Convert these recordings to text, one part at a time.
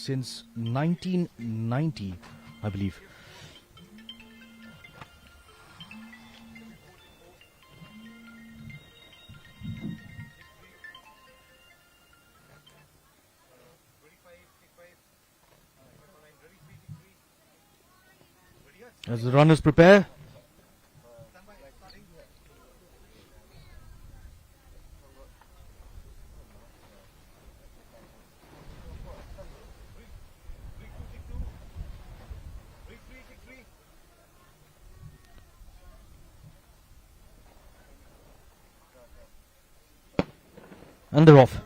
since 1990, I believe. As the runners prepare, and they're off.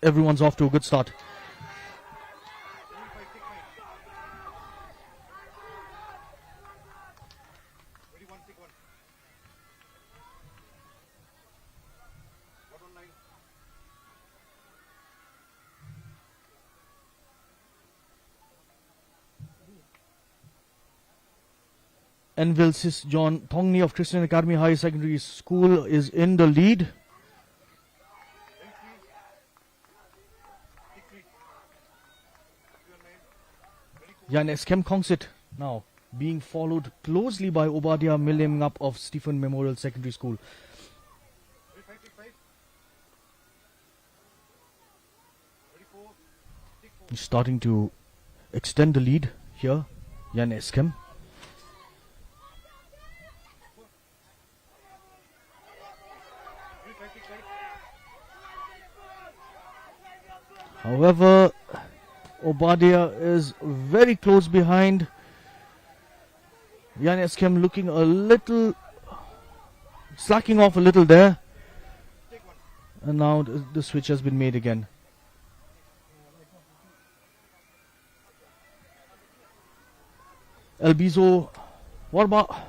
Everyone's off to a good start. Enville Sis John Thongni of Christian Academy High Secondary School is in the lead. Jan Eskem Kongsit now being followed closely by Obadiah Millimngap of Stephen Memorial Secondary School. He's starting to extend the lead here, Jan Eskem. However, Obadiah is very close behind. Jan Eskem looking a little, slacking off a little there. And now the switch has been made again. Elbizo Warba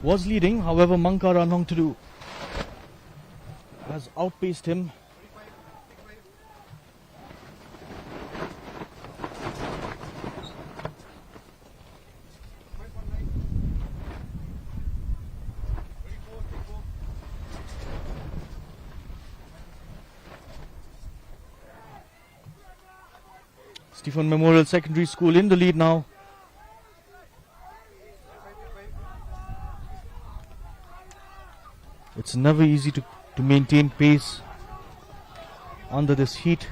was leading, however Manka Ranongturu has outpaced him. Stephen Memorial Secondary School in the lead now. It's never easy to maintain pace under this heat.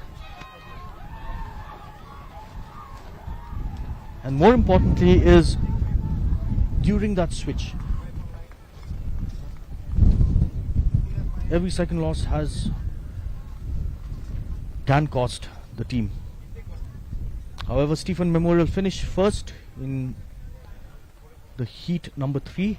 And more importantly is during that switch. Every second loss can cost the team. However, Stephen Memorial finished first in the heat number 3.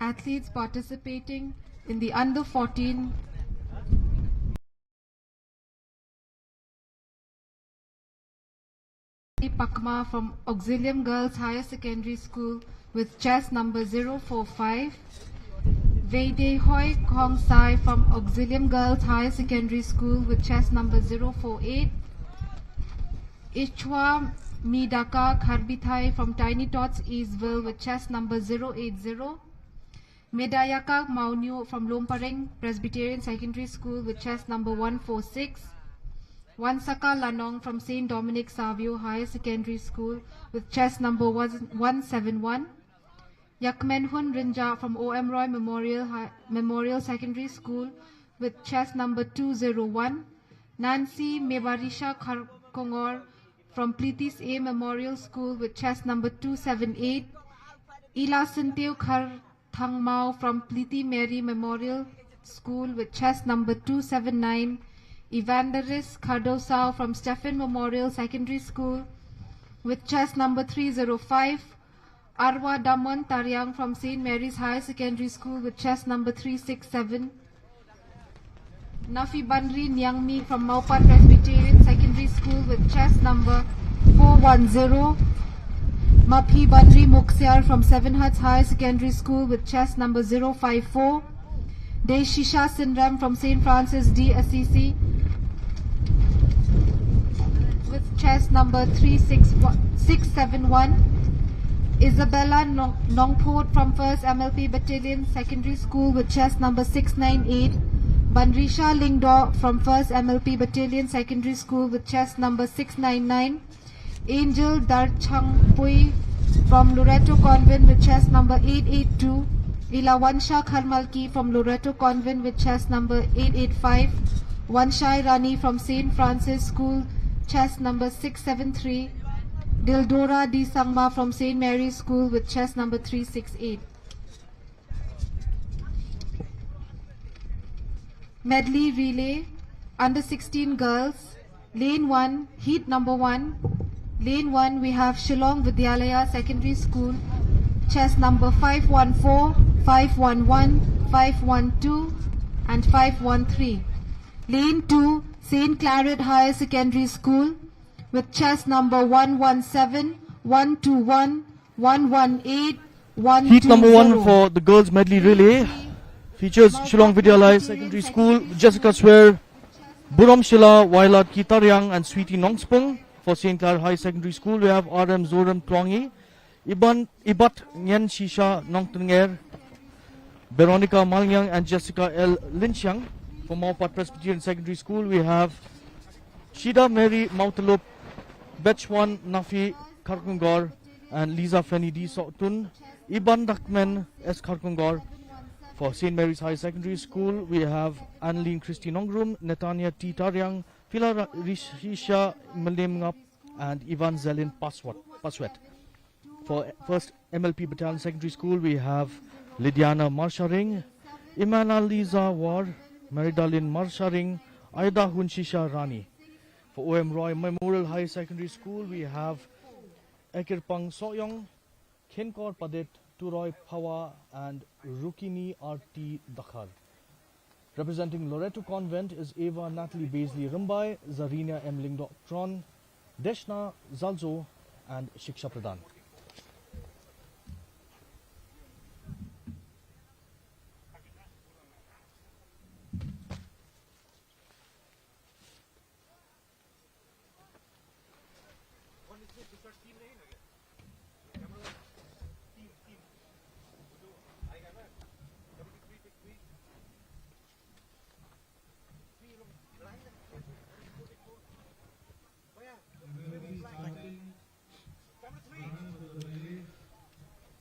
Athletes participating in the under 14 Pakma from Auxilium Girls Higher Secondary School with chest number 045. Veide Hoi Kong Sai from Auxilium Girls Higher Secondary School with chest number 048. Ichwa Midaka Kharbithai from Tiny Tots Eastville with chest number 080. Medayaka Maunyo from Lompareng Presbyterian Secondary School with chest number 146. Wansaka Lanong from St. Dominic Savio Higher Secondary School with chest number 171. Yakmenhun Rinja from O.M. Roy Memorial Secondary School with chest number 201. Nancy Mebarisha Kongor from Plitis A Memorial School with chest number 278. Ila Sintiu Khar Thang Mao from Pliti Mary Memorial School with chest number 279. Evangelis Cardosao from Stephen Memorial Secondary School with chest number 305. Arwa Damon Taryang from St. Mary's Higher Secondary School with chest number 367. Nafi Bandri Nyangmi from Maupat Presbyterian Secondary School with chest number 410. Maphi Bandri Muksiar from Seven Huts Higher Secondary School with chest number 054. Deshisha Sindram from St. Francis D. Assisi with chest number 671. Isabella Nongport from 1st MLP Battalion Secondary School with chest number 698. Bandrisha Lingdo from 1st MLP Battalion Secondary School with chest number 699. Angel Darchangpui from Loreto Convent with chest number 882. Ilawansha Kharmalki from Loreto Convent with chest number 885. Wanshai Rani from St. Francis School, chest number 673. Dildora D. Sangma from St. Mary's School with chest number 368. Medley relay, under 16 girls, lane 1, heat number 1. Lane 1 we have Shillong Vidyalaya Secondary School, chest number 514, 511, 512 and 513. Lane 2, St. Claret Higher Secondary School with chest number 117, 121, 118, 120. Heat number 1 for the girls medley relay features Shillong Vidyalaya Secondary School, Jessica Swear, Buram Shila, Wailat Kitaryang and Sweetie Nongspung. For St. Clair High Secondary School, we have RM Zoram Trongi, Ibat Nyen Shisha Nongtunger, Veronica Malyang and Jessica L. Linchang. For Maupat Presbyterian Secondary School, we have Shida Mary Mautalop, Betchwan Nafi Karkungor and Lisa Feni D. Sotun, Iban Dakmen S. Karkungor. For St. Mary's High Secondary School, we have Annelene Christy Nongrum, Netanya T. Taryang, Phila Rishisha Malimngap and Ivan Zelin Paswet. For 1st MLP Battalion Secondary School, we have Lydiana Marsharing, Imana Liza War, Maridalin Marsharing, Aida Hunshisha Rani. For OM Roy Memorial High Secondary School, we have Ekirpang Soyong, Kenkor Padet, Turoy Pawa and Rukini R.T. Dakhar. Representing Loreto Convent is Eva Natalie Baisley Rumbai, Zarina M. Lingdok-Tron, Deshna Zalzo and Shiksha Pradhan.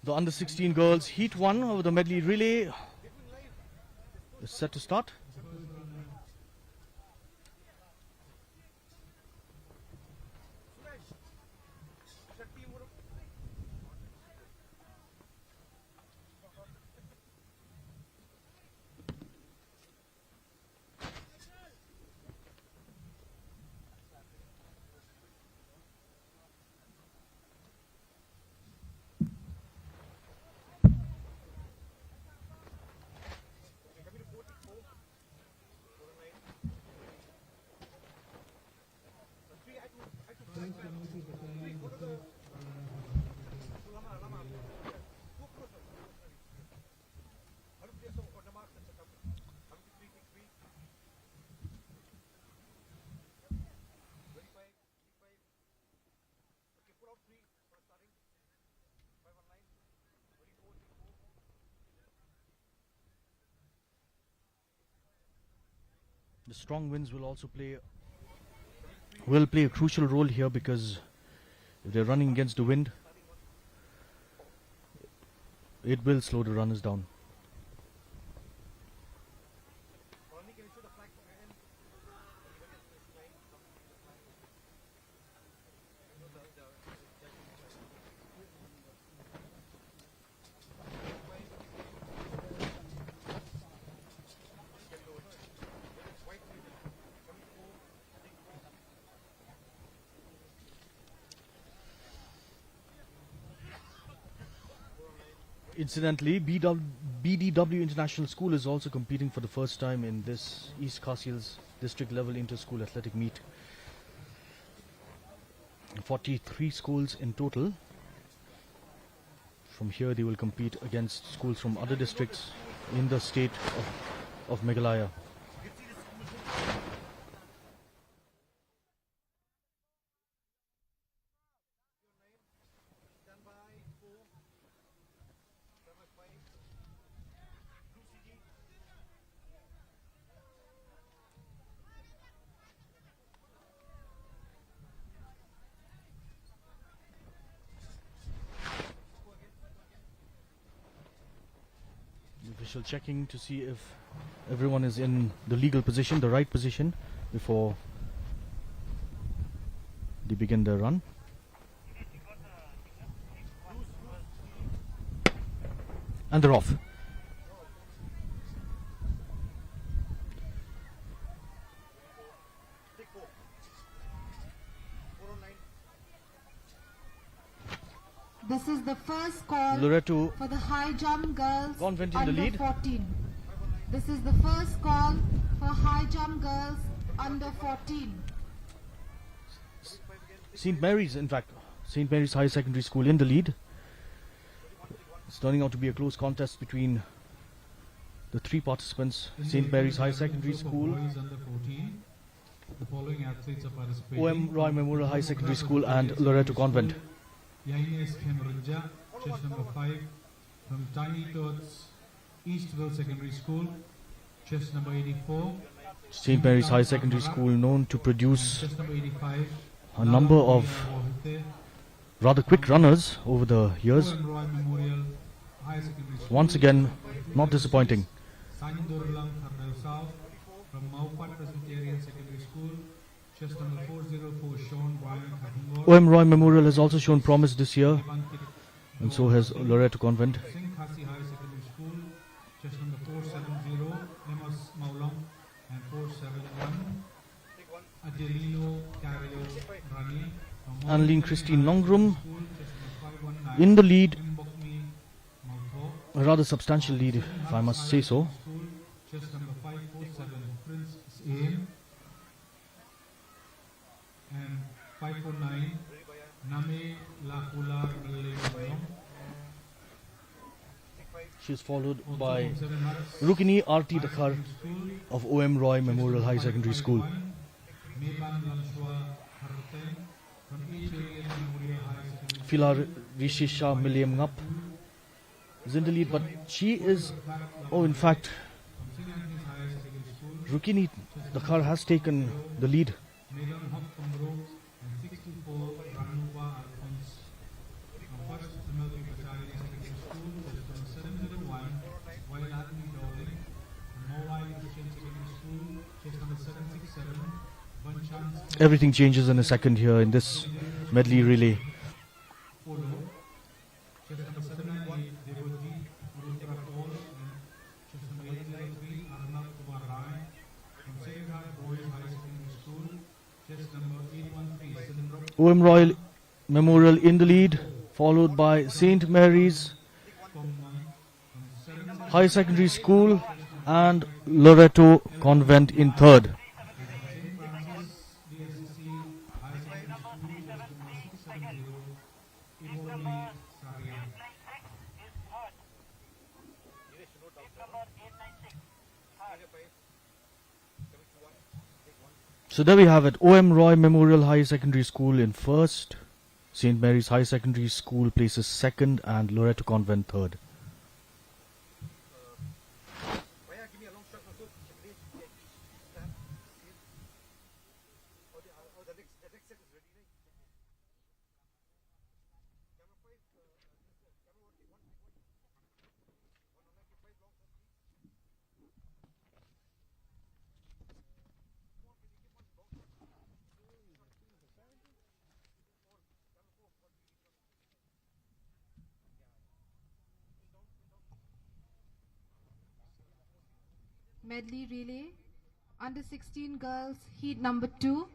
The under 16 girls heat 1 of the medley relay is set to start. The strong winds will also play a crucial role here, because if they're running against the wind, it will slow the runners down. Incidentally, BDW International School is also competing for the first time in this East Khasi Hills district level inter-school athletic meet. 43 schools in total. From here they will compete against schools from other districts in the state of Meghalaya. Official checking to see if everyone is in the legal position, the right position, before they begin their run. And they're off. This is the first call Loreto for the high jump girls Convent in the under lead. 14. This is the first call for high jump girls under 14. St. Mary's, in fact, St. Mary's High Secondary School in the lead. It's turning out to be a close contest between the three participants. St. Mary's High Secondary School, Boys under 14. The following athletes are participating. OM Roy Memorial High Secondary School and Loreto Convent. Yaines Kemrinja, chest number 5. From Tiny Tots, Eastville Secondary School, chest number 84. St. Mary's High Secondary School, known to produce Chest number 85. a number of rather quick runners over the years. OM Roy Memorial High Secondary School. Once again, not disappointing. Sanindorlam Karnal South. From Maupat Presbyterian Secondary School, chest number 404, Sean Brian Kahungor. OM Roy Memorial has also shown promise this year, and so has Loreto Convent. Singh Khasi High Secondary School, chest number 470, Amos Maulam, and 471, Adelino Carrio Rani. Annalene Christine Longrum School, chest number 519, in the lead, Mbokmi Mautho. a rather substantial lead, if I must say so. School, chest number 547, Prince Aim, and 549, Name Lakula Maulam. She is followed by Rukini Arti Dakhar of OM Roy Memorial High Secondary School. Meban Lamshwa Harten from Eastern Memorial High Secondary Filar Rishisha Miliam Ngap is in the lead, but she is, in fact, St. Anthony's High Secondary School, Rukini Dakhar has taken the lead. Medan Hop Kumro, and 64 Ranupa Alphonse. From first Melody Battalion Secondary School, just from 701, While Anthony Dowling, from Mowai Christian Secondary School, just number 767, Bunchans Everything changes in a second here in this medley relay. Polo, just number 798, Devoti Urutara Paul, and just number 803, Arnav Kumar Rai, from Sacred Heart Boys High Secondary School, just number 813, Sindro OM Royal Memorial in the lead, followed by St. Mary's Komman, from 7 High Secondary School and Loreto Convent in third. St. Francis DSCC High Secondary School, just number 670, Ivone Saria. So there we have it. OM Roy Memorial High Secondary School in first, St. Mary's High Secondary School places second, and Loreto Convent third. Medley relay under 16 girls heat number 2.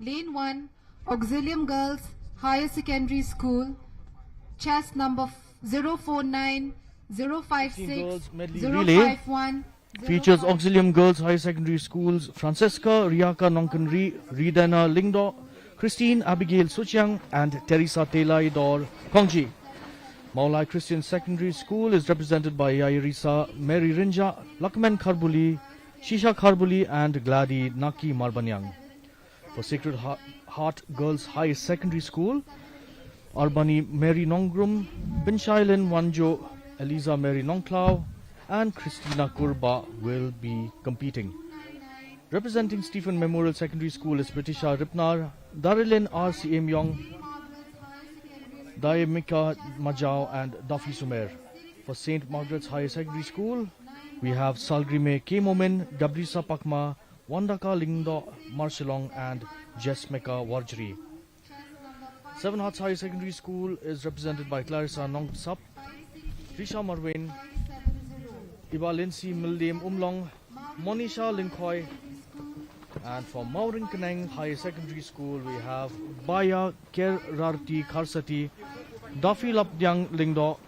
Lane 1 Auxilium Girls Higher Secondary School, chest number 049 056 Girls medley relay 051 features 055. Auxilium Girls High Secondary Schools Francesca Riaka Nonkanri, Ridana Lingdo, Christine Abigail Suchiang, and Teresa Telaidor Kongji. Maulai Christian Secondary School is represented by Yairisa Mary Rinja, Lakman Kharbuli, Shisha Kharbuli, and Gladi Naki Marbanyang. For Sacred Heart Girls High Secondary School, Arbani Mary Nongrum, Binshailen Wanjo, Eliza Mary Nongklau, and Christina Kurba will be competing. Representing Stephen Memorial Secondary School is Britisha Ripnar, Darilin R.C. Myong, Daemika Majao, and Dafi Sumer. For St. Margaret's High Secondary School, we have Salgrime K. Momin, Dabrisa Pakma, Wandaka Lingdo Marshallong, and Jesmeka Warjri. Seven Hearts High Secondary School is represented by Clarissa Nongsap, Risha Marwin, Iba Lindsay Mildem Umlong, Monisha Linkoy, and for Mauring Kaneng High Secondary School we have Baya Kerarti Karsati, Dafi Lapdyang Lingdo,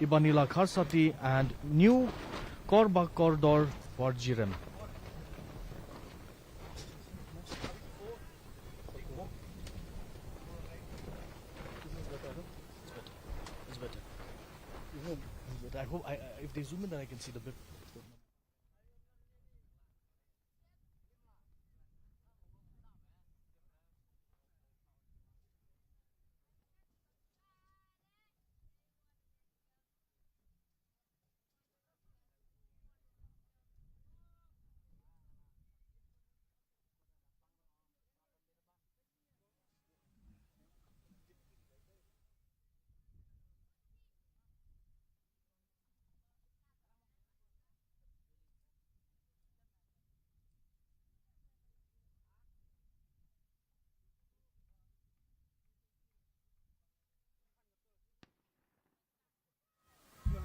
Ibanila Karsati, and New Korba Kordor Warjirem. It's better. I hope if they zoom in, then I can see the bit.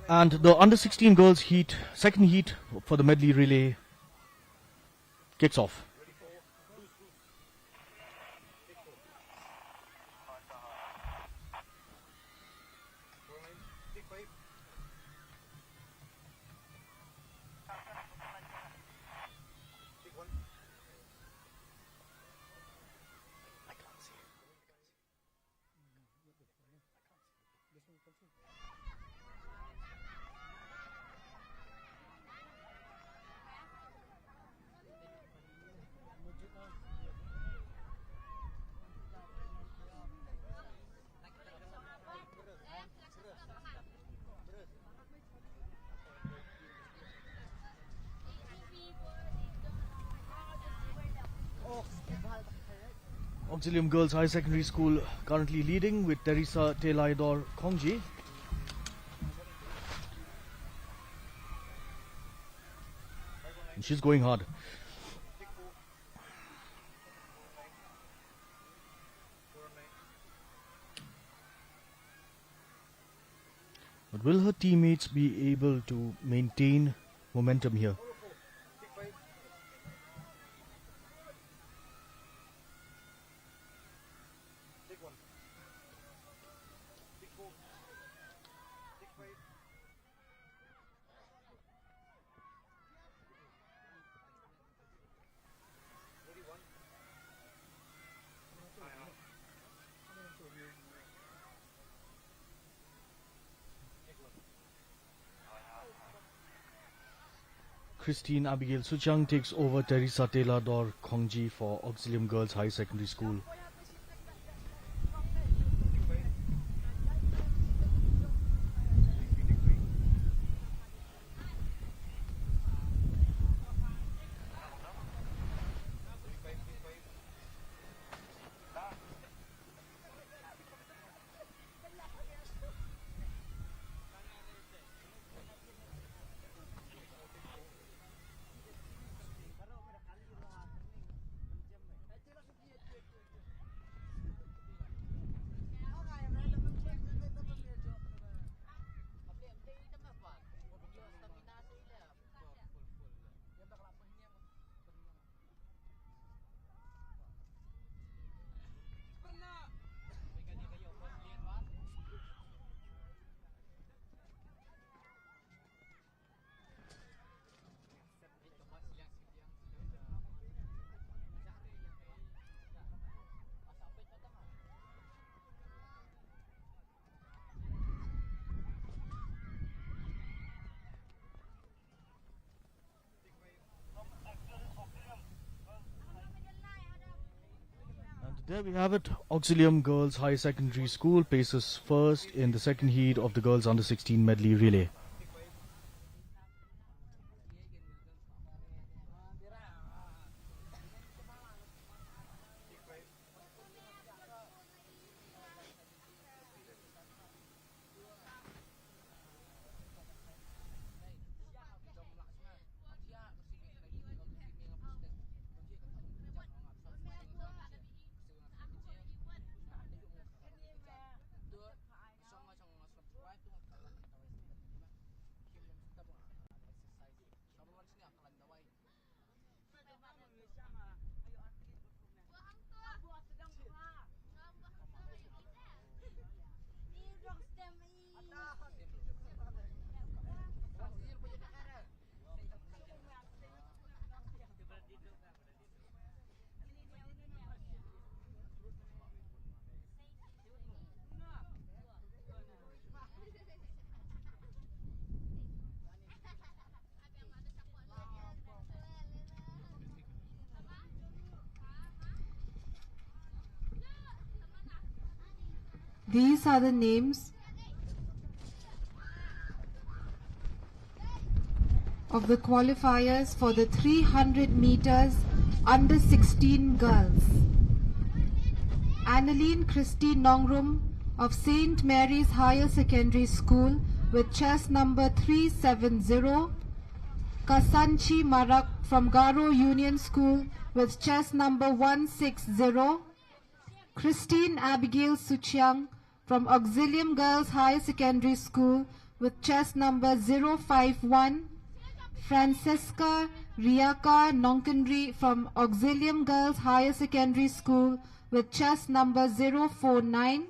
And the under 16 girls heat, second heat for the medley relay kicks off. Auxilium Girls High Secondary School currently leading with Teresa Telaidor Kongji. And she's going hard. But will her teammates be able to maintain momentum here? Christine Abigail Suchang takes over Teresa Telaidor Kongji for Auxilium Girls High Secondary School. There we have it. Auxilium Girls High Secondary School paces first in the second heat of the girls under 16 medley relay. These are the names of the qualifiers for the 300 meters under 16 girls. Annaline Christie Nongrum of St. Mary's Higher Secondary School with chest number 370. Kasanchi Marak from Garo Union School with chest number 160. Christine Abigail Suchiang from Auxilium Girls Higher Secondary School with chest number 051. Francesca Riaka Nonkenri from Auxilium Girls Higher Secondary School with chest number 049.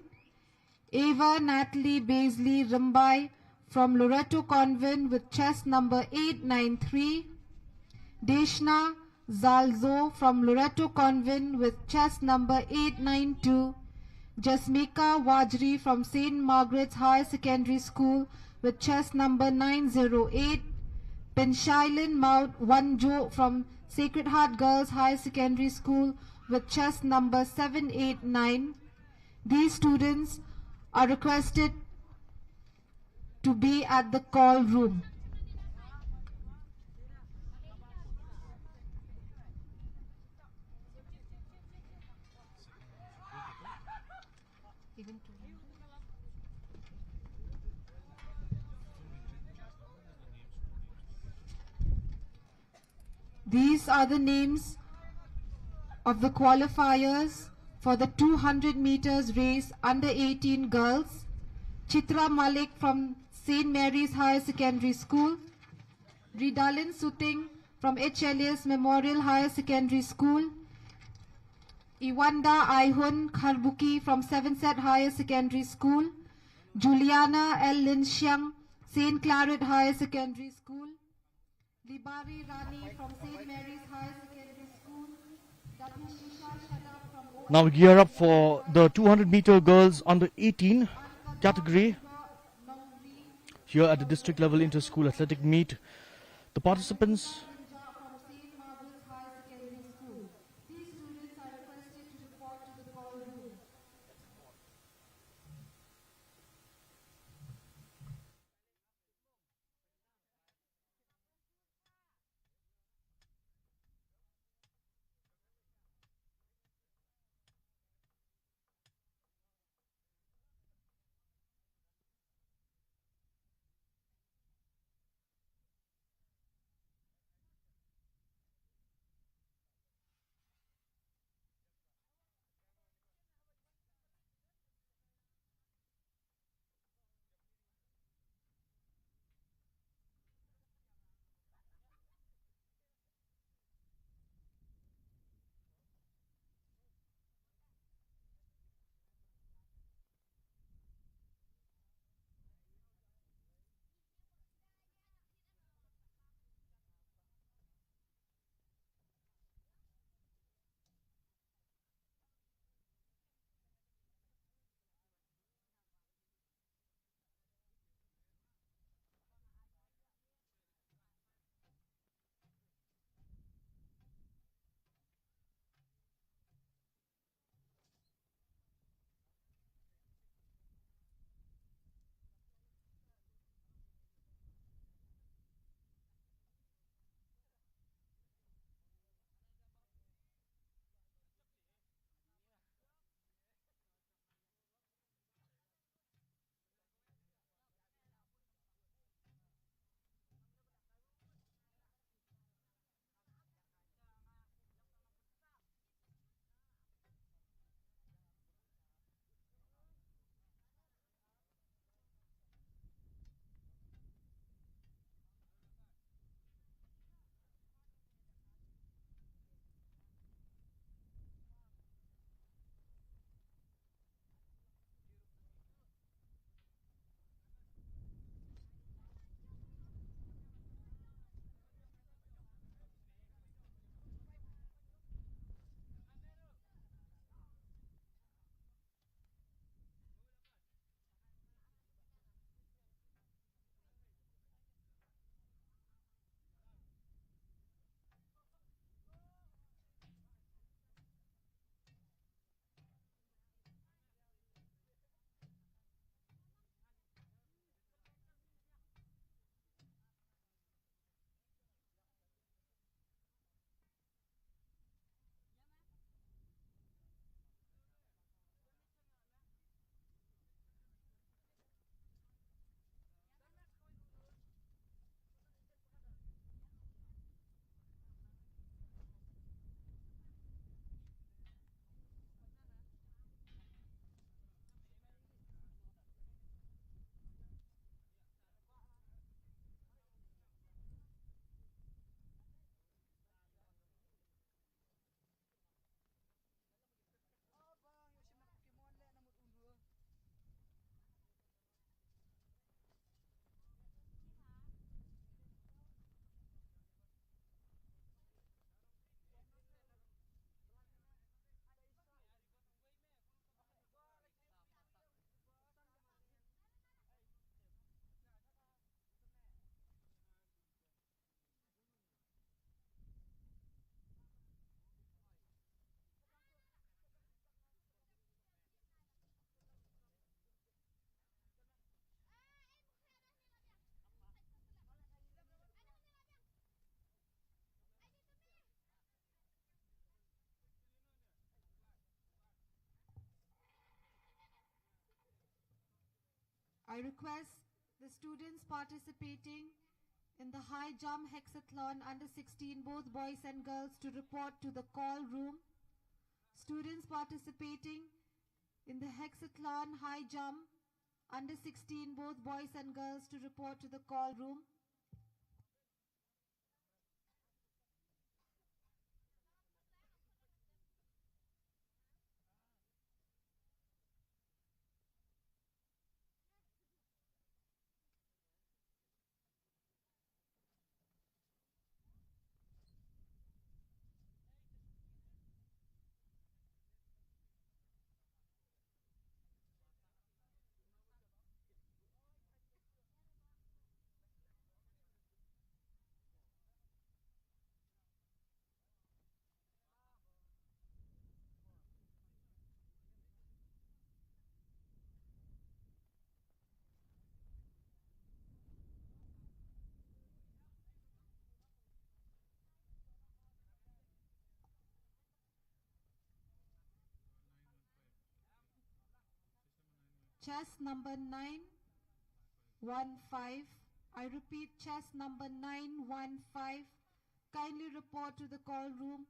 Ava Natalie Baisley Rambai from Loreto Convent with chest number 893. Deshna Zalzo from Loreto Convent with chest number 892. Jasmika Wajri from St. Margaret's Higher Secondary School with chest number 908. Penshailen Mount Wanjo from Sacred Heart Girls Higher Secondary School with chest number 789. These students are requested to be at the call room. These are the names of the qualifiers for the 200 meters race under 18 girls. Chitra Malik from St. Mary's Higher Secondary School. Ridalin Suting from H. Elias Memorial Higher Secondary School. Iwanda Aihun Kharbuki from 7th Set Higher Secondary School. Juliana L. Linxiang, St. Claret Higher Secondary School. Libari Rani from St. Mary's Higher Secondary School. Datishisha Shada from Now we gear up for the 200-meter girls under 18 category here at the district level inter-school athletic meet. The participants I request the students participating in the high jump hexathlon under 16, both boys and girls, to report to the call room. Students participating in the hexathlon high jump under 16, both boys and girls, to report to the call room. Chest number 915. I repeat, chest number 915. Kindly report to the call room.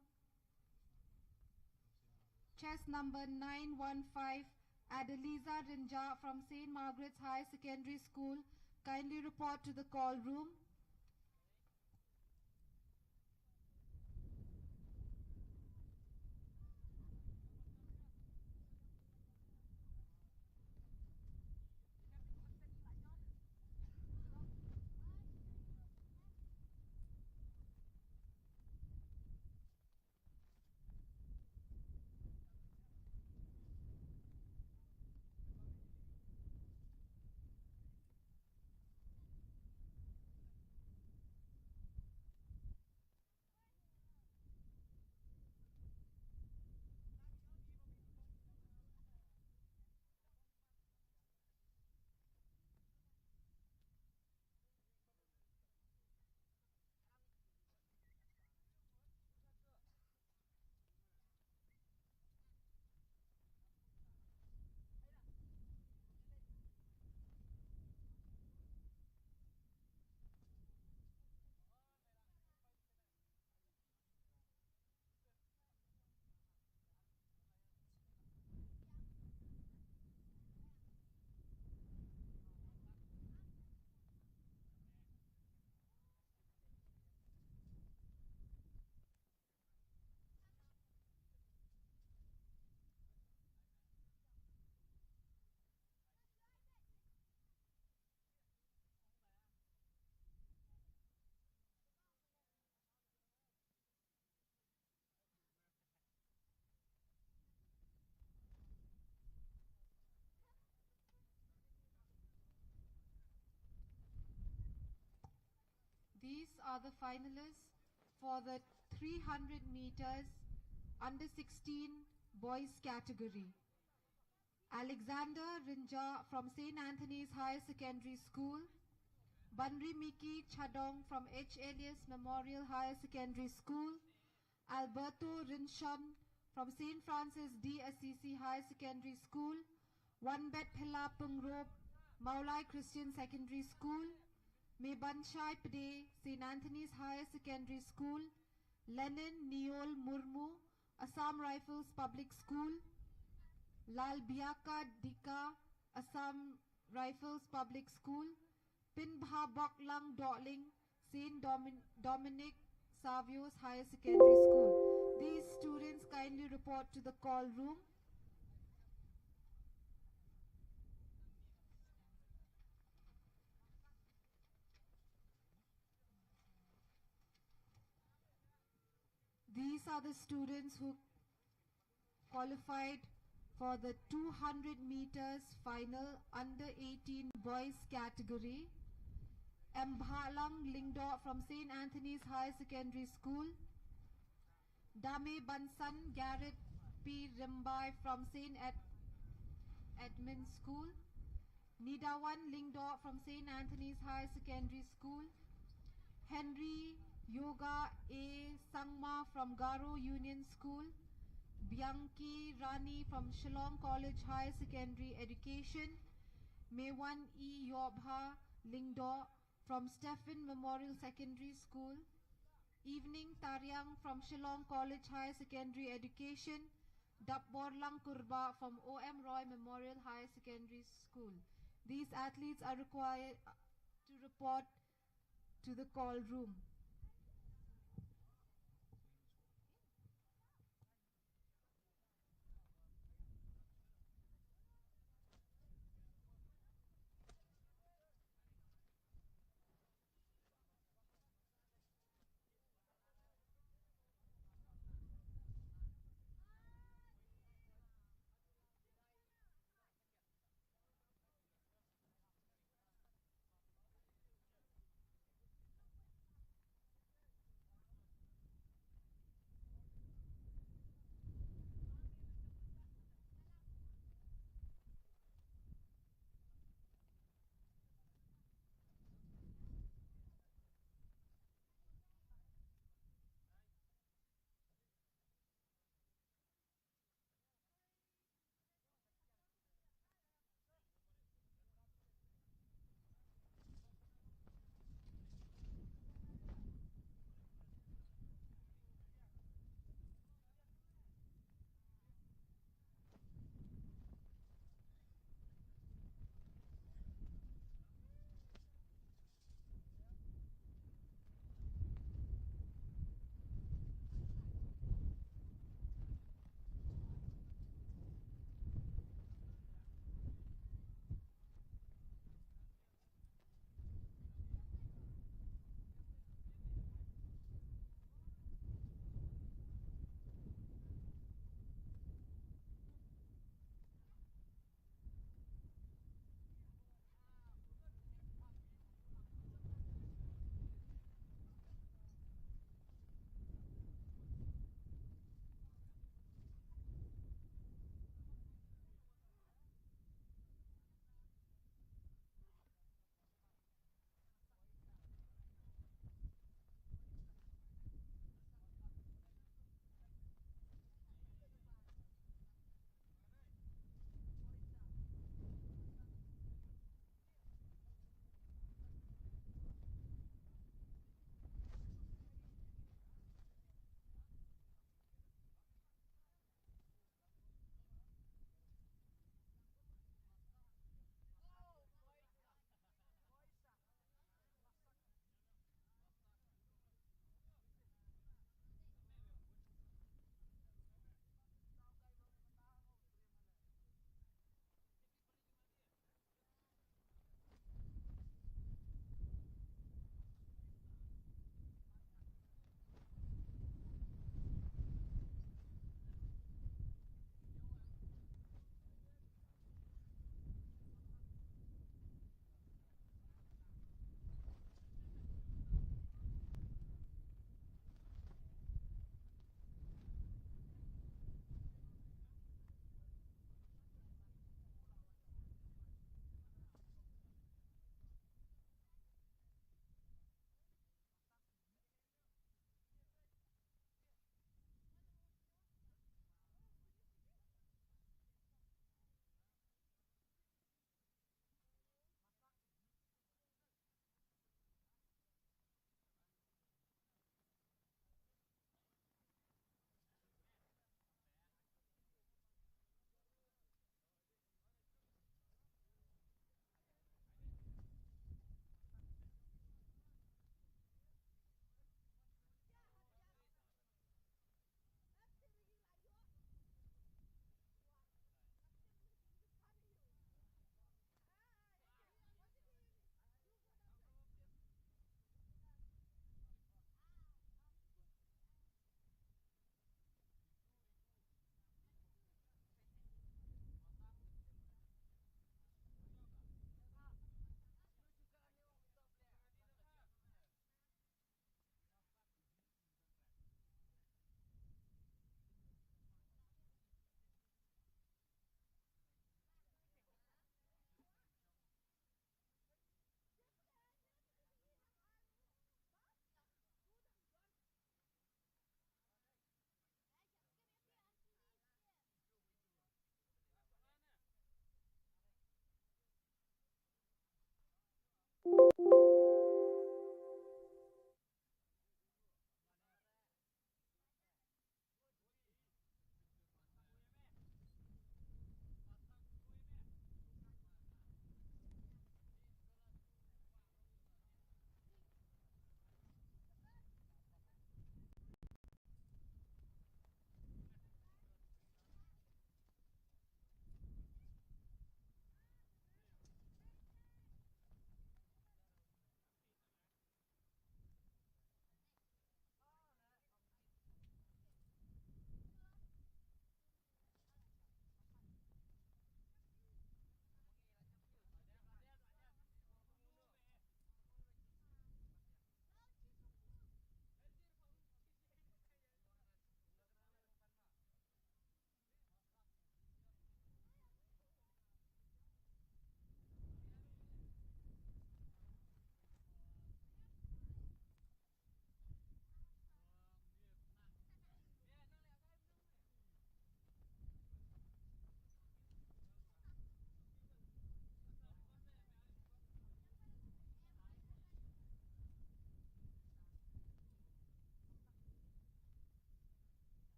Chest number 915. Adeliza Rinja from St. Margaret's High Secondary School. Kindly report to the call room. These are the finalists for the 300 meters under 16 boys category. Alexander Rinja from St. Anthony's Higher Secondary School, Banri Miki Chadong from H. Elias Memorial Higher Secondary School, Alberto Rinshon from St. Francis D. Assisi Higher Secondary School, Wanbet Phela Pungrop, Maulai Christian Secondary School, Mebanshai Pde, St. Anthony's Higher Secondary School, Lenin Neol Murmu, Assam Rifles Public School, Lal Biaka Dika, Assam Rifles Public School, Pinbha Boklang Dotling, St. Dominic Savios Higher Secondary School. These students kindly report to the call room. These are the students who qualified for the 200 meters final under 18 boys category. Mbhalang Lingdo from St. Anthony's Higher Secondary School, Dame Bansan Garrett P. Rimbai from St. Edmund School, Nidawan Lingdo from St. Anthony's Higher Secondary School, Henry Yoga A. Sangma from Garo Union School, Bianchi Rani from Shillong College Higher Secondary Education, Mewan E. Yobha Lingdo from Stephen Memorial Secondary School. Evening Taryang from Shillong College Higher Secondary Education. Dapborlang Kurba from O.M. Roy Memorial Higher Secondary School. These athletes are required to report to the call room.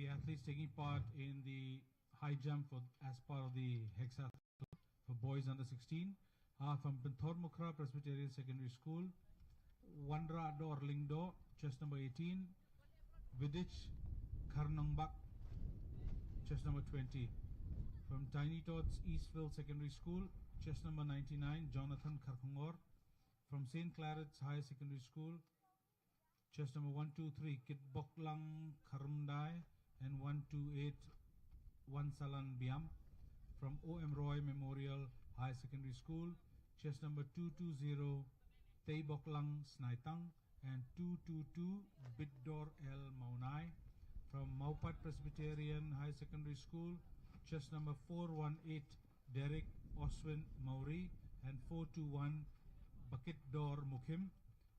the athletes taking part in the high jump as part of the hexathlon for boys under 16 are from Benthormukra Presbyterian Secondary School, Wandra Dorlingdo, chest number 18, Vidich Karnangbak, chest number 20. From Tiny Tots Eastville Secondary School, chest number 99, Jonathan Karkungor. From St. Claret's Higher Secondary School, chest number 123, Kit Boklang Karumdai, and 128, Wansalan Biam. From O.M. Roy Memorial High Secondary School, chest number 220, Tay Boklang Snaitang, and 222, Bidor El Maunai. From Maupat Presbyterian High Secondary School, chest number 418, Derek Oswin Mauri, and 421, Bakit Dor Mukim.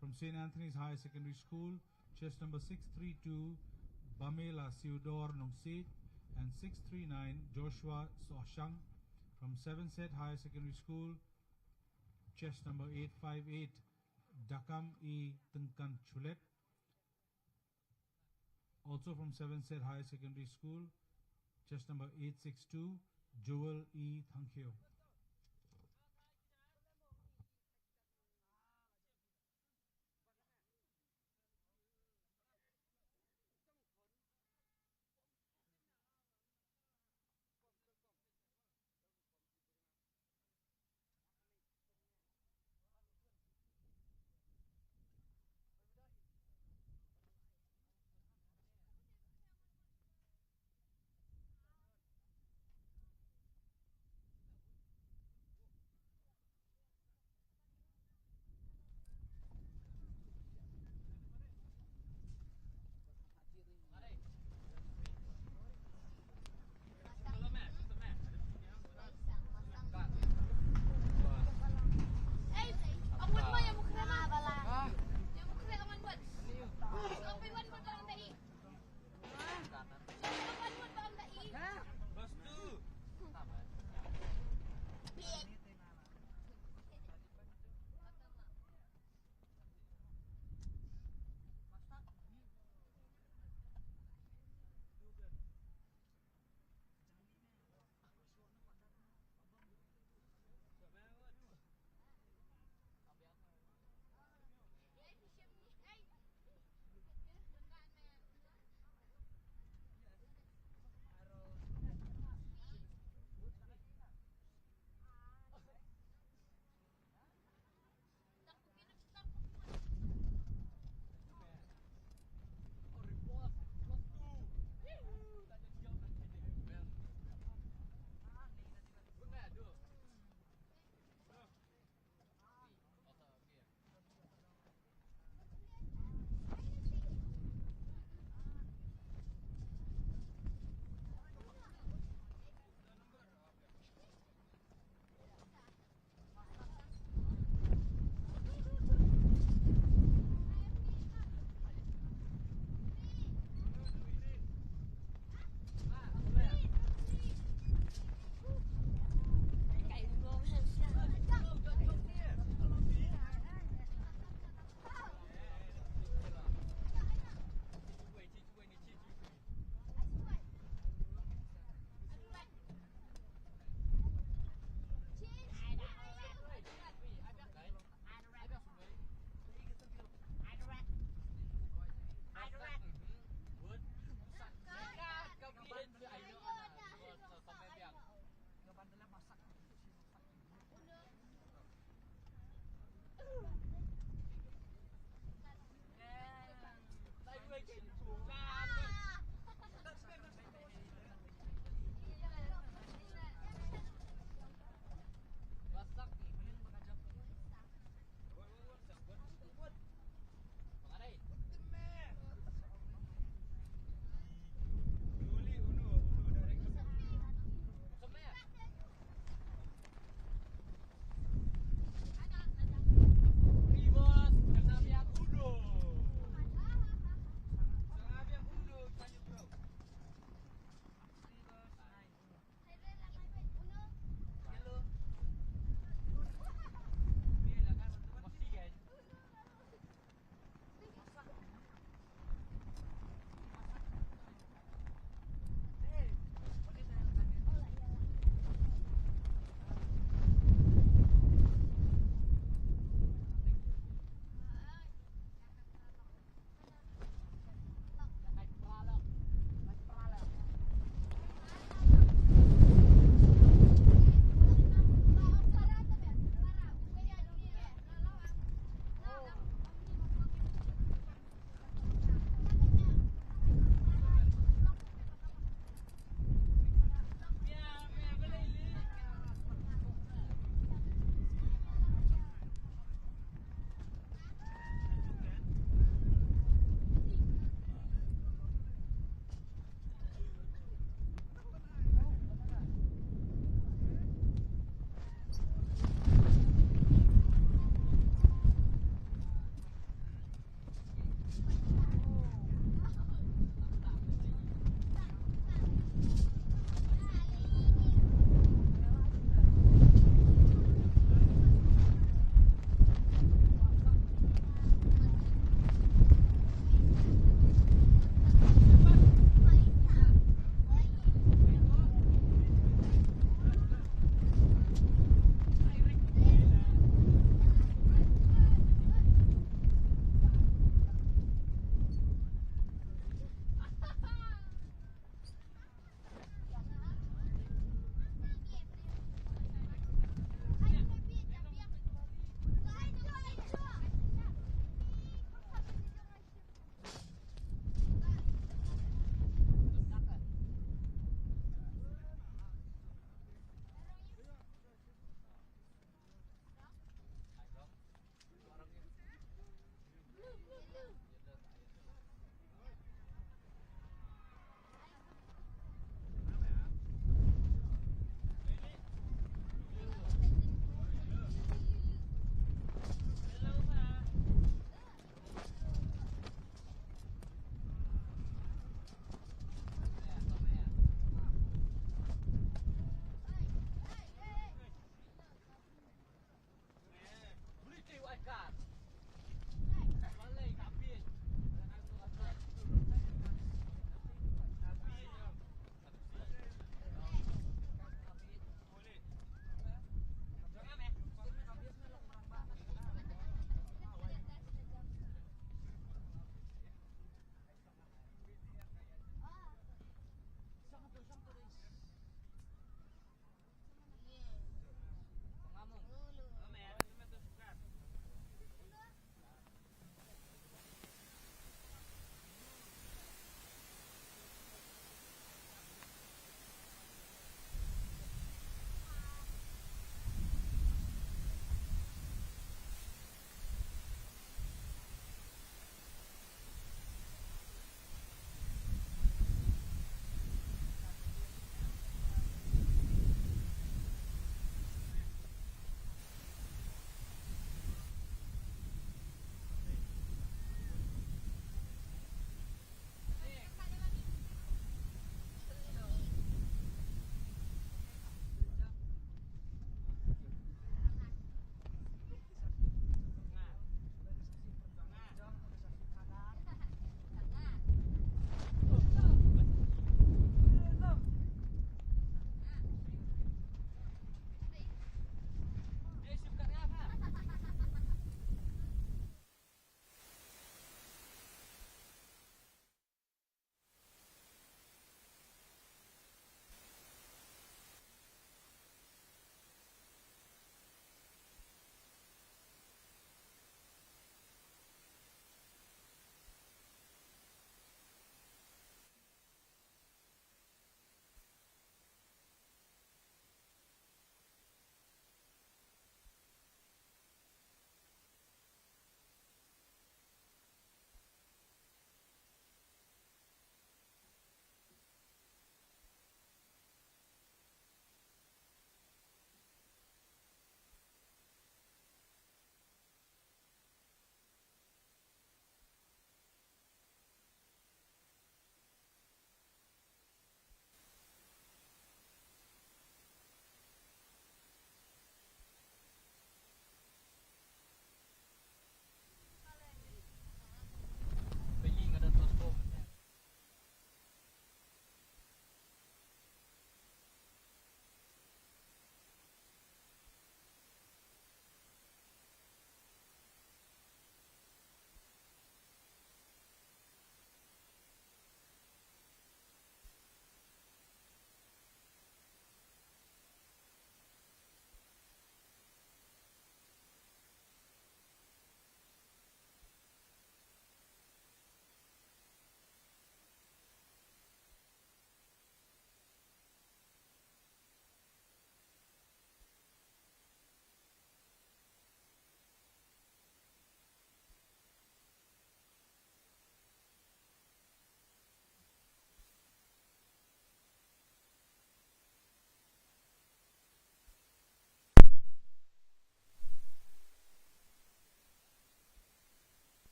From St. Anthony's High Secondary School, chest number 632, Bamela Siudor Nongsit, and 639, Joshua Soshang. From Seven Set High Secondary School, chest number 858, Dakam E. Tengkan Chulet. Also from Seven Set High Secondary School, chest number 862, Joel E. Thankyo.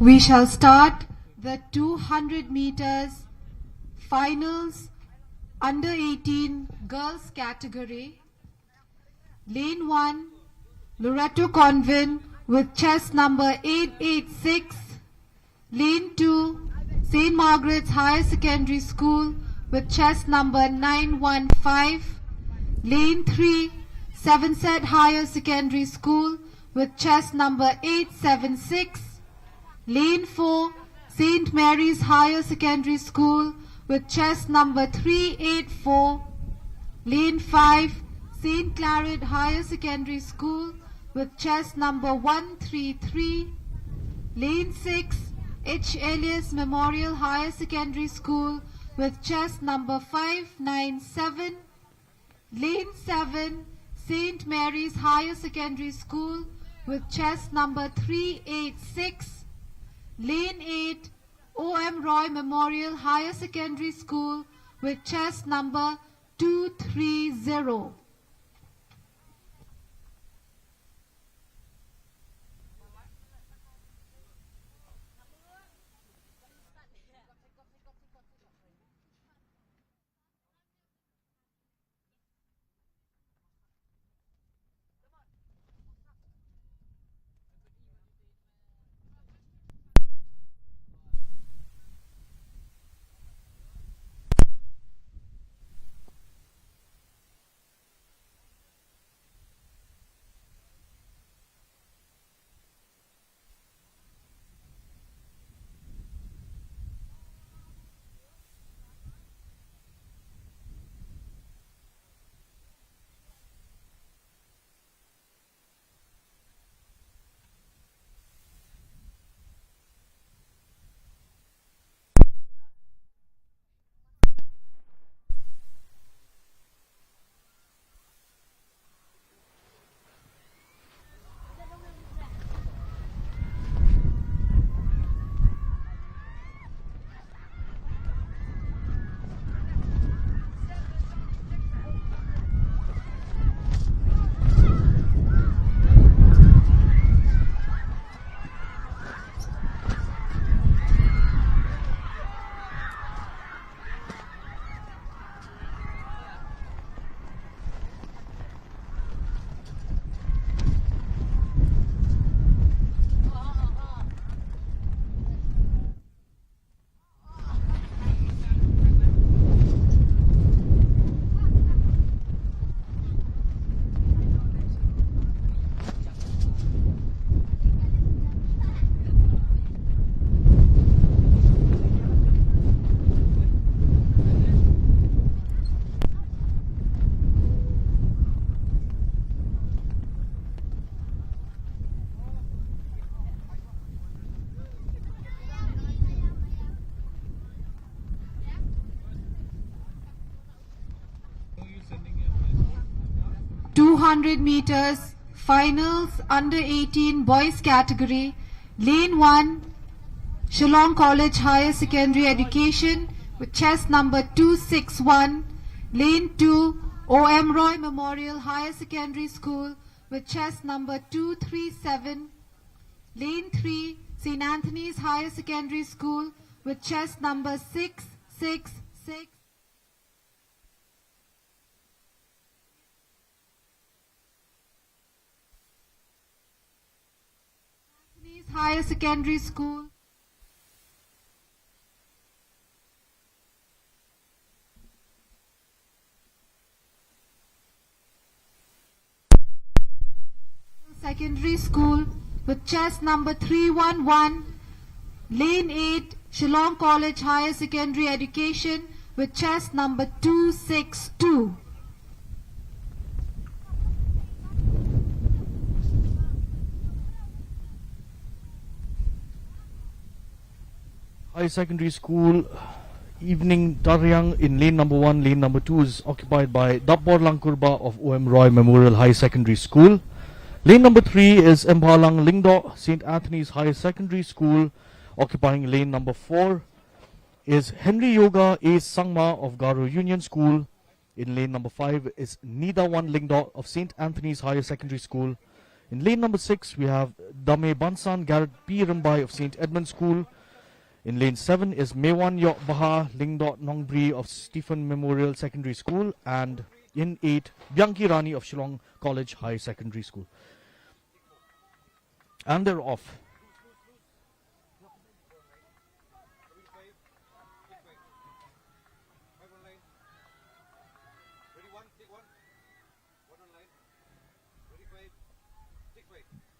We shall start the 200 meters finals under 18 girls category. Lane 1, Loreto Convent with chest number 886. Lane 2, St. Margaret's Higher Secondary School with chest number 915. Lane 3, Sevenset Higher Secondary School with chest number 876. Lane 4, St. Mary's Higher Secondary School with chest number 384. Lane 5, St. Claret Higher Secondary School with chest number 133. Lane 6, H. Elias Memorial Higher Secondary School with chest number 597. Lane 7, St. Mary's Higher Secondary School with chest number 386. Lane 8, O.M. Roy Memorial Higher Secondary School with chest number 230. .200 meters finals under 18 boys category. Lane 1, Shillong College Higher Secondary Education with chest number 261. Lane 2, O.M. Roy Memorial Higher Secondary School with chest number 237. Lane 3, St. Anthony's Higher Secondary School with chest number 666. Anthony's Higher Secondary School. Secondary School with chest number 311. Lane 8, Shillong College Higher Secondary Education with chest number 262. High Secondary School Evening Taryang in lane number 1, lane number 2 is occupied by Dapor Langkurba of O.M. Roy Memorial High Secondary School. Lane number 3 is Empalang Lingdo St. Anthony's High Secondary School, occupying lane number 4. is Henry Yoga A. Sangma of Garo Union School. In lane number 5 is Nida Wan Lingdot of St. Anthony's Higher Secondary School. In lane number 6 we have Dame Bansan Garrett P. Rambai of St. Edmund School. In lane 7 is Mewan Yok Baha Lingdot Nongbri of Stephen Memorial Secondary School. And in 8, Bianchi Rani of Shillong College High Secondary School. And they're off.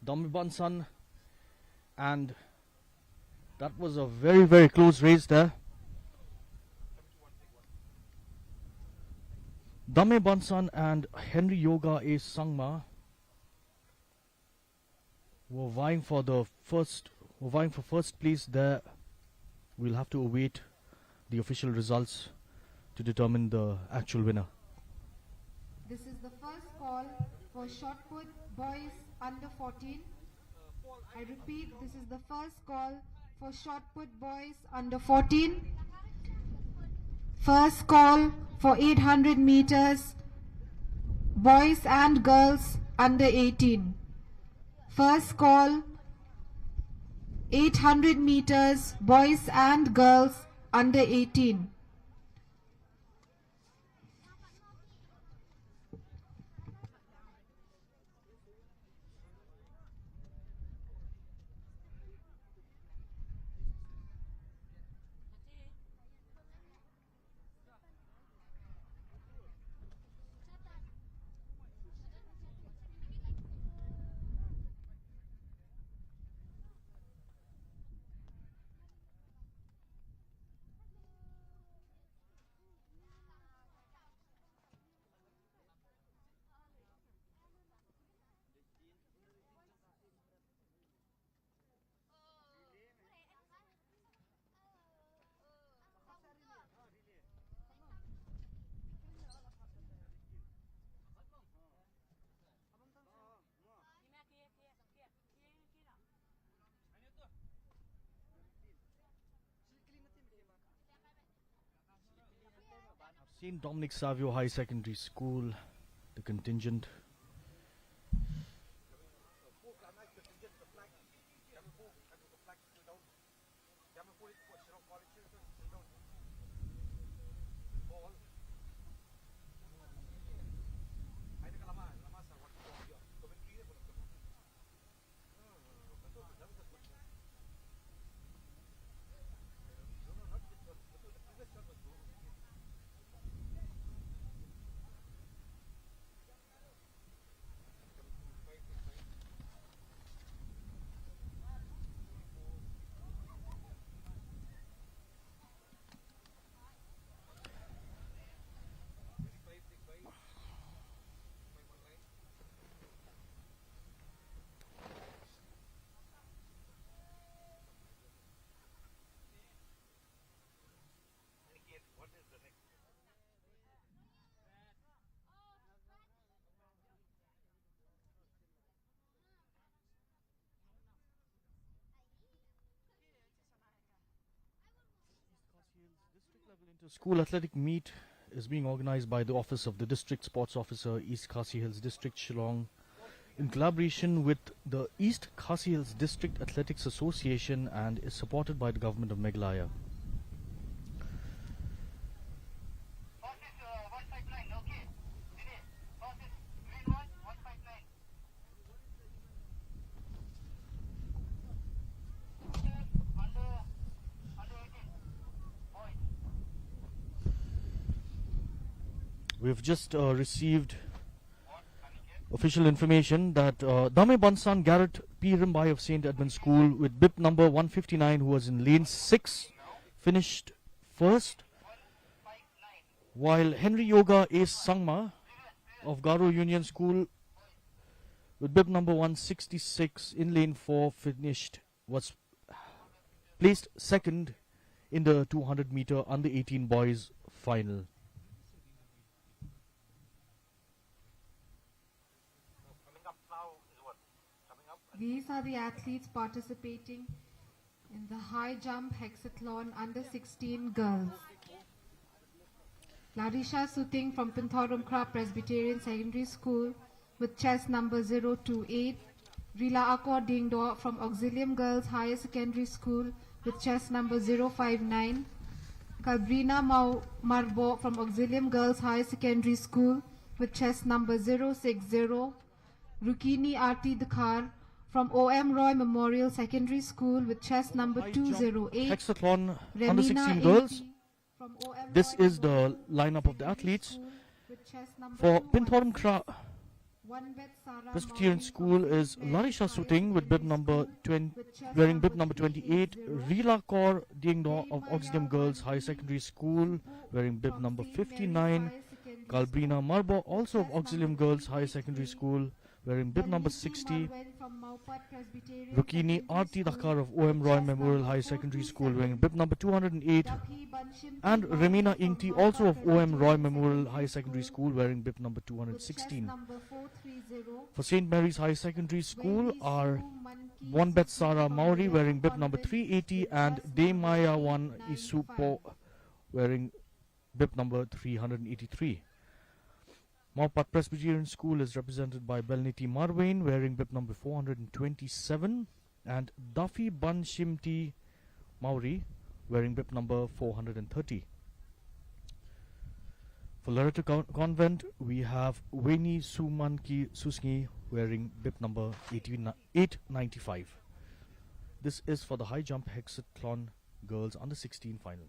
Dami Bansan, and that was a very, very close race there. Dame Bansan and Henry Yoga A. Sangma were vying for first place there. We'll have to await the official results to determine the actual winner. This is the first call for shot put boys under 14. I repeat, this is the first call for shot put boys under 14. First call for 800 meters, boys and girls under 18. First call, 800 meters, boys and girls under 18. St. Dominic Savio High Secondary School, the contingent. District level inter-school athletic meet is being organized by the Office of the District Sports Officer, East Khasi Hills District, Shillong, in collaboration with the East Khasi Hills District Athletics Association, and is supported by the government of Meghalaya. We've just received official information that Dame Bansan Garrett P. Rimbai of St. Edmund School with BIP number 159, who was in lane 6, finished first, while Henry Yoga A. Sangma of Garo Union School with BIP number 166 in lane 4 was placed second in the 200 meter under 18 boys final. These are the athletes participating In the high jump hexathlon under 16 girls, Larisha Suting from Pinthorum Kra Presbyterian Secondary School with chest number 028. Rila Akor Dingdo from Auxilium Girls Higher Secondary School with chest number 059. Kalbrina Marbo from Auxilium Girls Higher Secondary School with chest number 060. Rukini Arti Dakhar from OM Roy Memorial Secondary School with chest number High jump 208. hexathlon Remina under 16 AP girls. from OM This Roy is the Memorial lineup of the Secondary athletes. School with chest number For 216. Pinthorum Kra One bed Sarah Presbyterian Maureen School from is Medley Larisha Higher Suting with bib Secondary number School 20, with chest wearing bib number number 28. 380. Rila Kaur Dingdo of Auxilium Girls High Secondary School wearing bib From number St. Mary's 59. Higher Secondary Galbrina School Marbo with also of chest Auxilium number Girls High Secondary 383. School wearing bib number Vanity 60. Marwen from Maupat Presbyterian Rukini Secondary Arti School Dakhar of with OM Roy chest Memorial number High Secondary School 427. wearing bib number 208. Daphi Banshim And Tiwari Remina from Ingti Maupat also of OM Roy Presbyterian Memorial Secondary High Secondary School School wearing bib number with chest 216. number 430. For St. Mary's High Secondary School Wendy are Sue Manki one bet Suki Sarah from Mauri Loretta wearing bib number Convent 380 with and chest De number Maya 1 895. Isupo wearing bib number 383. Maupat Presbyterian School is represented by Belniti Marwain wearing bib number 427 and Duffy Banshimti Mauri wearing bib number 430. For Loreto Convent, we have Weni Sumanki Susngi wearing bib number 895. This is for the high jump hexathlon girls under 16 final.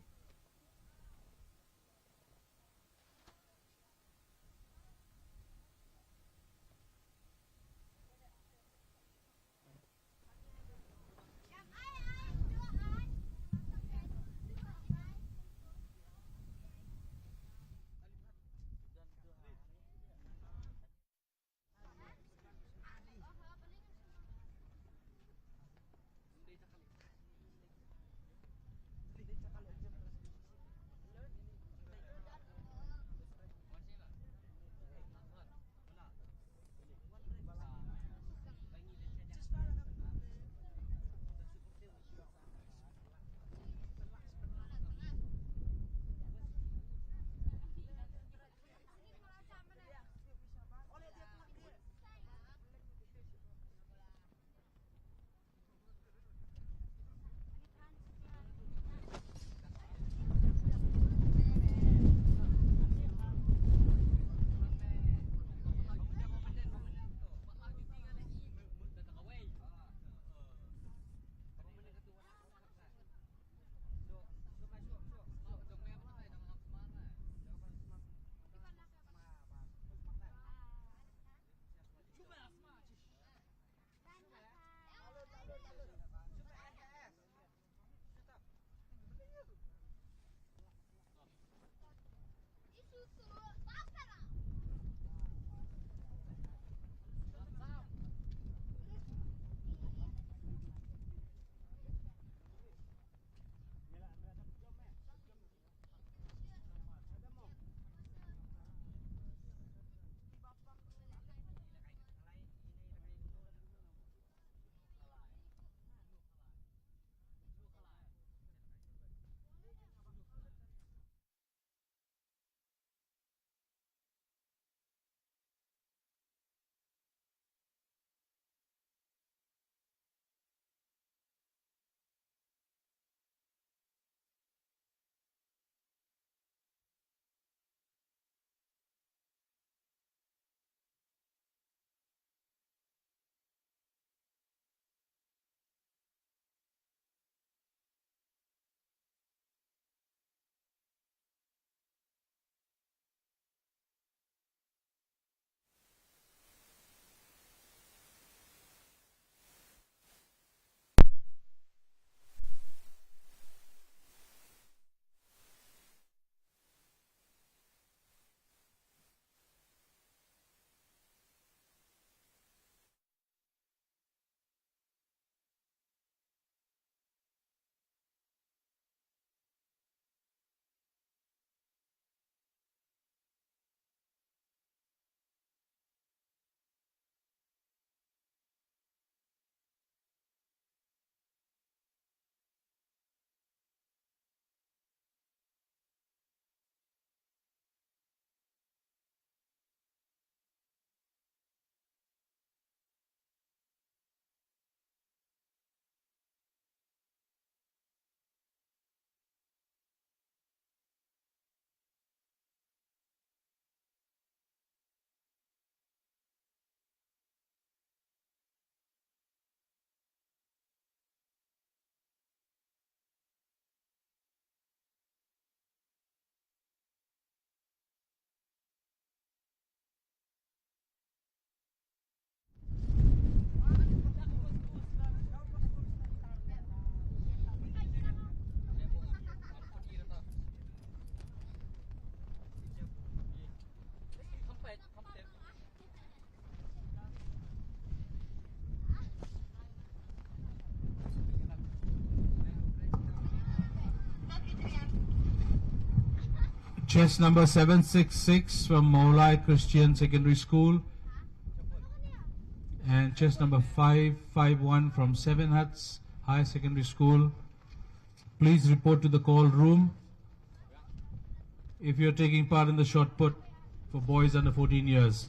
Chess number 766 from Maulai Christian Secondary School. And chess number 551 from Seven Huts High Secondary School. Please report to the call room if you are taking part in the shot put for boys under 14 years.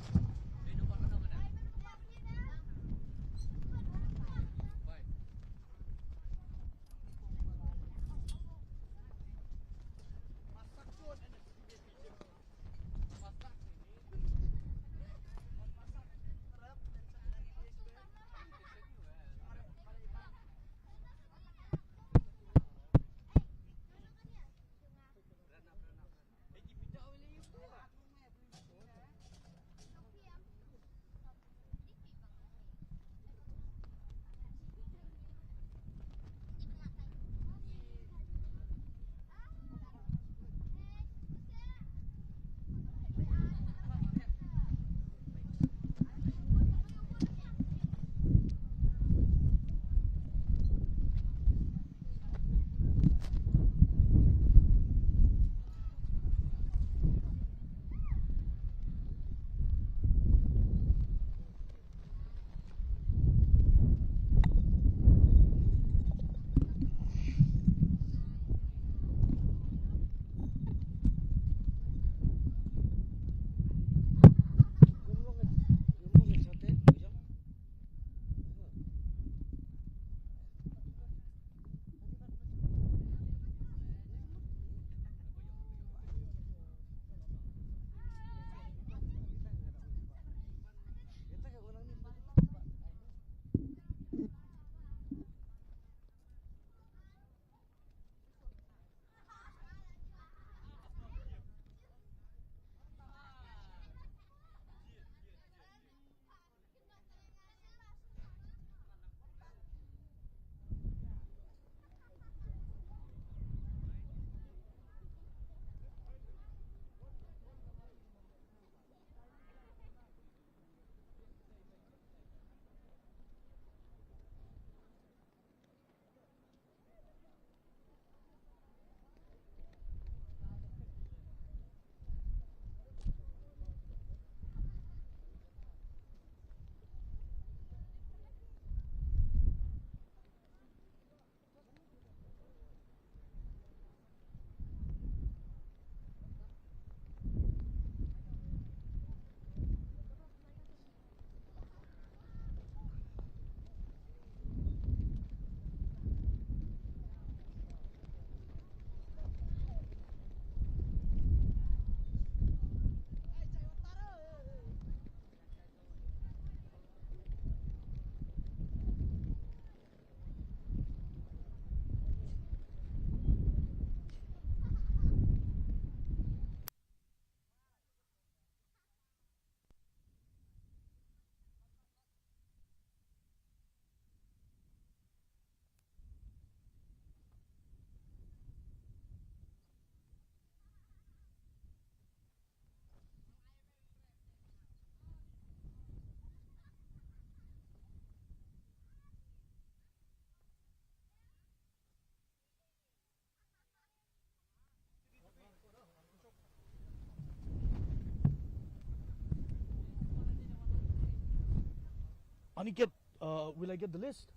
Aniket, will I get the list?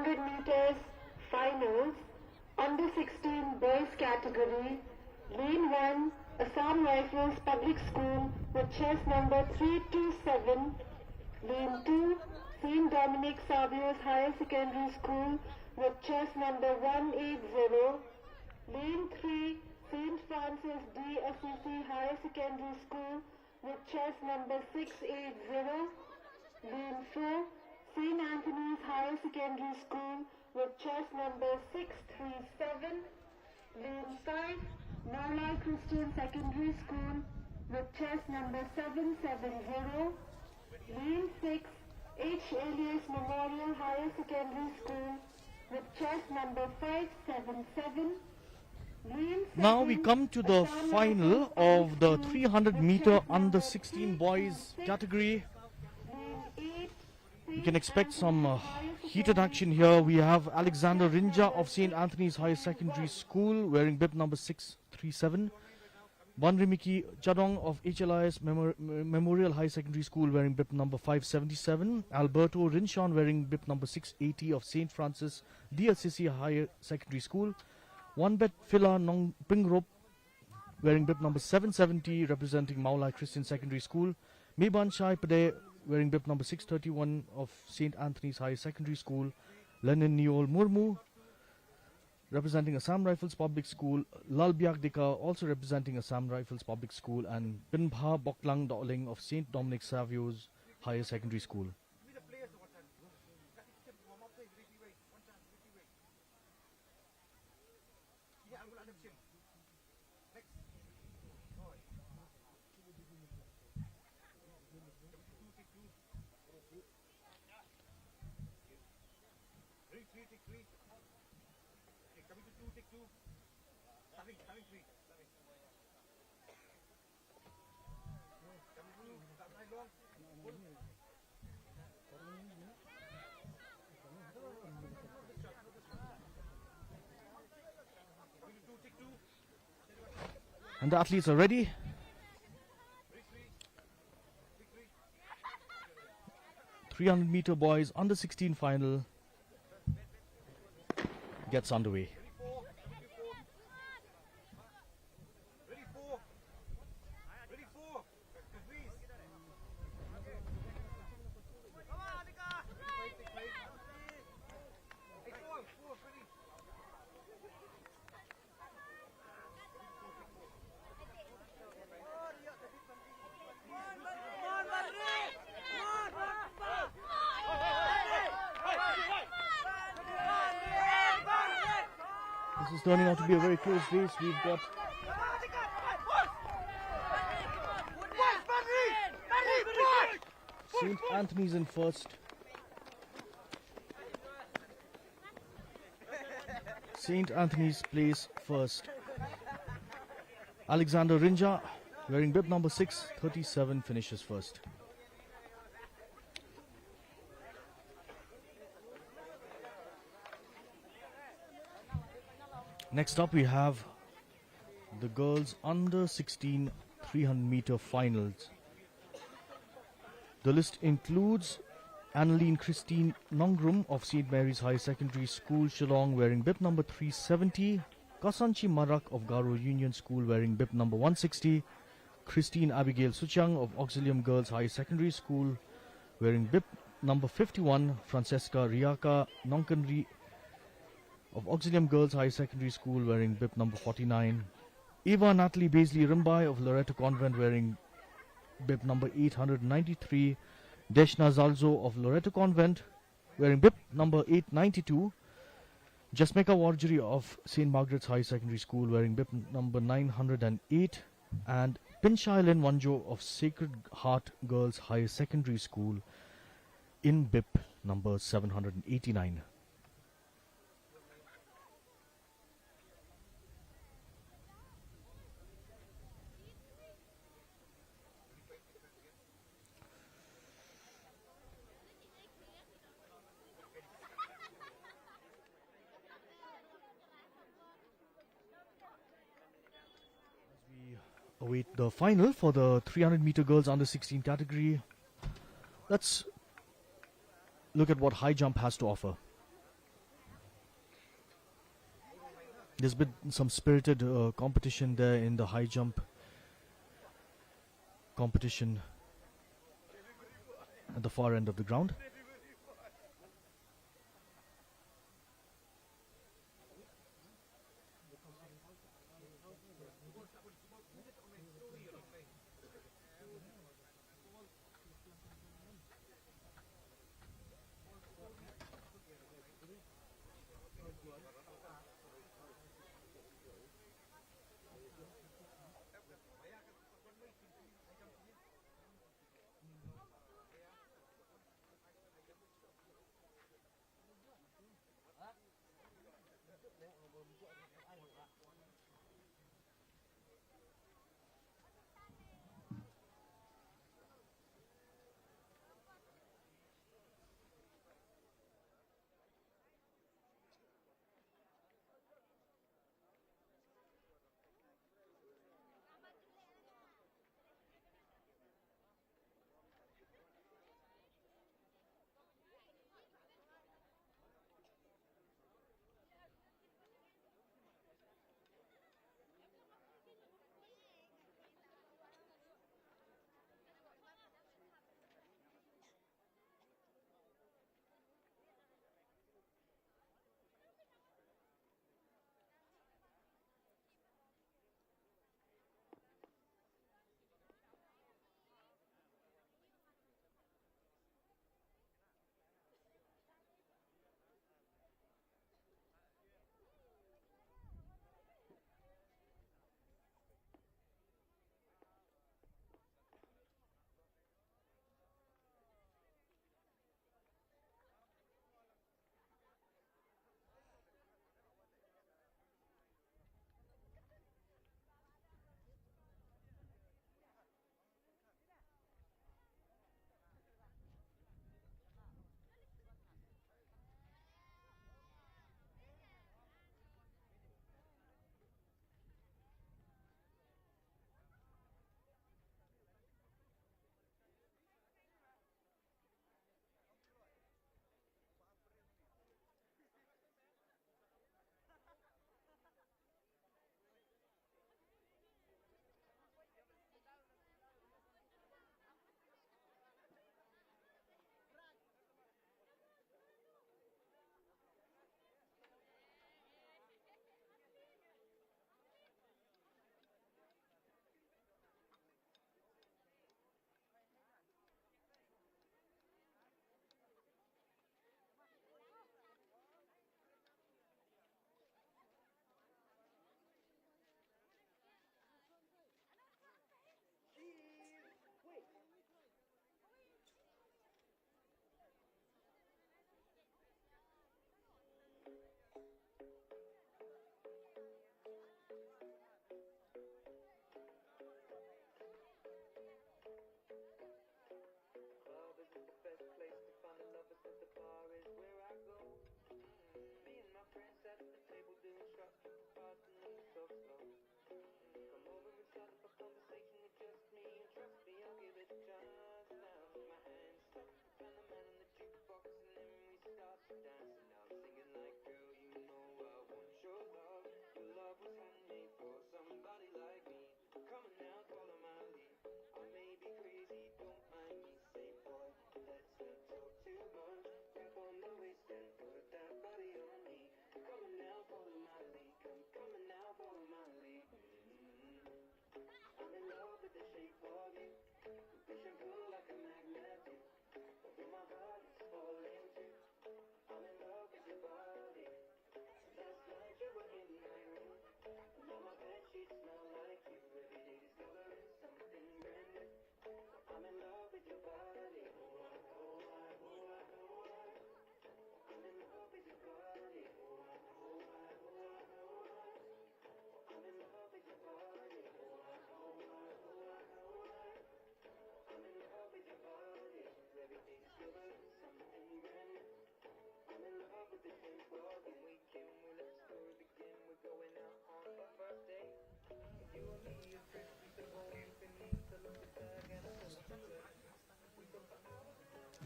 200 meters finals, under 16 boys category, Lane 1, Assam Rifles Public School with chest number 327, Lane 2, St. Dominic Savio's Higher Secondary School with chest number 180, Lane 3, St. Francis D. Assisi Higher Secondary School with chest number 680, Lane 4, St. Anthony's Higher Secondary School with chest number 637, Lane 5, Medley Christian Secondary School with chest number 770, Lane 6, H. Elias Memorial Higher Secondary School with chest number 577. Now we come to the final of the 300 meter under 16 boys category. You can expect some heated action here. We have Alexander Rinja of St. Anthony's Higher Secondary School wearing bib number 637. Banrimiki Chadong of HLIS Memorial High Secondary School wearing bib number 577. Alberto Rinshawn wearing bib number 680 of St. Francis D. Assisi Higher Secondary School. Wanbet Phila Nong Pingrop wearing bib number 770 representing Maulai Christian Secondary School. Meban Shai Pade wearing bib number 631 of St. Anthony's Higher Secondary School. Lenin Niol Murmu representing Assam Rifles Public School. Lalbiak Dika also representing Assam Rifles Public School. And Pinbha Boklang Doling of St. Dominic Savio's Higher Secondary School. And the athletes are ready. .300 boys under 16 final gets underway. This is turning out to be a very close race. We've got St. Anthony's in first. St. Anthony's place first. Alexander Rinja wearing bib number 637 finishes first. Next up we have the girls under 16 300 finals. The list includes Annaline Christine Nongrum of St. Mary's High Secondary School, Shillong, wearing bib number 370. Kasanchi Marak of Garo Union School wearing bib number 160. Christine Abigail Suchang of Auxilium Girls High Secondary School wearing bib number 51. Francesca Riaka Nongkanri of Auxilium Girls High Secondary School wearing bib number 49. Eva Natalie Baisley Rimbai of Loreto Convent wearing bib number 893. Deshna Zalzo of Loreto Convent wearing bib number 892. Jasmeka Warjuri of St. Margaret's High Secondary School wearing bib number 908. And Pinshailin Wanjo of Sacred Heart Girls High Secondary School in bib number 789. Await the final for the 300 girls under 16 category. Let's look at what high jump has to offer. There's been some spirited competition there in the high jump competition at the far end of the ground.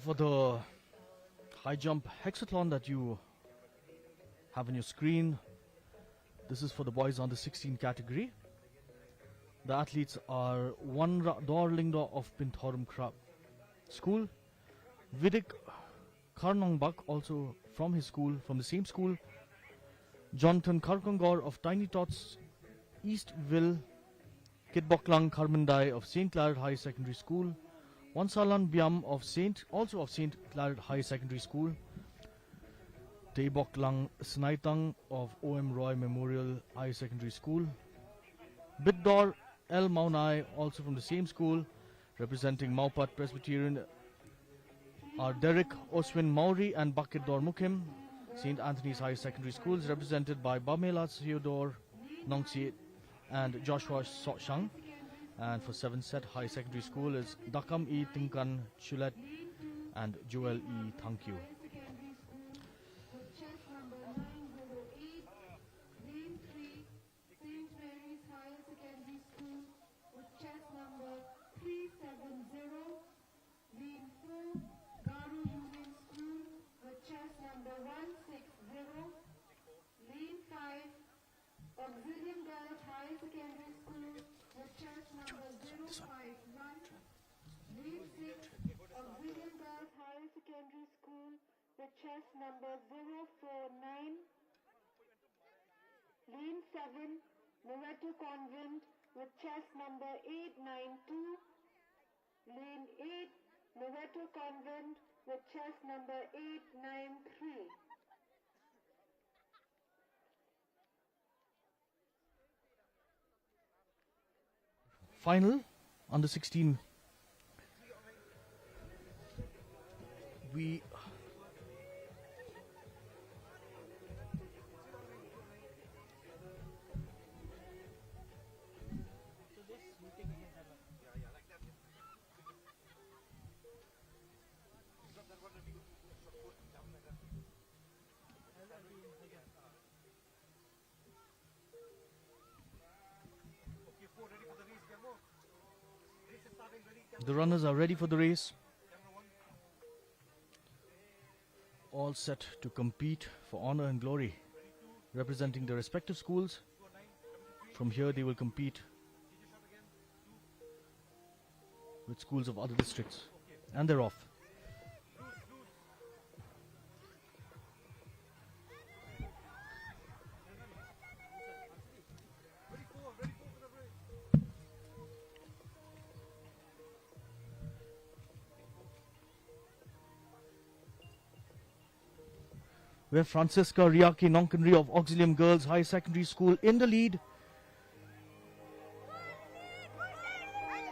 For the high jump hexathlon that you have on your screen, This is for the boys under 16 category. The athletes are Dorlingdo of Pinthorum School, Vidik Karnongbak, also from his school, from the same school, Jonathan Karkongor of Tiny Tots, Eastville, Kitboklang Karmandai of St. Clair High Secondary School, Wansalan Biam of also of St. Clair High Secondary School, Taeboklang Snaitang of O.M. Roy Memorial High Secondary School, Bidor El Maunai, also from the same school, representing Maupat Presbyterian, are Derek Oswin Mauri and Bakit Dor Mukim. St. Anthony's High Secondary School is represented by Bamela Theodore Nongsi and Joshua Shang. And for 7th set High Secondary School is Dakam E. Tinkan Chulet and Joel E. Thank you. Auxilium Girls High Secondary School with chest number 051. Lane 6, Auxilium Girls High Secondary School with chest number 049. Lane 7, Loreto Convent with chest number 892. Lane 8, Loreto Convent with chest number 893. Final under 16. We the runners are ready for the race. All set to compete for honor and glory, representing their respective schools. From here they will compete with schools of other districts. And they're off. We have Francisca Riaki Nonkanri of Auxilium Girls High Secondary School in the lead.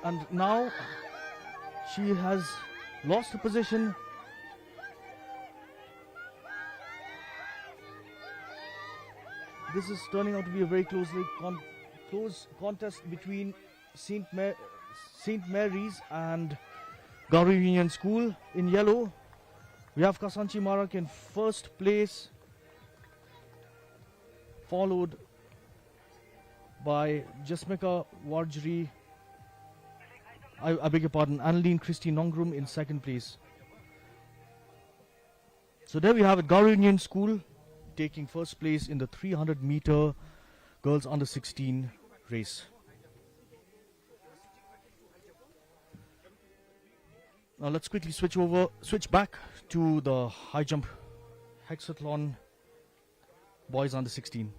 And now she has lost her position. This is turning out to be a very close contest between St. Mary's and Garu Union School. In yellow, we have Kasanchi Marak in first place, followed by Jasmika Warjri, I beg your pardon, Anneline Christie Nongrum in second place. So there we have it, Garu Union School taking first place in the 300 meter girls under 16 race. Now let's quickly switch back to the high jump hexathlon boys under 16.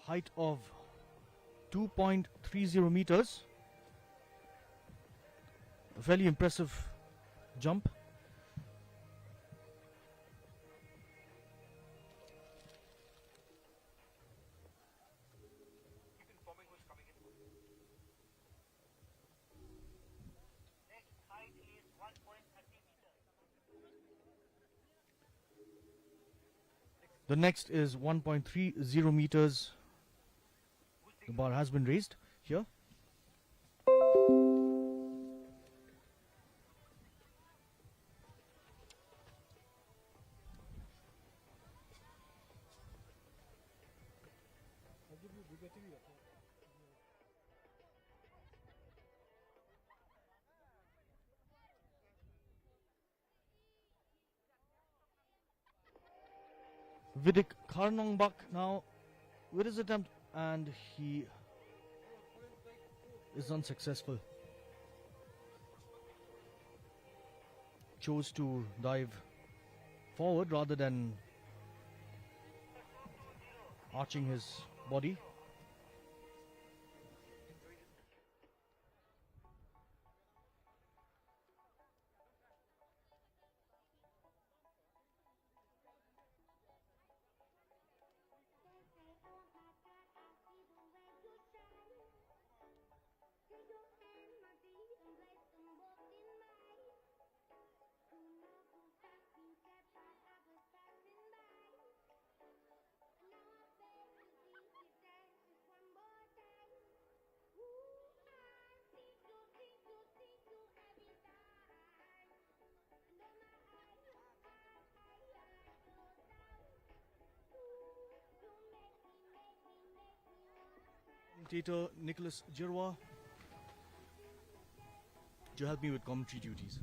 height of 2.30 meters. A fairly impressive jump. The next is 1.30 meters. The bar has been raised here. Vidik Karnongbak now with his attempt, and he is unsuccessful. Chose to dive forward rather than arching his body. Commentator Nicholas Jirwa to help me with commentary duties.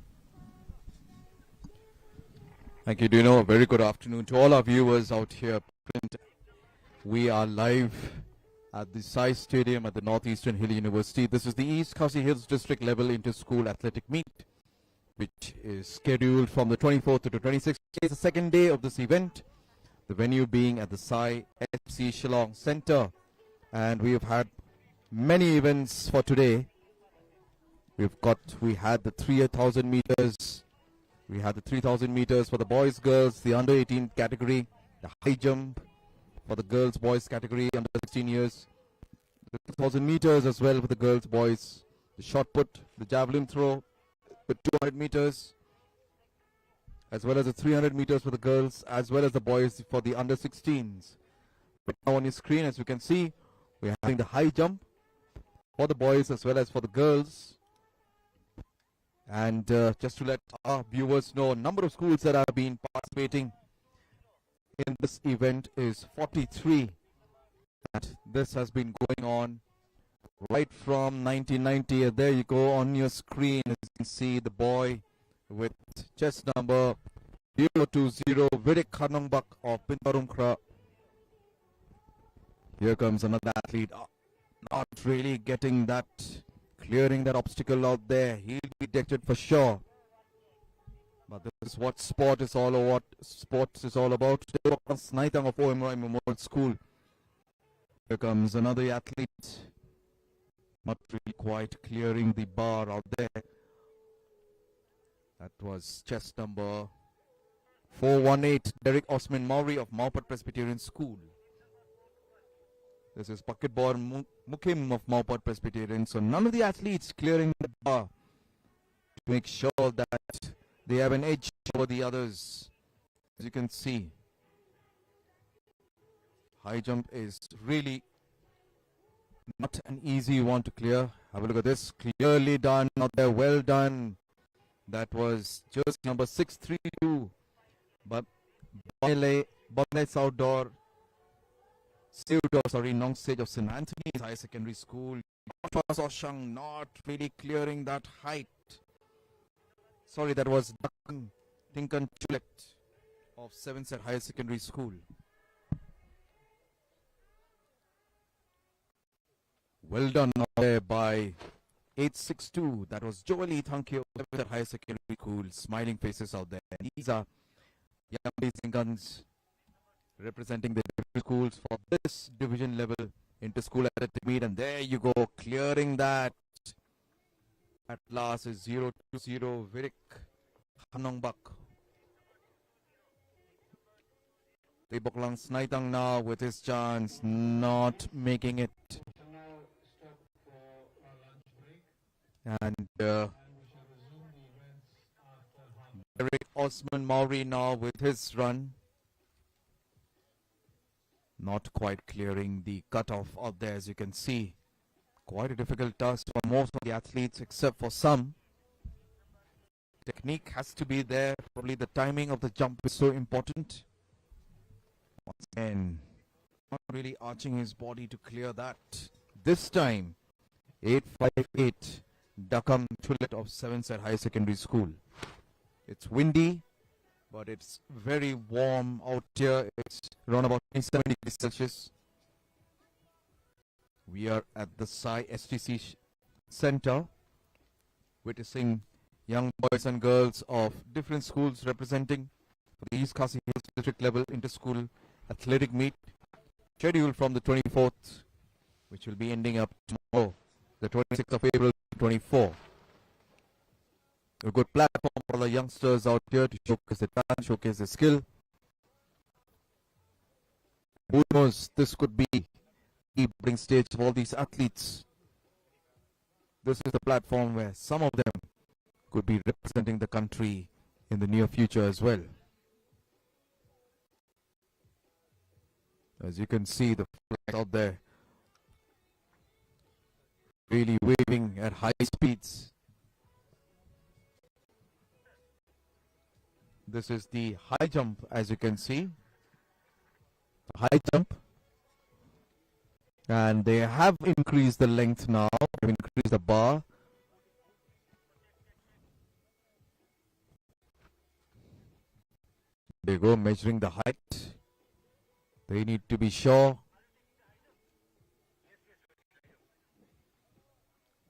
Thank you, Dino. A very good afternoon to all our viewers out here. We are live at the Sai Stadium at the Northeastern Hill University. This is the East Khasi Hills District Level Inter-School Athletic Meet, which is scheduled from the 24th to the 26th. It's the second day of this event, the venue being at the Sai FC Shillong Center. And we have had many events for today. We had the 3,000 meters. We had the 3,000 meters for the boys, girls, the under 18 category, the high jump for the girls, boys category under 16 years, the 2,000 meters as well for the girls, boys, the shot put, the javelin throw, the 200 meters, as well as the 300 meters for the girls, as well as the boys for the under 16s. But now on your screen, as you can see, we're having the high jump for the boys as well as for the girls. And just to let our viewers know, number of schools that have been participating in this event is 43. And this has been going on right from 1990. And there you go on your screen. As you can see, the boy with chest number 020, Vidik Karnongbak of Pintarumkra. Here comes another athlete, not really getting that, clearing that obstacle out there. He'll be ejected for sure. But this is what sport is all about. Sports is all about. Snaitang of OMRI Memorial School. Here comes another athlete, not really quite clearing the bar out there. That was chest number 418, Derek Osman Maury of Maupat Presbyterian School. This is Pakitbor Mukim of Maupat Presbyterian. So none of the athletes clearing the bar to make sure that they have an edge over the others. As you can see, high jump is really not an easy one to clear. Have a look at this. Clearly done out there. Well done. That was just number 632. But Medley Outdoor. Nong Stage of St. Anthony's High Secondary School. Oshang not really clearing that height. Sorry, that was Tinkan Chulet of 7th Set Higher Secondary School. Well done out there by 862. That was Joeli Thankyo of 7th Set Higher Secondary School. Smiling faces out there. These are young ladies and guns representing the different schools for this division level inter-school athletic meet. And there you go, clearing that. At last is 0-0 Virik Hanongbak. Tiboklang Snaitang now with his chance, not making it. Shall now stop for a lunch break, And and we shall resume the events after half. Eric Osman Mauri now with his run. Not quite clearing the cutoff out there, as you can see. Quite a difficult task for most of the athletes, except for some. Technique has to be there. Probably the timing of the jump is so important. Once again, not really arching his body to clear that. This time, 858 Dakam Chulet of 7th High Secondary School. It's windy, but it's very warm out here. It's around about 27 degrees Celsius. We are at the Sai STC Center, witnessing young boys and girls of different schools representing the East Khasi Hills district level inter-school athletic meet, scheduled from the 24th, which will be ending up tomorrow, the 26th of April 2024. A good platform for the youngsters out here to showcase their talent, showcase their skill. Who knows, this could be the bring stage of all these athletes. This is the platform where some of them could be representing the country in the near future as well. As you can see, the flags out there really waving at high speeds. This is the high jump, as you can see. The high jump. And they have increased the length now, have increased the bar. They go measuring the height. They need to be sure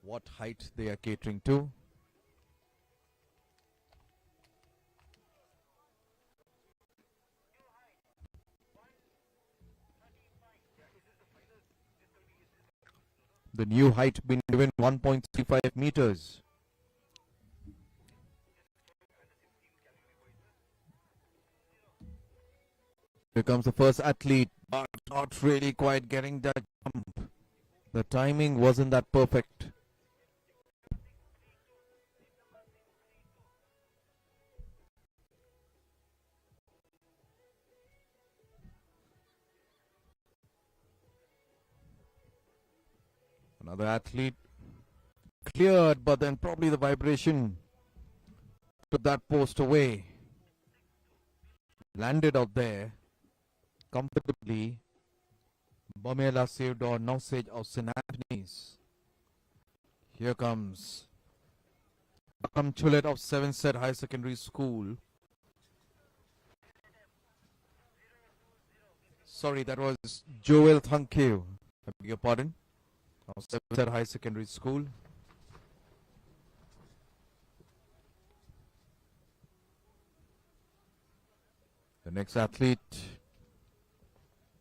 what height they are catering to. The new height been given 1.35 meters. Here comes the first athlete, but not really quite getting that jump. The timing wasn't that perfect. Another athlete cleared, but then probably the vibration took that post away. Landed out there comfortably. Bamela saved or Nosage of St. Anthony's. Here comes Bakam Chulet of 7th High Secondary School. Sorry, that was Joel Thankew. I beg your pardon. Of 7th High Secondary School. The next athlete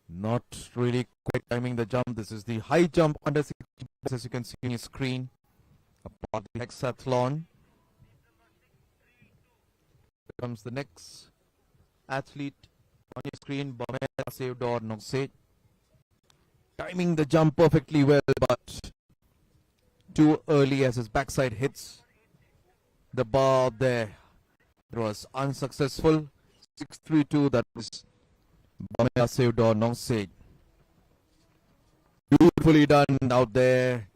not really quite timing the jump. This is the high jump under 60 meters, as you can see on your screen. A part of the hexathlon. Here comes the next athlete on your screen, Bamela Sevdor Nosage. Timing the jump perfectly well, but too early as his backside hits the bar there. It was unsuccessful. 632, that was Bamela Sevdor Nosage. Beautifully done out there.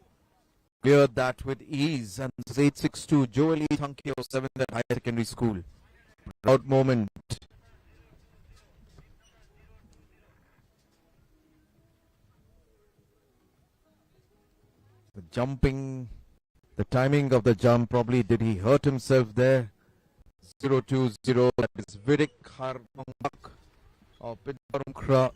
Cleared that with ease. And this is 862, Joel E. Thankew of 7th High Secondary School. Proud moment. The jumping, the timing of the jump, probably did he hurt himself there? 020, that is Virik Harmangbak of Pitbarumkra.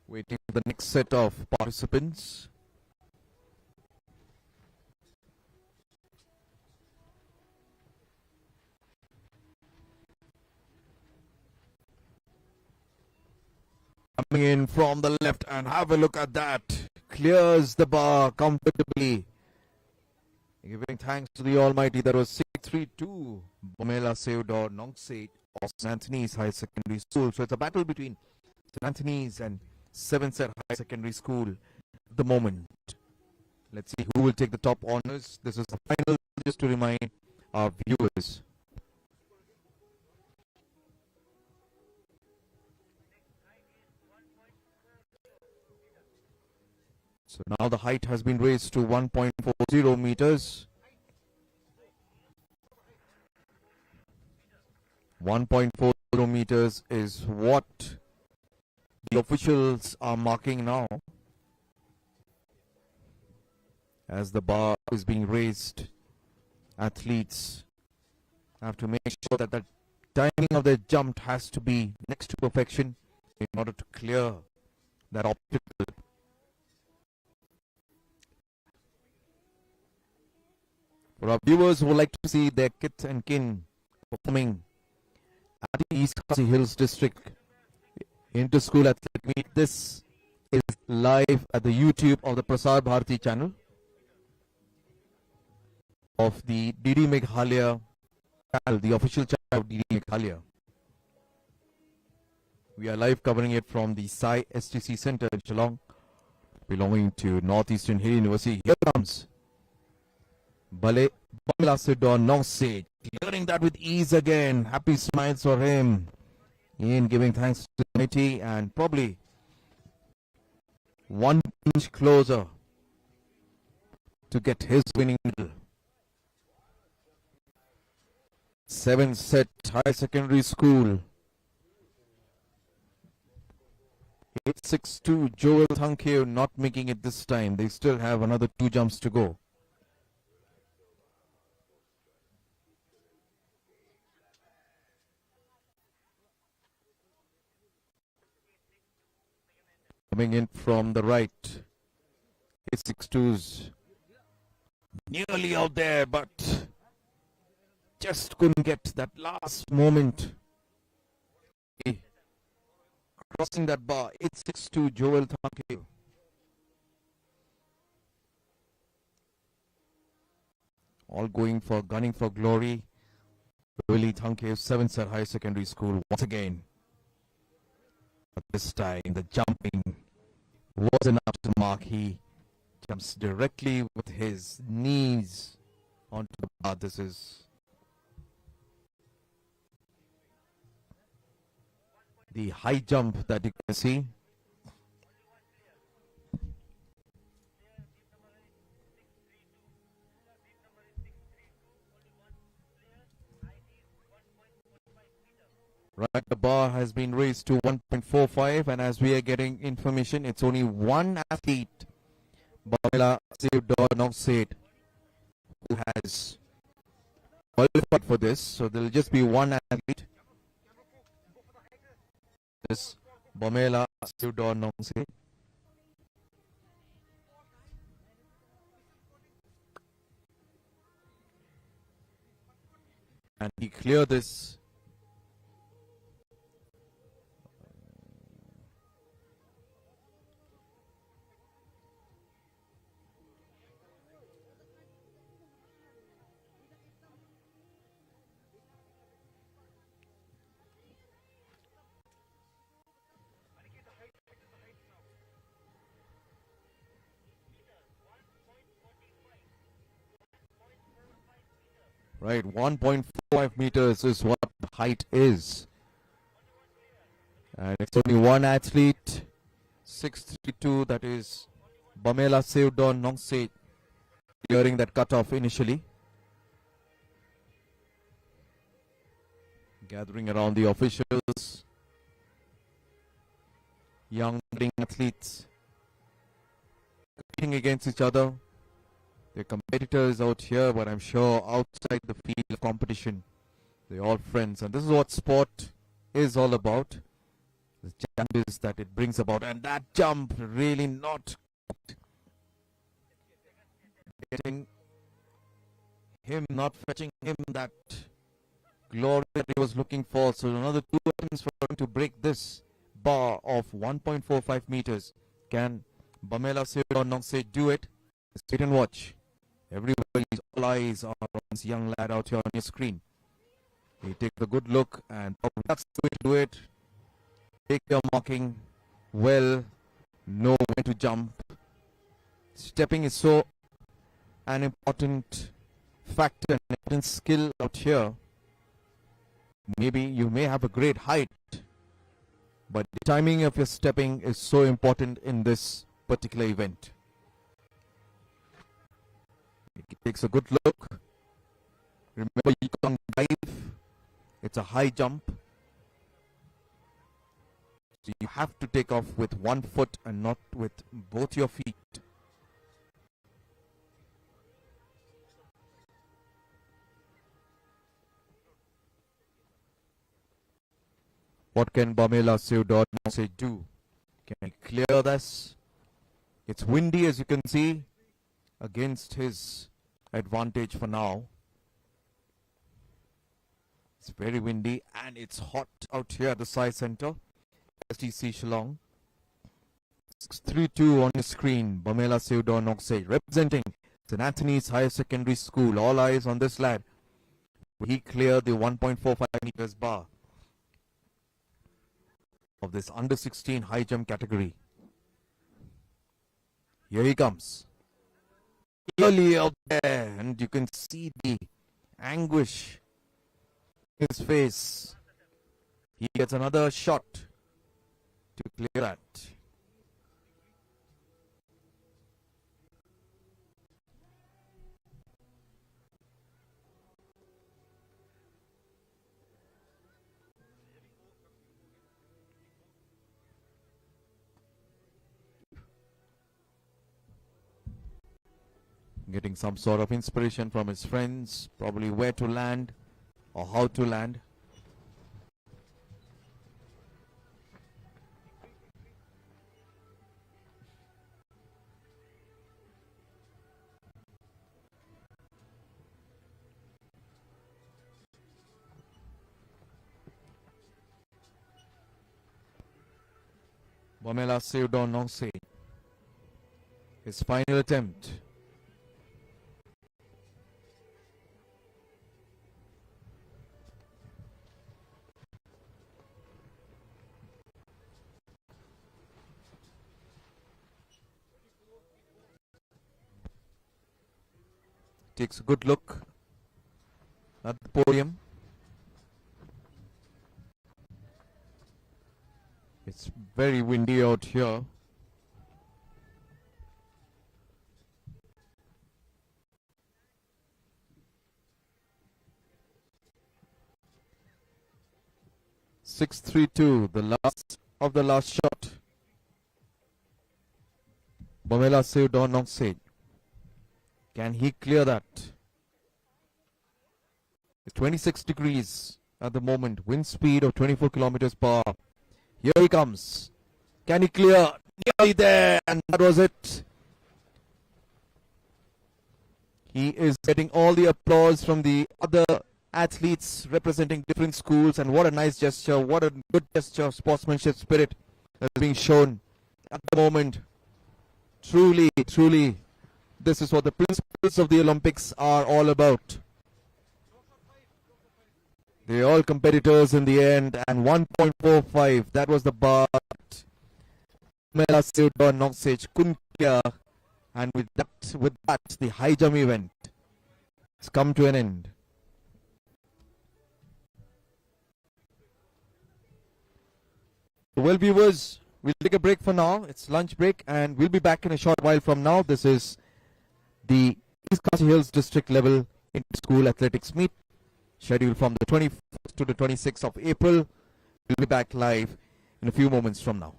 Waiting for the next set of participants. Coming in from the left, and have a look at that. Clears the bar comfortably. Giving thanks to the Almighty. That was 632. Bomela Seudor Nongset of St. Anthony's High Secondary School. So it's a battle between St. Anthony's and Seven Set High Secondary School at the moment. Let's see who will take the top honors. This is the final, just to remind our viewers. So now the height has been raised to 1.40 meters. 1.40 meters is what the officials are marking now, as the bar is being raised. Athletes have to make sure that the timing of their jump has to be next to perfection in order to clear that obstacle. For our viewers who would like to see their kith and kin performing at the East Khasi Hills District Inter-School Athletic Meet, this is live at the YouTube of the Prasar Bharati channel of the DD Meghalaya channel, the official channel of DD Meghalaya. We are live covering it from the Sai STC Center in Shillong, belonging to Northeastern Hill University. Here comes Bale Bamla Sidon Nongset, clearing that with ease again. Happy smiles for him. In giving thanks to the committee, and probably 1 inch closer to get his winning medal. 7 Set High Secondary School. 862 Joel Thankeo not making it this time. They still have another 2 jumps to go. Coming in from the right, 862's nearly out there, but just couldn't get that last moment. Crossing that bar, 862 Joel Thankeo. All gunning for glory. Joel Thankeo, 7 Set High Secondary School once again. But this time the jumping was enough to mark. He jumps directly with his knees onto the bar. This is the high jump that you can see. Right, the bar has been raised to 1.45, and as we are getting information, it's only one athlete, Bamela Seudor Nongset, who has qualified for this. So there will just be one athlete. This Bamela Seudor Nongset. And he cleared this. Right, 1.45 meters is what the height is. And it's only one athlete, 632, that is Bamela Seudor Nongset, clearing that cutoff initially. Gathering around the officials, young athletes, competing against each other. They're competitors out here, but I'm sure outside the field of competition, they're all friends. And this is what sport is all about. The challenges that it brings about. And that jump really not getting him, not fetching him that glory that he was looking for. So another 2 attempts for him to break this bar of 1.45 meters. Can Bamela Sewdon do it? Wait and watch. Everybody's all eyes are on this young lad out here on your screen. He takes a good look and that's the way to do it. Take your marking well, know when to jump. Stepping is so an important factor and important skill out here. Maybe you may have a great height, but the timing of your stepping is so important in this particular event. He takes a good look. Remember, you can't dive. It's a high jump. So you have to take off with one foot and not with both your feet. What can Bamela Sewdon do? Can he clear this? It's windy, as you can see, against his advantage for now. It's very windy and it's hot out here at the side center. STC Shillong. 632 on the screen. Bamela Sewdon representing St. Anthony's Higher Secondary School. All eyes on this lad. He cleared the 1.45 meters bar of this under 16 high jump category. Here he comes. Clearly out there, and you can see the anguish in his face. He gets another shot to clear that. Getting some sort of inspiration from his friends, probably where to land or how to land. Bamela Sewdon, his final attempt. Takes a good look at the podium. It's very windy out here. .632, the last of the last shot. Bamela Sewdon. Can he clear that? It's 26 degrees at the moment. Wind speed of 24 kilometers per hour. Here he comes. Can he clear? Nearly there. And that was it. He is getting all the applause from the other athletes representing different schools. And what a nice gesture. What a good gesture of sportsmanship spirit that's being shown at the moment. Truly, truly. This is what the principles of the Olympics are all about. They're all competitors in the end, and 1.45, that was the bar. Bamela Sewdon couldn't clear, and with that, the high jump event has come to an end. Well, viewers, we'll take a break for now. It's lunch break, and we'll be back in a short while from now. This is the East Khasi Hills District Level Inter-School Athletics Meet, scheduled from the 24th to the 26th of April. We'll be back live in a few moments from now.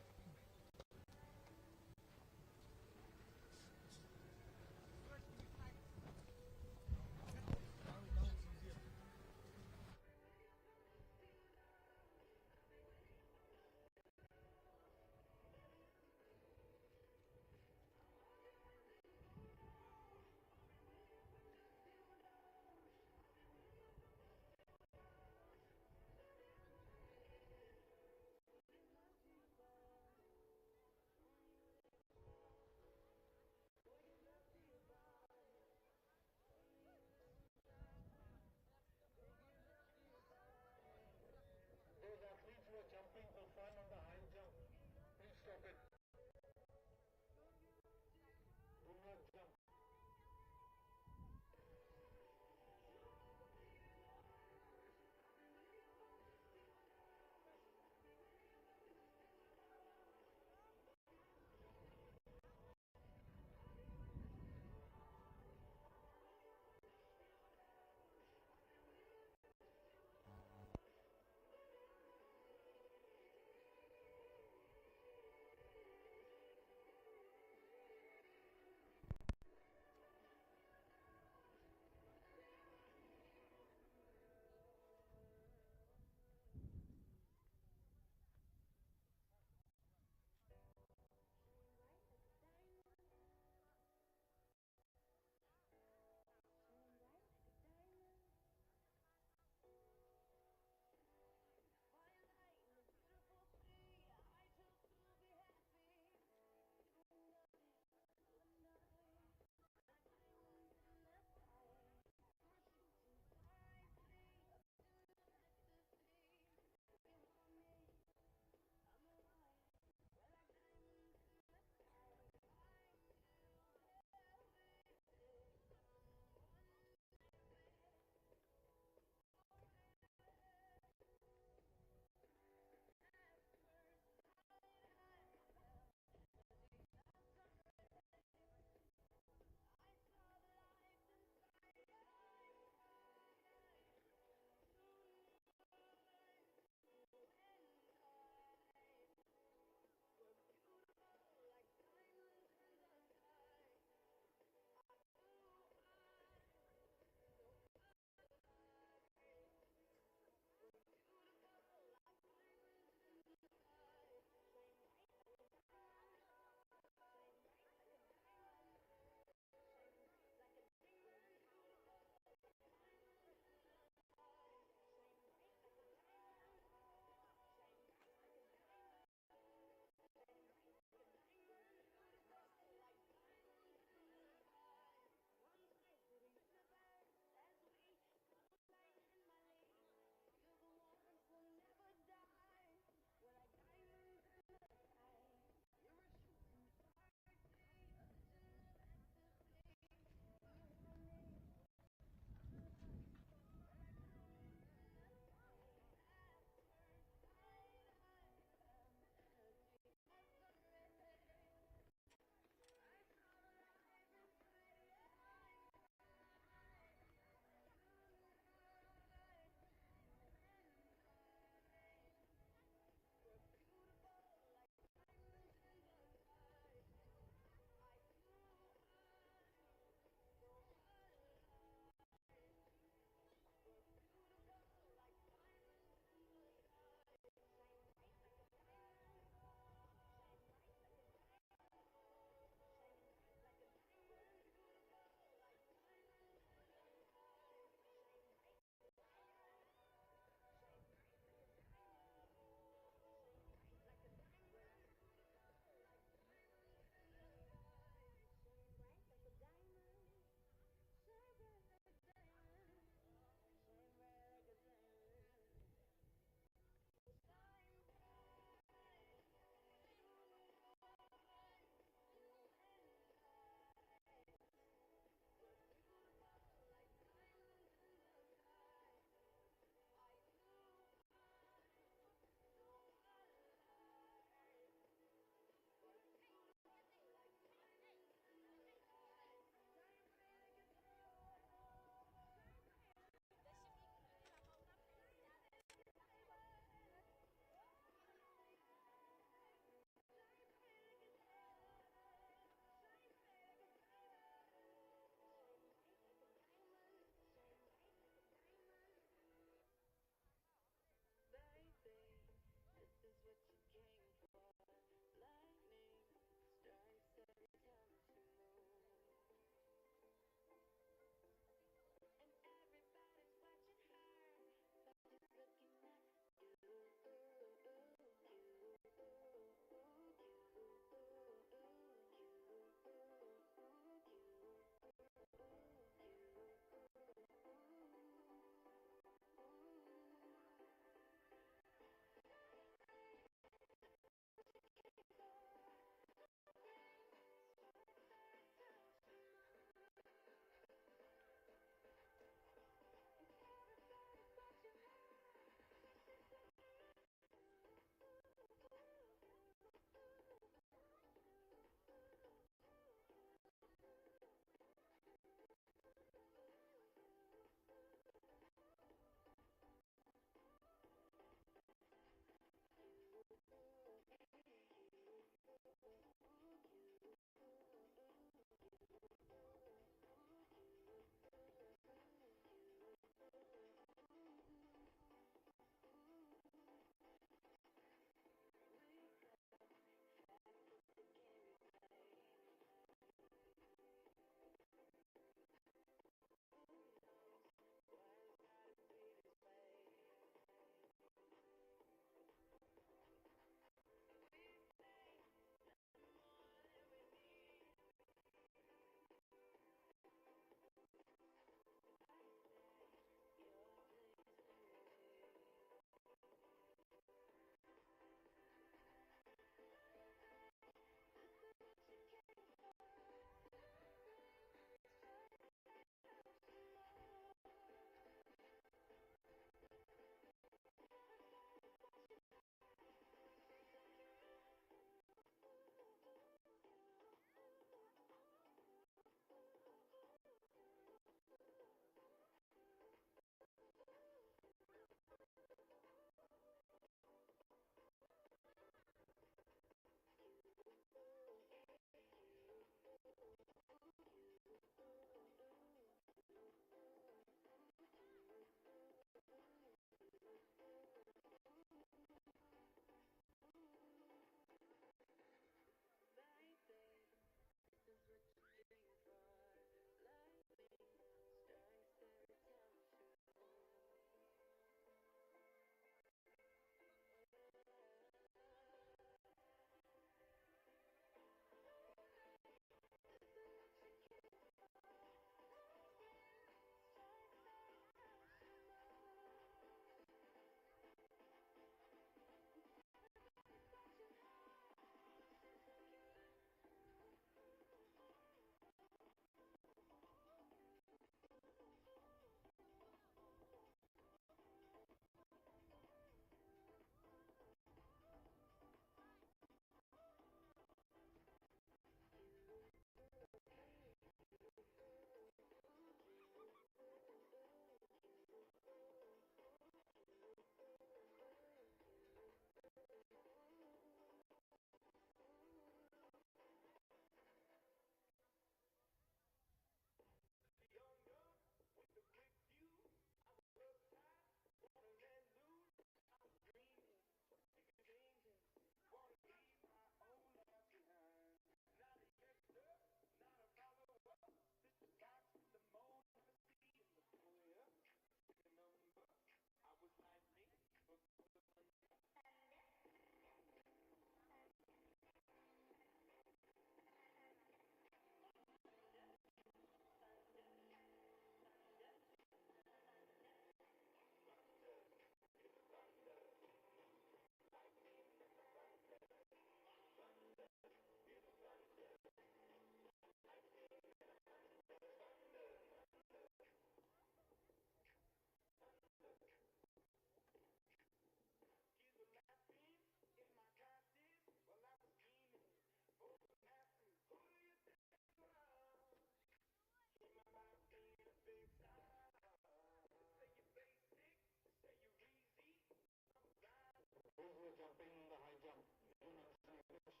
jumping the high jump. Do not understand English.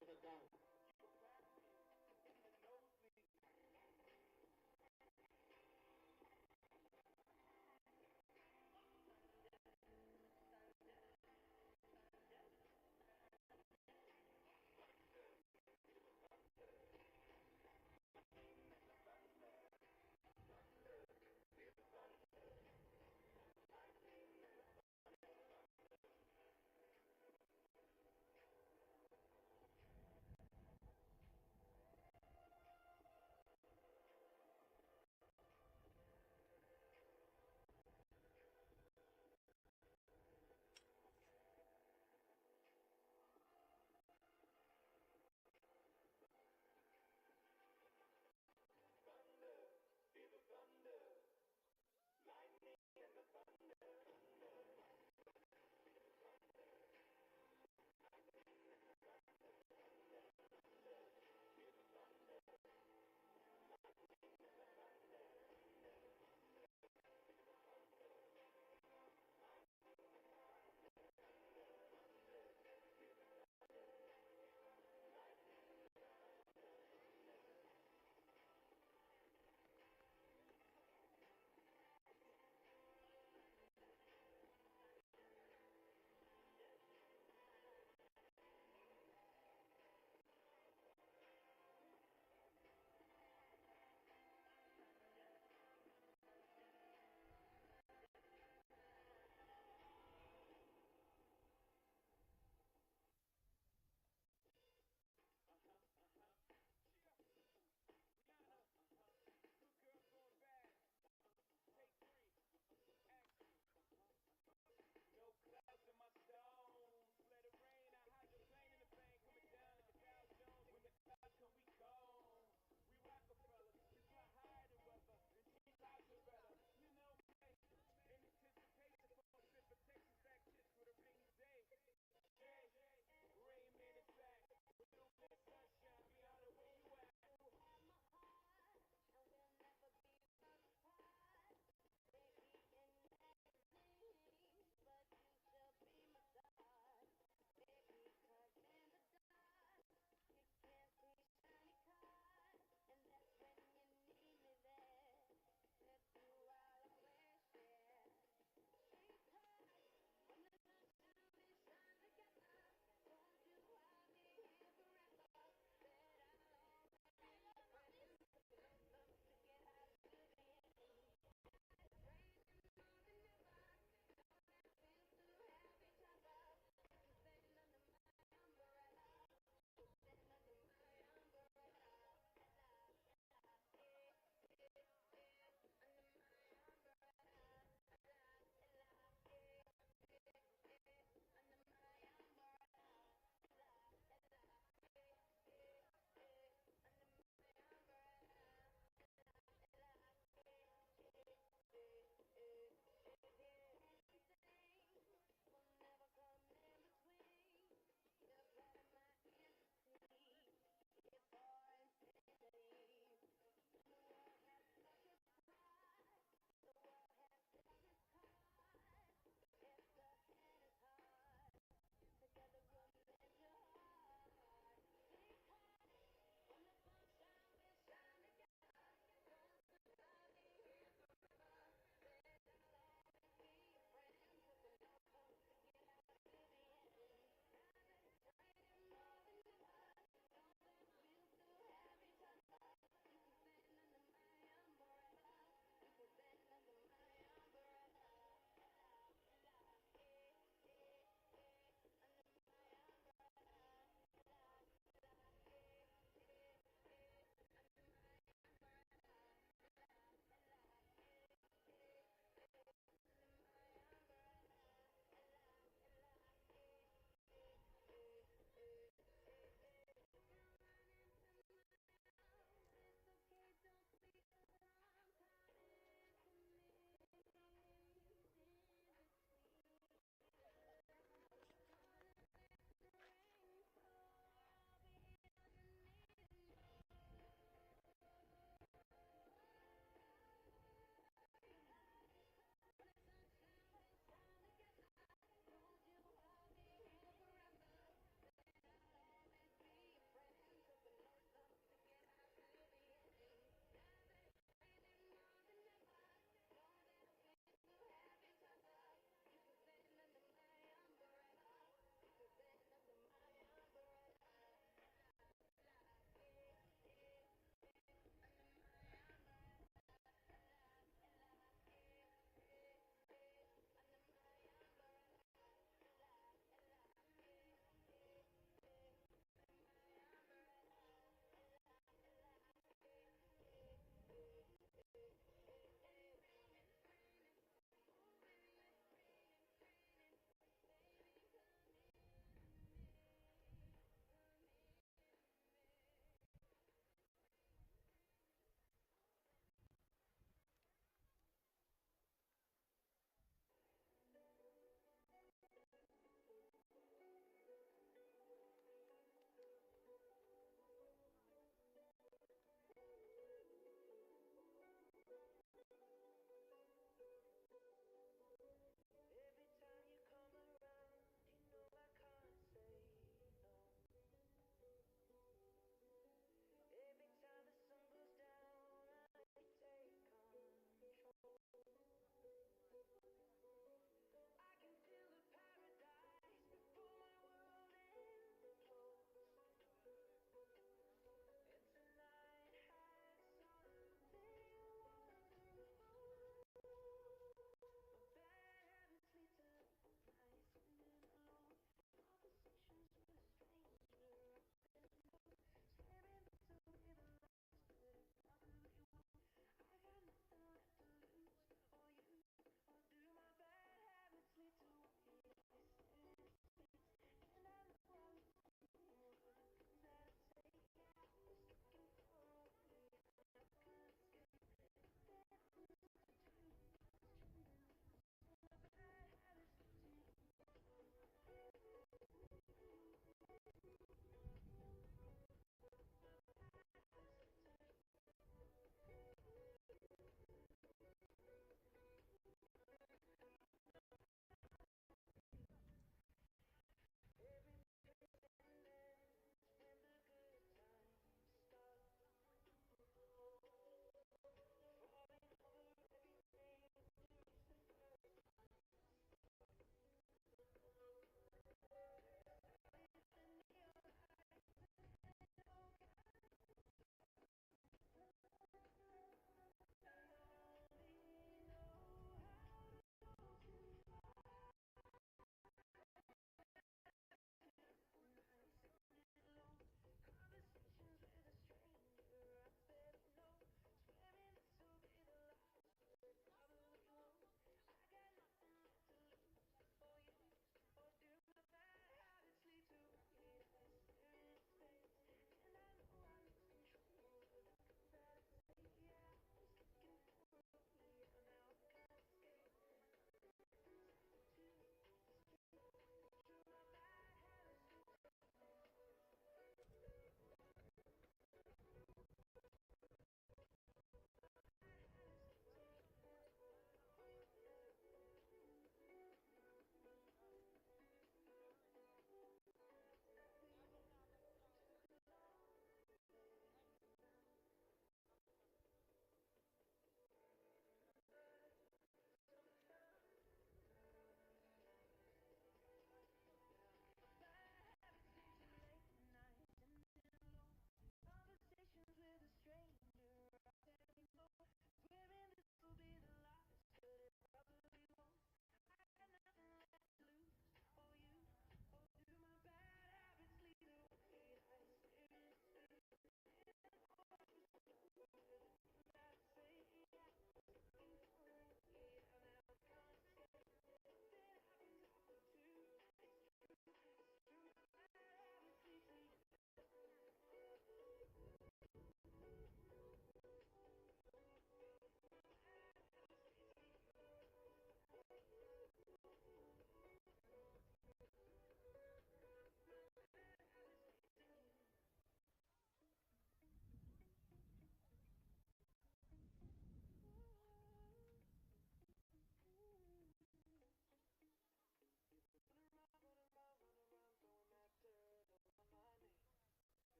Put it down.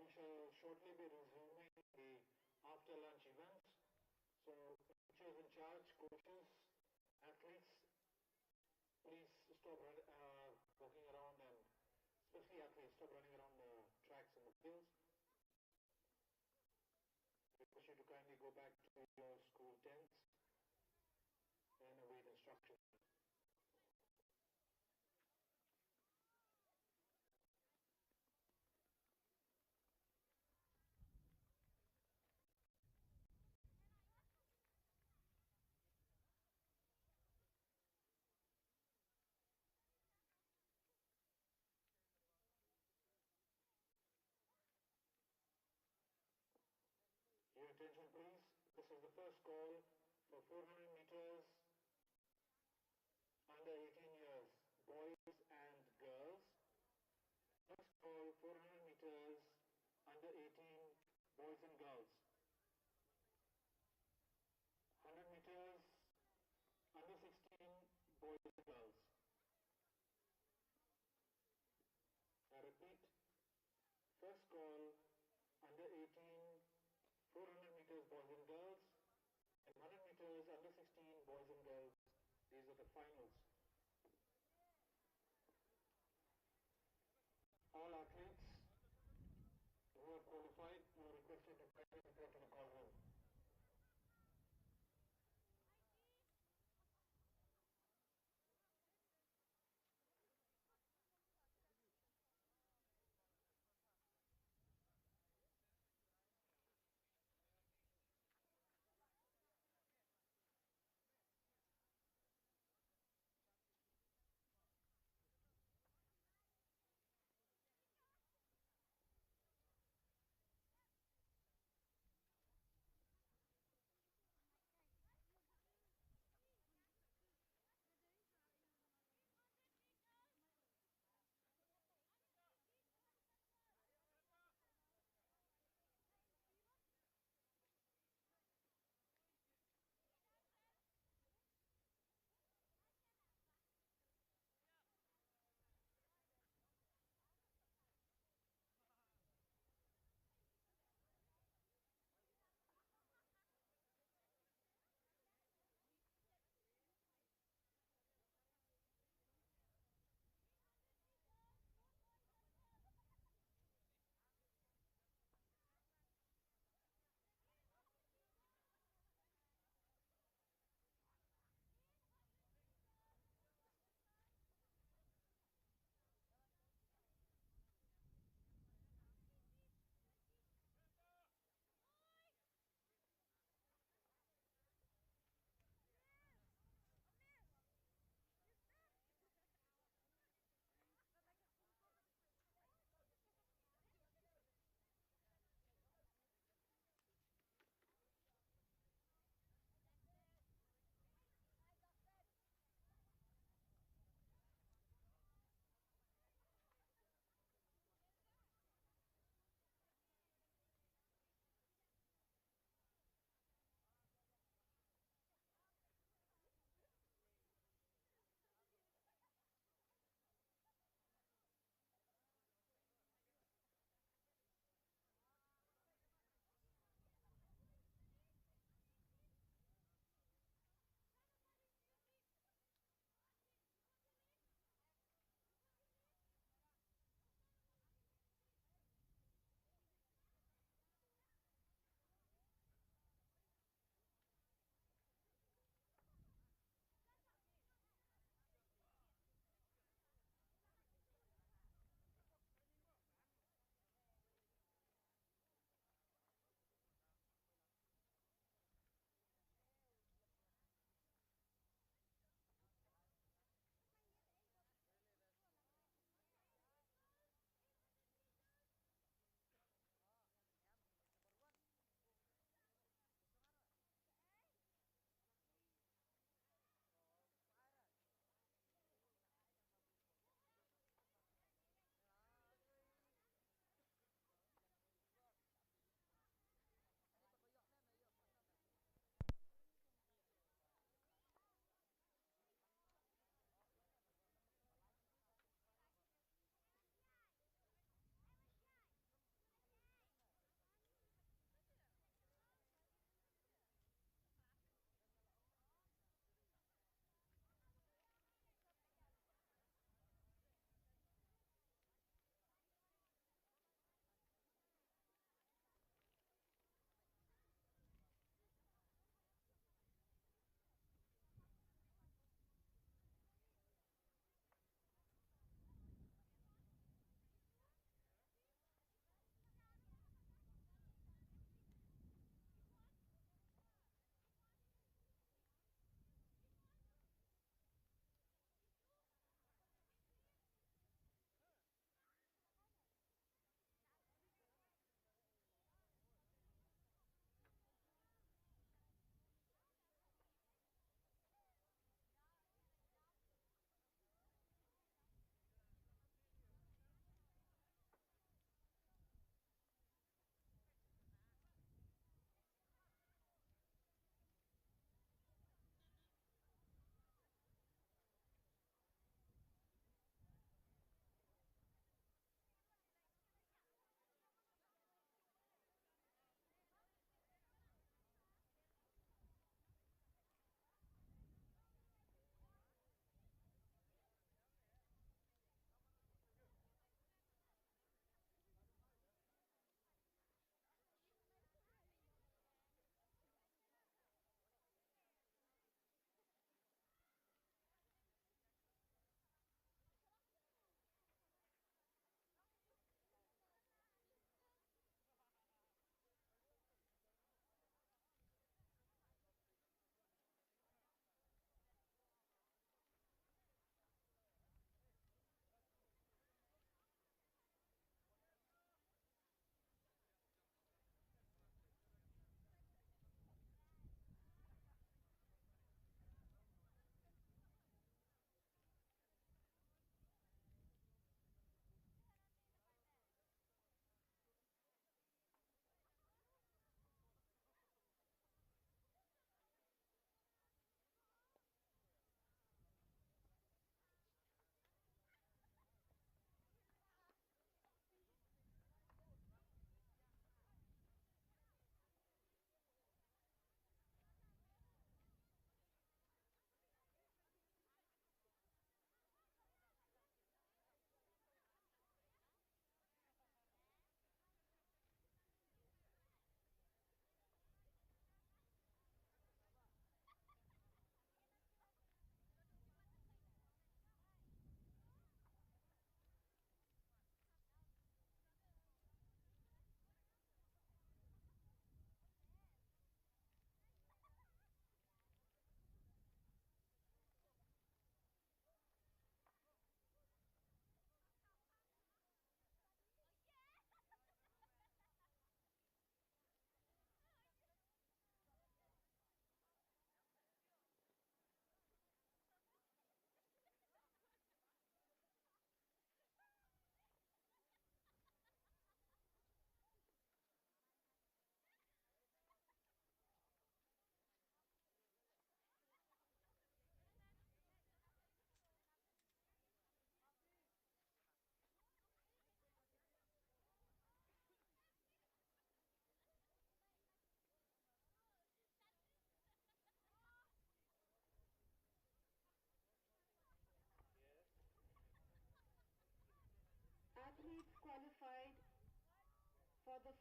We shall shortly be resuming the after lunch events. So, teachers in charge, coaches, athletes, please stop walking around, and especially athletes, stop running around the tracks and the fields. I request you to kindly go back to your school tents and await instruction. Your attention please. This is the first call for 400 meters under 18 years, boys and girls. First call 400 meters under 18 boys and girls. 100 meters under 16 boys and girls. I repeat, first call under 18 400 meters boys and girls, and 100 meters under 16 boys and girls. These are the finals. All athletes who have qualified are requested to kindly report to the call room.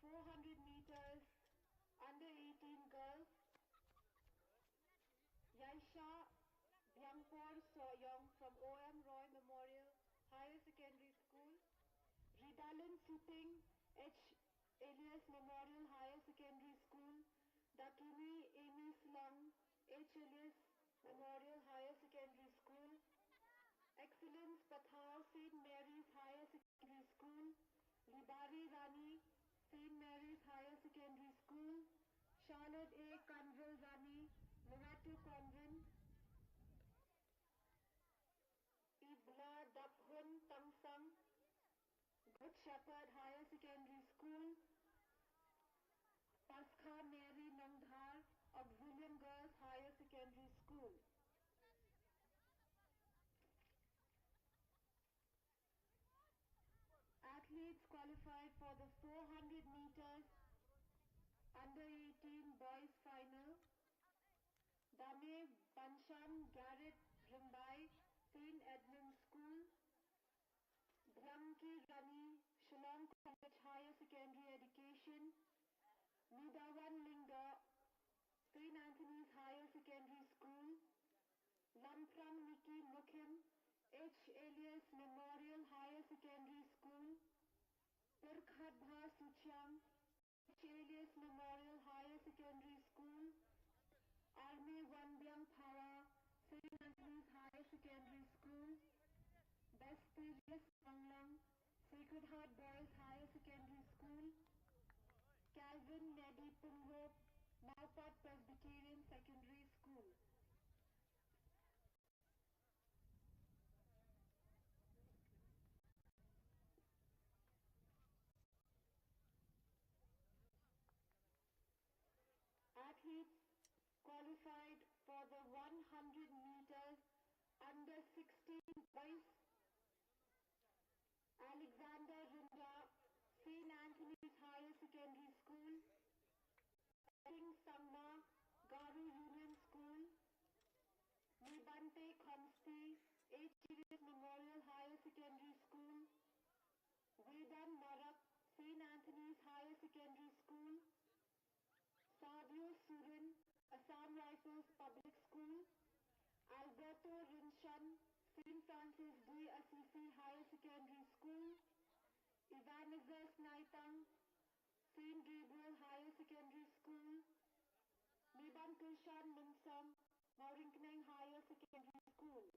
400 meters under 18 girls, Yaisha Byangpor Soyong from O.M. Roy Memorial Higher Secondary School, Ridalin Suting H. Elias Memorial Higher Secondary School, Dakini Amy Slung H. Elias Memorial Higher Secondary School, Excellence Pathao St. Mary's Higher Secondary School, Libari Rani St. Mary's Higher Secondary School, Charlotte A. Conville Rani Loreto Convent, Ibla Daphun Tangsang Good Shepherd Higher Secondary School, Paskha Mary Nangdhar Auxilium Girls Higher Secondary School. Athletes qualified for the 400 meters under 18 boys final. Dame Bansham Garrett Rimbai St. Edmund's School, Dhyamki Rani Shillong College Higher Secondary Education, Nidawan Linga St. Anthony's Higher Secondary School, Lamprang Nikki Mukhim H. Elias Memorial Higher Secondary School, Purkhadbha Suchang H. Elias Memorial Higher Secondary School, Army Wanbyang Para St. Anthony's Higher Secondary School, Bespirius Manglang Sacred Heart Boys Higher Secondary School, Calvin Nedi Pungrop Naupat Presbyterian Secondary School. Athletes qualified for the 100 meters under 16 boys. Alexander Rinda, St. Anthony's Higher Secondary School, Singh Sangma, Garu Union School, Nibante Khamsti, H. Elias Memorial Higher Secondary School, Vedan Marak, St. Anthony's Higher Secondary School, Savio Surin, Assam Rifles Public School, Alberto Rinshan, St. Francis de Assisi Higher Secondary School, Evangelos Naitang, St. Gabriel Higher Secondary School, Niban Tushan Minsam, Maurinkneng Higher Secondary School.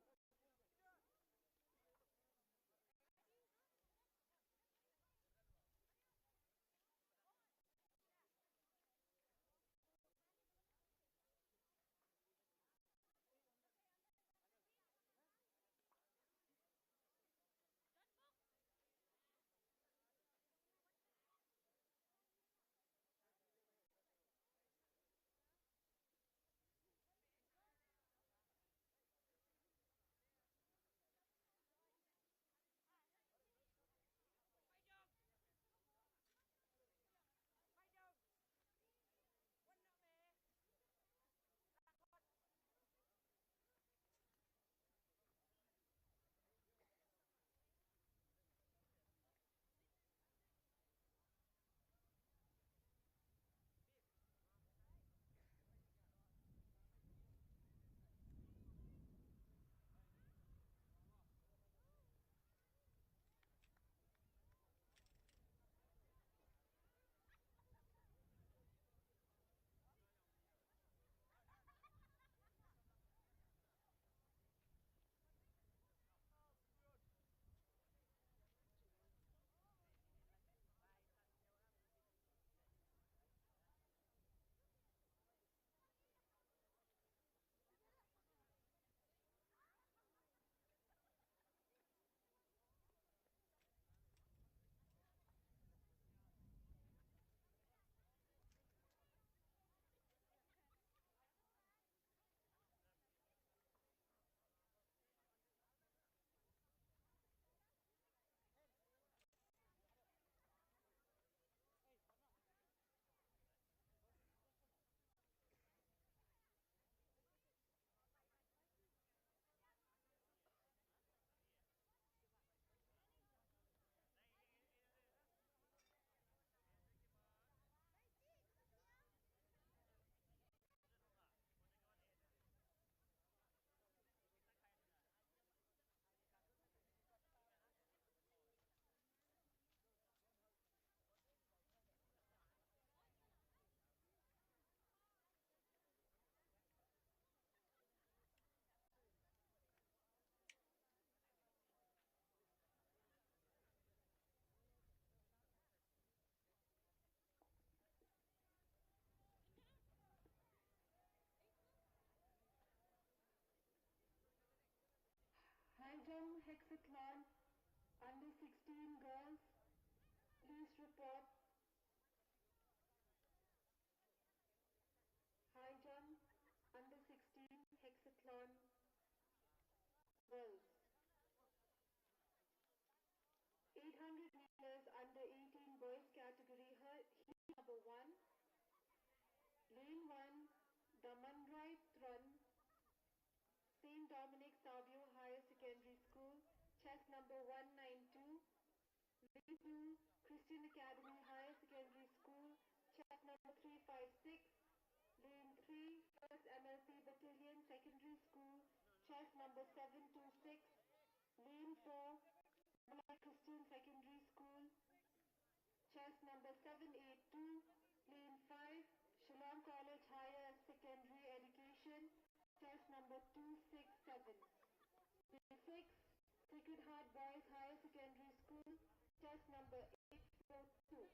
Long hexathlon under 16 girls. Please report. High jump under 16 hexathlon girls. 800 meters under 18 boys category heat number 1. Lane 1, Damandrai Thrun, St. Dominic Savio Higher Secondary School, chest number 192. Lane 2, Christian Academy Higher Secondary School, chest number 356. Lane 3, 1st MLP Battalion Secondary School, chest number 726. Lane 4, Medley Christian Secondary School, chest number 782. Lane 5, Shillong College Higher Secondary Education, chest number 267. Lane 6, Sacred Heart Boys Higher Secondary School, chest number 842.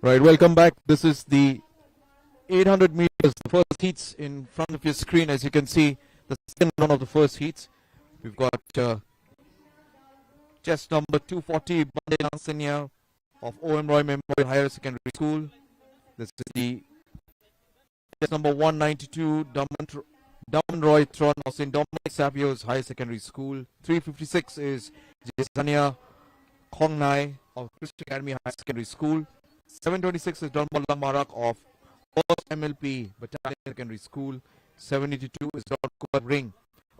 Right, welcome back. This is the 800 meters, the first heats in front of your screen. As you can see, the second round of the first heats. We've got chest number 240, Bande Lansania of O.M. Roy Memorial Higher Secondary School. This is the chest number 192, Daman Roy Tron of St. Dominic Savio's Higher Secondary School. 356 is Jesania Khong Nai of Christian Academy Higher Secondary School. 726 is Don Mallang Marak of 1st MLP Battalion Secondary School. 782 is Don Kumar Ring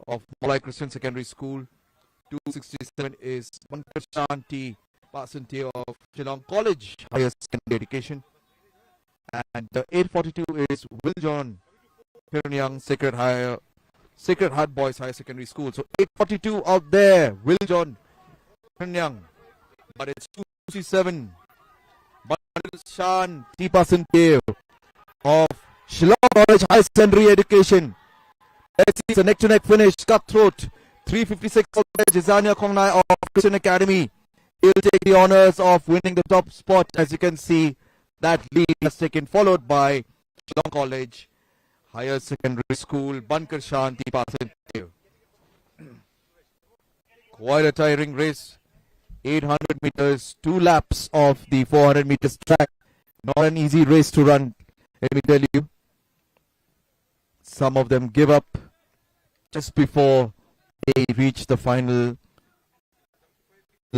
of Malay Christian Secondary School. 267 is Pankaj T. Pasante of Shillong College Higher Secondary Education. And 842 is Will John Pyongyang Sacred Heart Boys Higher Secondary School. So 8:42 out there. Will John Pyongyang. But it's 2:67. But Shan Tipasan Kev of Shillong College High Secondary Education. Let's see, it's a neck-to-neck finish. Cutthroat. 3:56 out there. Jizania Kongnai of Christian Academy. He'll take the honors of winning the top spot. As you can see, that lead is taken, followed by Shillong College Higher Secondary School, Bankar Shanti Pasan. Quite a tiring race. 800 meters, 2 laps of the 400 meters track. Not an easy race to run, let me tell you. Some of them give up just before they reach the final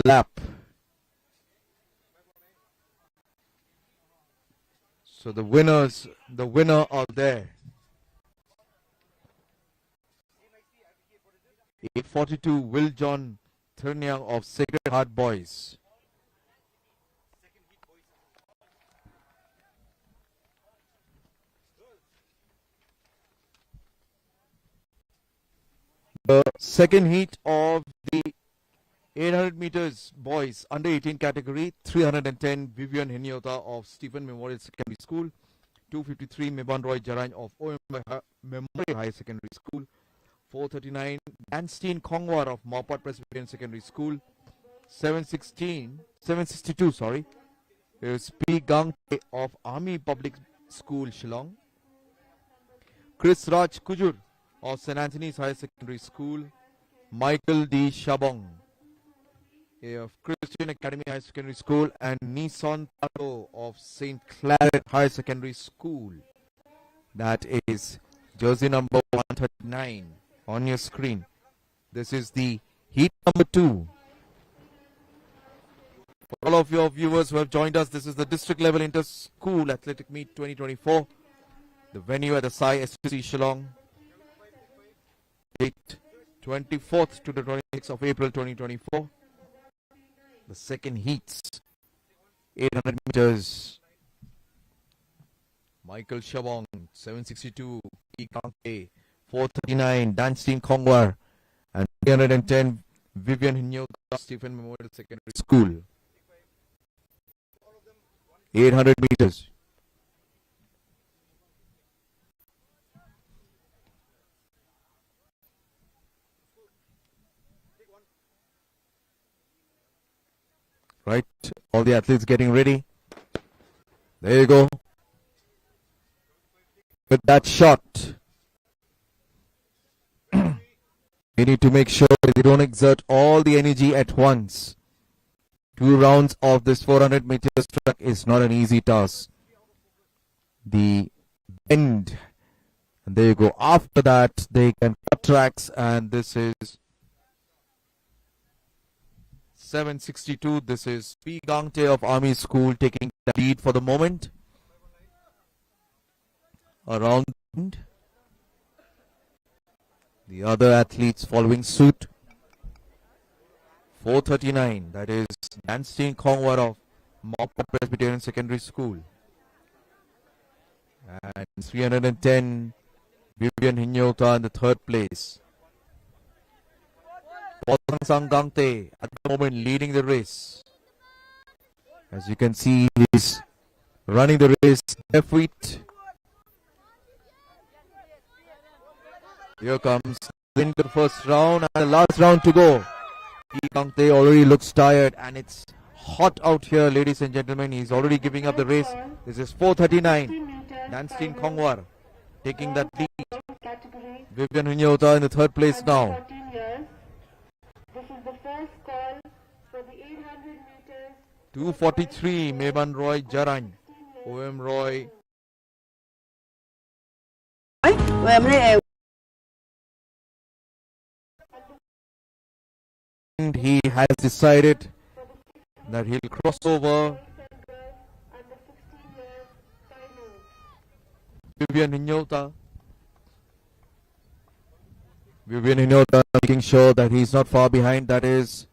lap. So the winner are there. 8:42 Will John Thurnyang of Sacred Heart Boys. The second heat of the 800 meters boys under 18 category, 310 Vivian Hinyota of Stephen Memorial Secondary School, 253 Meban Roy Jarang of OM Memorial High Secondary School, 439 Danstein Kongwar of Maupat Presbyterian Secondary School, 762 is P. Gangte of Army Public School Shillong, Chris Raj Kujur of St. Anthony's Higher Secondary School, Michael D. Shabong of Christian Academy High Secondary School, and Nissan Tato of St. Claret Higher Secondary School. That is jersey number 139 on your screen. This is the heat number 2. For all of your viewers who have joined us, this is the district level inter-school athletic meet 2024. The venue at the Sai STC Shillong. Date 24th to the 26th of April 2024. The second heats, 800 meters. Michael Shabong, 762, Ikangke, 439, Danstein Kongwar, and 310, Vivian Hinyota, Stephen Memorial Secondary School. 800 meters. Right, all the athletes getting ready. There you go. With that shot, you need to make sure that you don't exert all the energy at once. 2 rounds of this 400 meters track is not an easy task. The bend, and there you go. After that, they can cut tracks, and this is 762. This is P. Gangte of Army School taking the lead for the moment. Around the other athletes following suit. 439. That is Danstein Kongwar of Maupat Presbyterian Secondary School. And 310 Vivian Hinyota in the 3rd place. Sang Gangte at the moment leading the race. As you can see, he's running the race left feet. Here comes into the first round and the last round to go. Gangte already looks tired, and it's hot out here, ladies and gentlemen. He's already giving up the race. This is 439. Danstein Kongwar taking that lead. Vivian Hinyota in the 3rd place now. This is the first call for the 800 meters. 243 Meban Roy Jarang, OM Roy. And he has decided that he'll cross over Vivian Hinyota. Vivian Hinyota making sure that he's not far behind. That is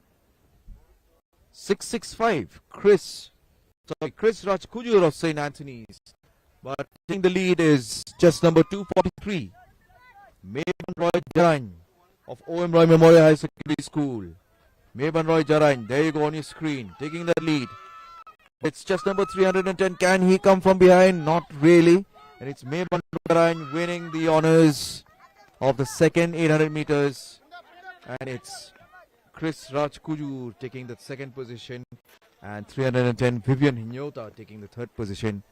665 Chris Raj Kujur of St. Anthony's, But taking the lead is just number 243, Mevan Roy Jaran of OM Roy Memorial High Secondary School. Mevan Roy Jaran, there you go on your screen, taking the lead. It's just number 310. Can he come from behind? Not really. And it's Mevan Roy Jaran winning the honors of the second 800 meters. And it's Chris Raj Kujur taking the second position. And 310, Vivian Hinyota taking the third position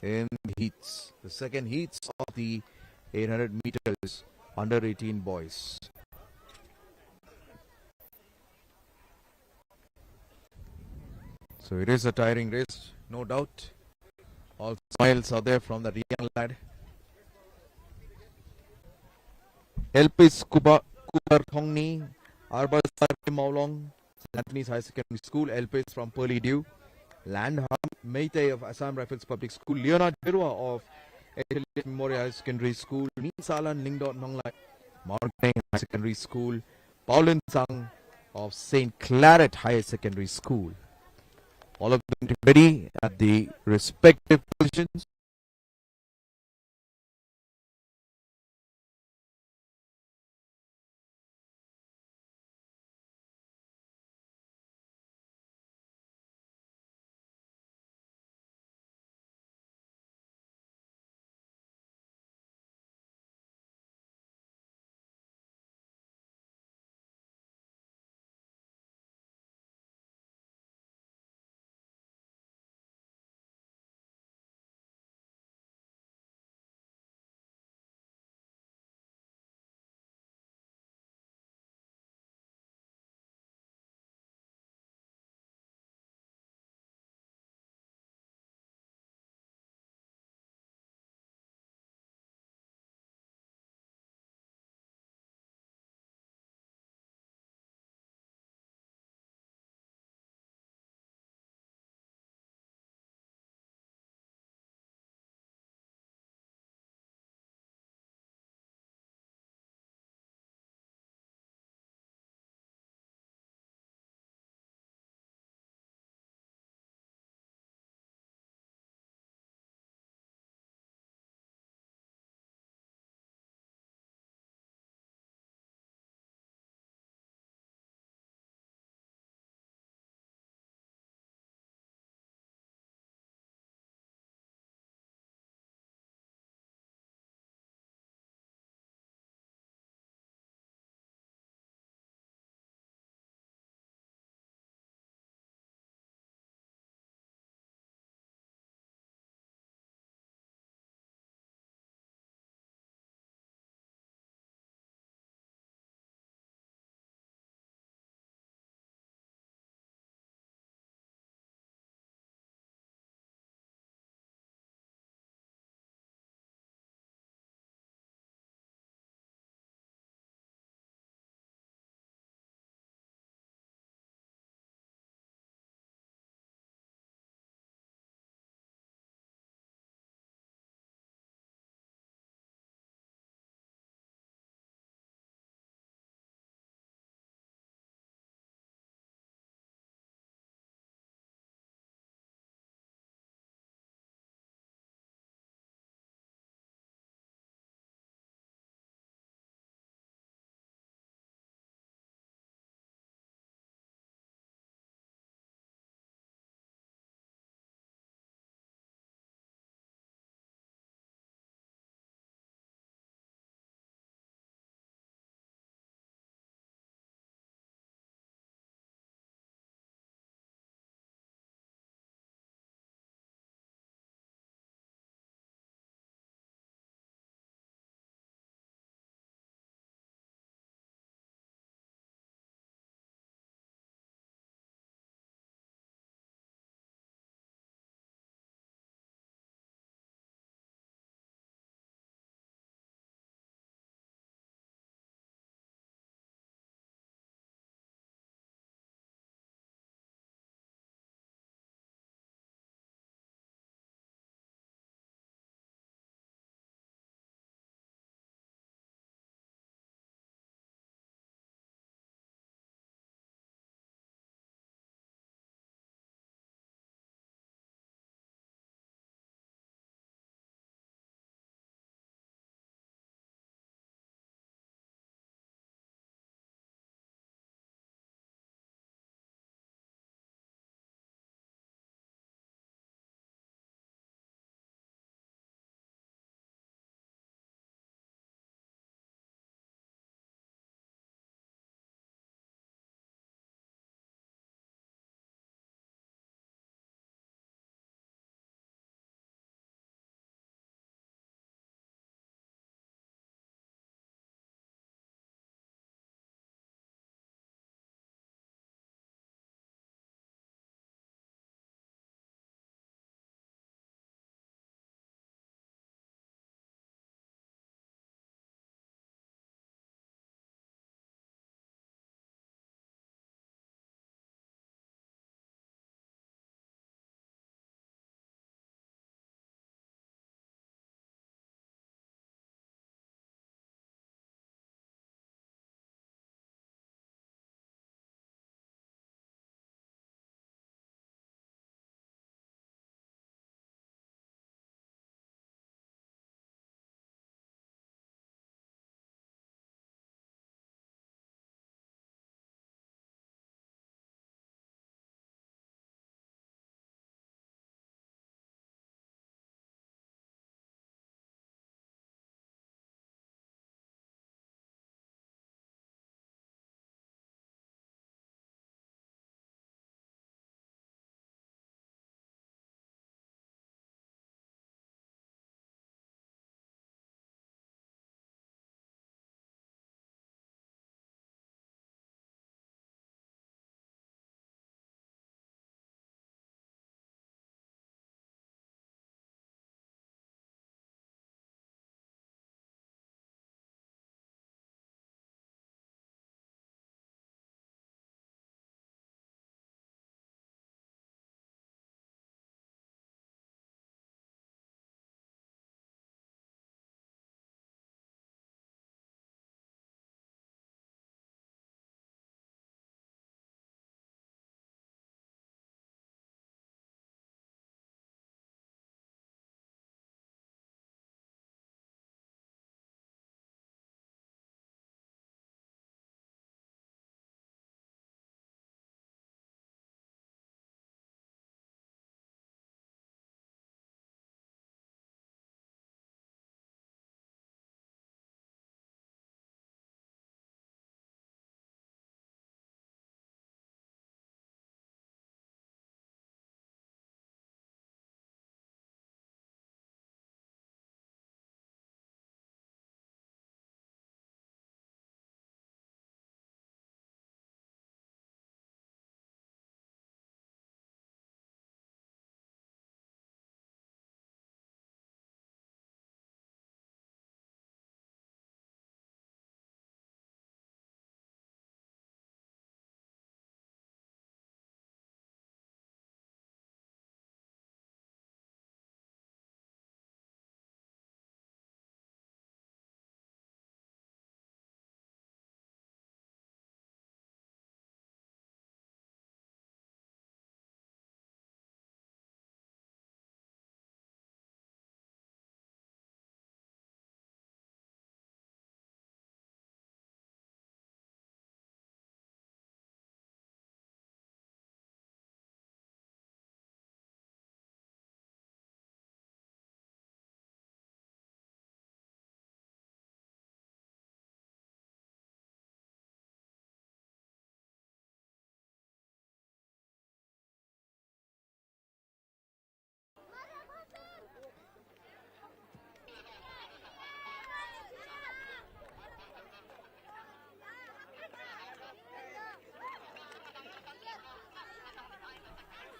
in the heats. The second heats of the 800 meters under 18 boys. So it is a tiring race, no doubt. All smiles are there from the young lad. Elpis Kubar Thongni, Arbasar Maulong, St. Anthony's High Secondary School, Elpis from Pearly Dew, Landham Meitei of Assam Rifles Public School, Leonard Jirwa of Memorial High Secondary School, Ninsalan Lingdot Nonglai, Mount High Secondary School, Paulin Sang of St. Claret High Secondary School. All of them ready at the respective positions.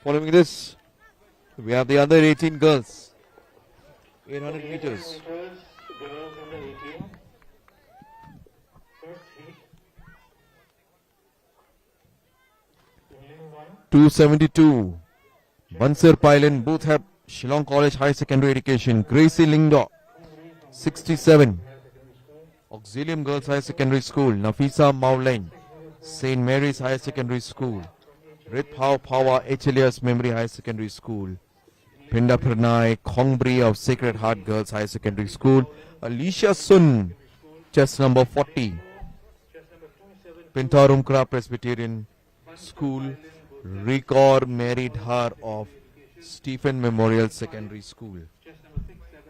Following this, we have the under 18 girls. 800 meters. Girls under 18. First heat. Lane 1. 272. Bansir Pailan, Boothab, Shillong College High Secondary Education. Gracie Lingdo, 67. Auxilium Girls High Secondary School. Nafisa Maulain, St. Mary's High Secondary School. Ritphau Pawa HLS Memory High Secondary School. Pinda Pranay Khongbri of Sacred Heart Girls High Secondary School. Alicia Sun, chess number 40. Pintarumkra Presbyterian School. Ricor married her of Stephen Memorial Secondary School. Chess number 67,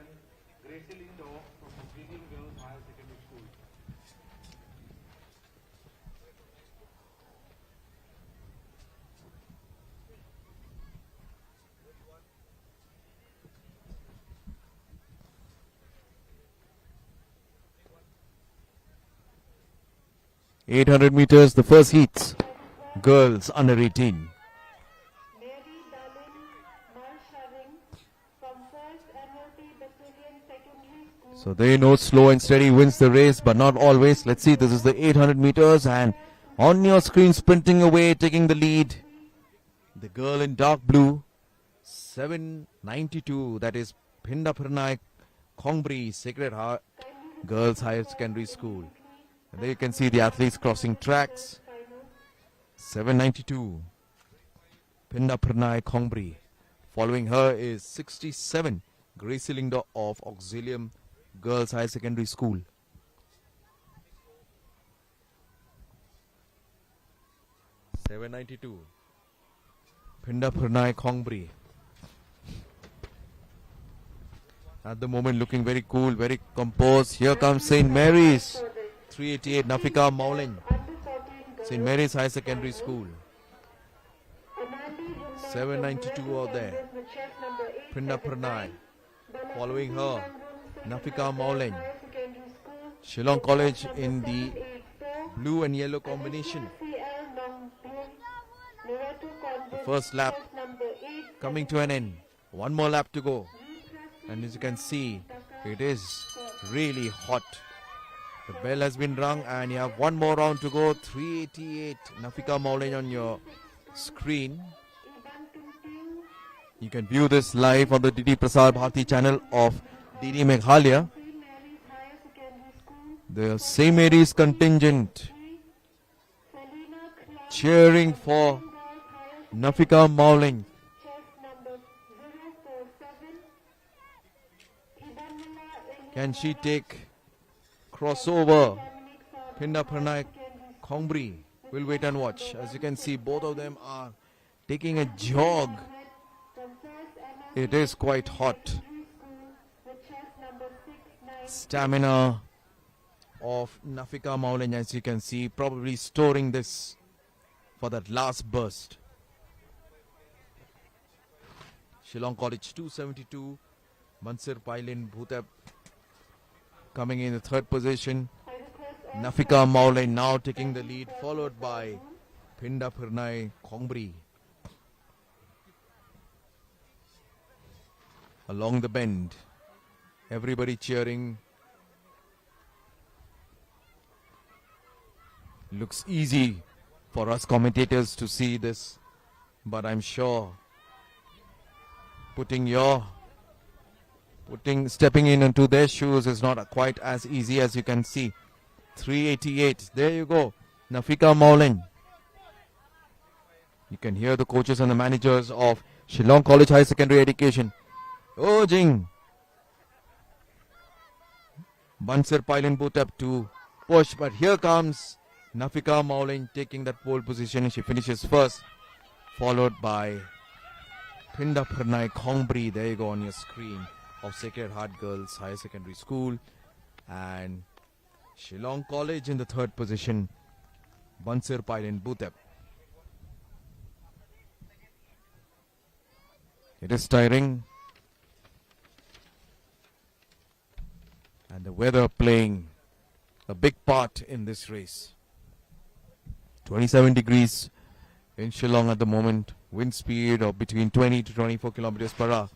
Gracie Lindo from Auxilium Girls Higher Secondary School. .800 meters, the first heats. Girls under 18. Mary Darlin Marshaving from 1st NLP Basilian Secondary School. So they know slow and steady wins the race, but not always. Let's see, this is the 800 meters, and on your screen, sprinting away, taking the lead, the girl in dark blue, 792, that is Pinda Pranay Khongbri Sacred Heart Girls Higher Secondary School. And there you can see the athletes crossing tracks. 792, Pinda Pranay Khongbri. Following her is 67, Gracie Lingdo of Auxilium Girls High Secondary School. .792, Pinda Pranay Khongbri. At the moment looking very cool, very composed. Here comes St. Mary's. 388, Nafika Maulin. St. Mary's High Secondary School. 792 out there. Pinda Pranay. Following her, Nafika Maulin. Shillong College in the blue and yellow combination. The first lap coming to an end. One more lap to go. And as you can see, it is really hot. The bell has been rung and you have one more round to go. 388, Nafika Maulin on your screen. You can view this live on the DD Prasar Bharati channel of DD Meghalaya. The St. Mary's contingent cheering for Nafika Maulin. Can she take crossover? Pinda Pranay Khongbri. We'll wait and watch. As you can see, both of them are taking a jog. It is quite hot. Stamina of Nafika Maulin, as you can see, probably storing this for that last burst. Shillong College 272, Mansir Pailin Bhutab coming in the third position. Nafika Maulin now taking the lead, followed by Pinda Pranay Khongbri. Along the bend, everybody cheering. Looks easy for us commentators to see this, but I'm sure stepping in into their shoes is not quite as easy. As you can see. 388, there you go, Nafika Maulin. You can hear the coaches and the managers of Shillong College High Secondary Education urging Bansir Pailin Bhutab to push, but here comes Nafika Maulin taking that pole position. She finishes first, followed by Pinda Pranay Khongbri. There you go on your screen, of Sacred Heart Girls Higher Secondary School. And Shillong College in the third position, Bansir Pailin Bhutab. It is tiring, and the weather playing a big part in this race. 27 degrees in Shillong at the moment, Wind speed of between 20 to 24 kilometers per hour.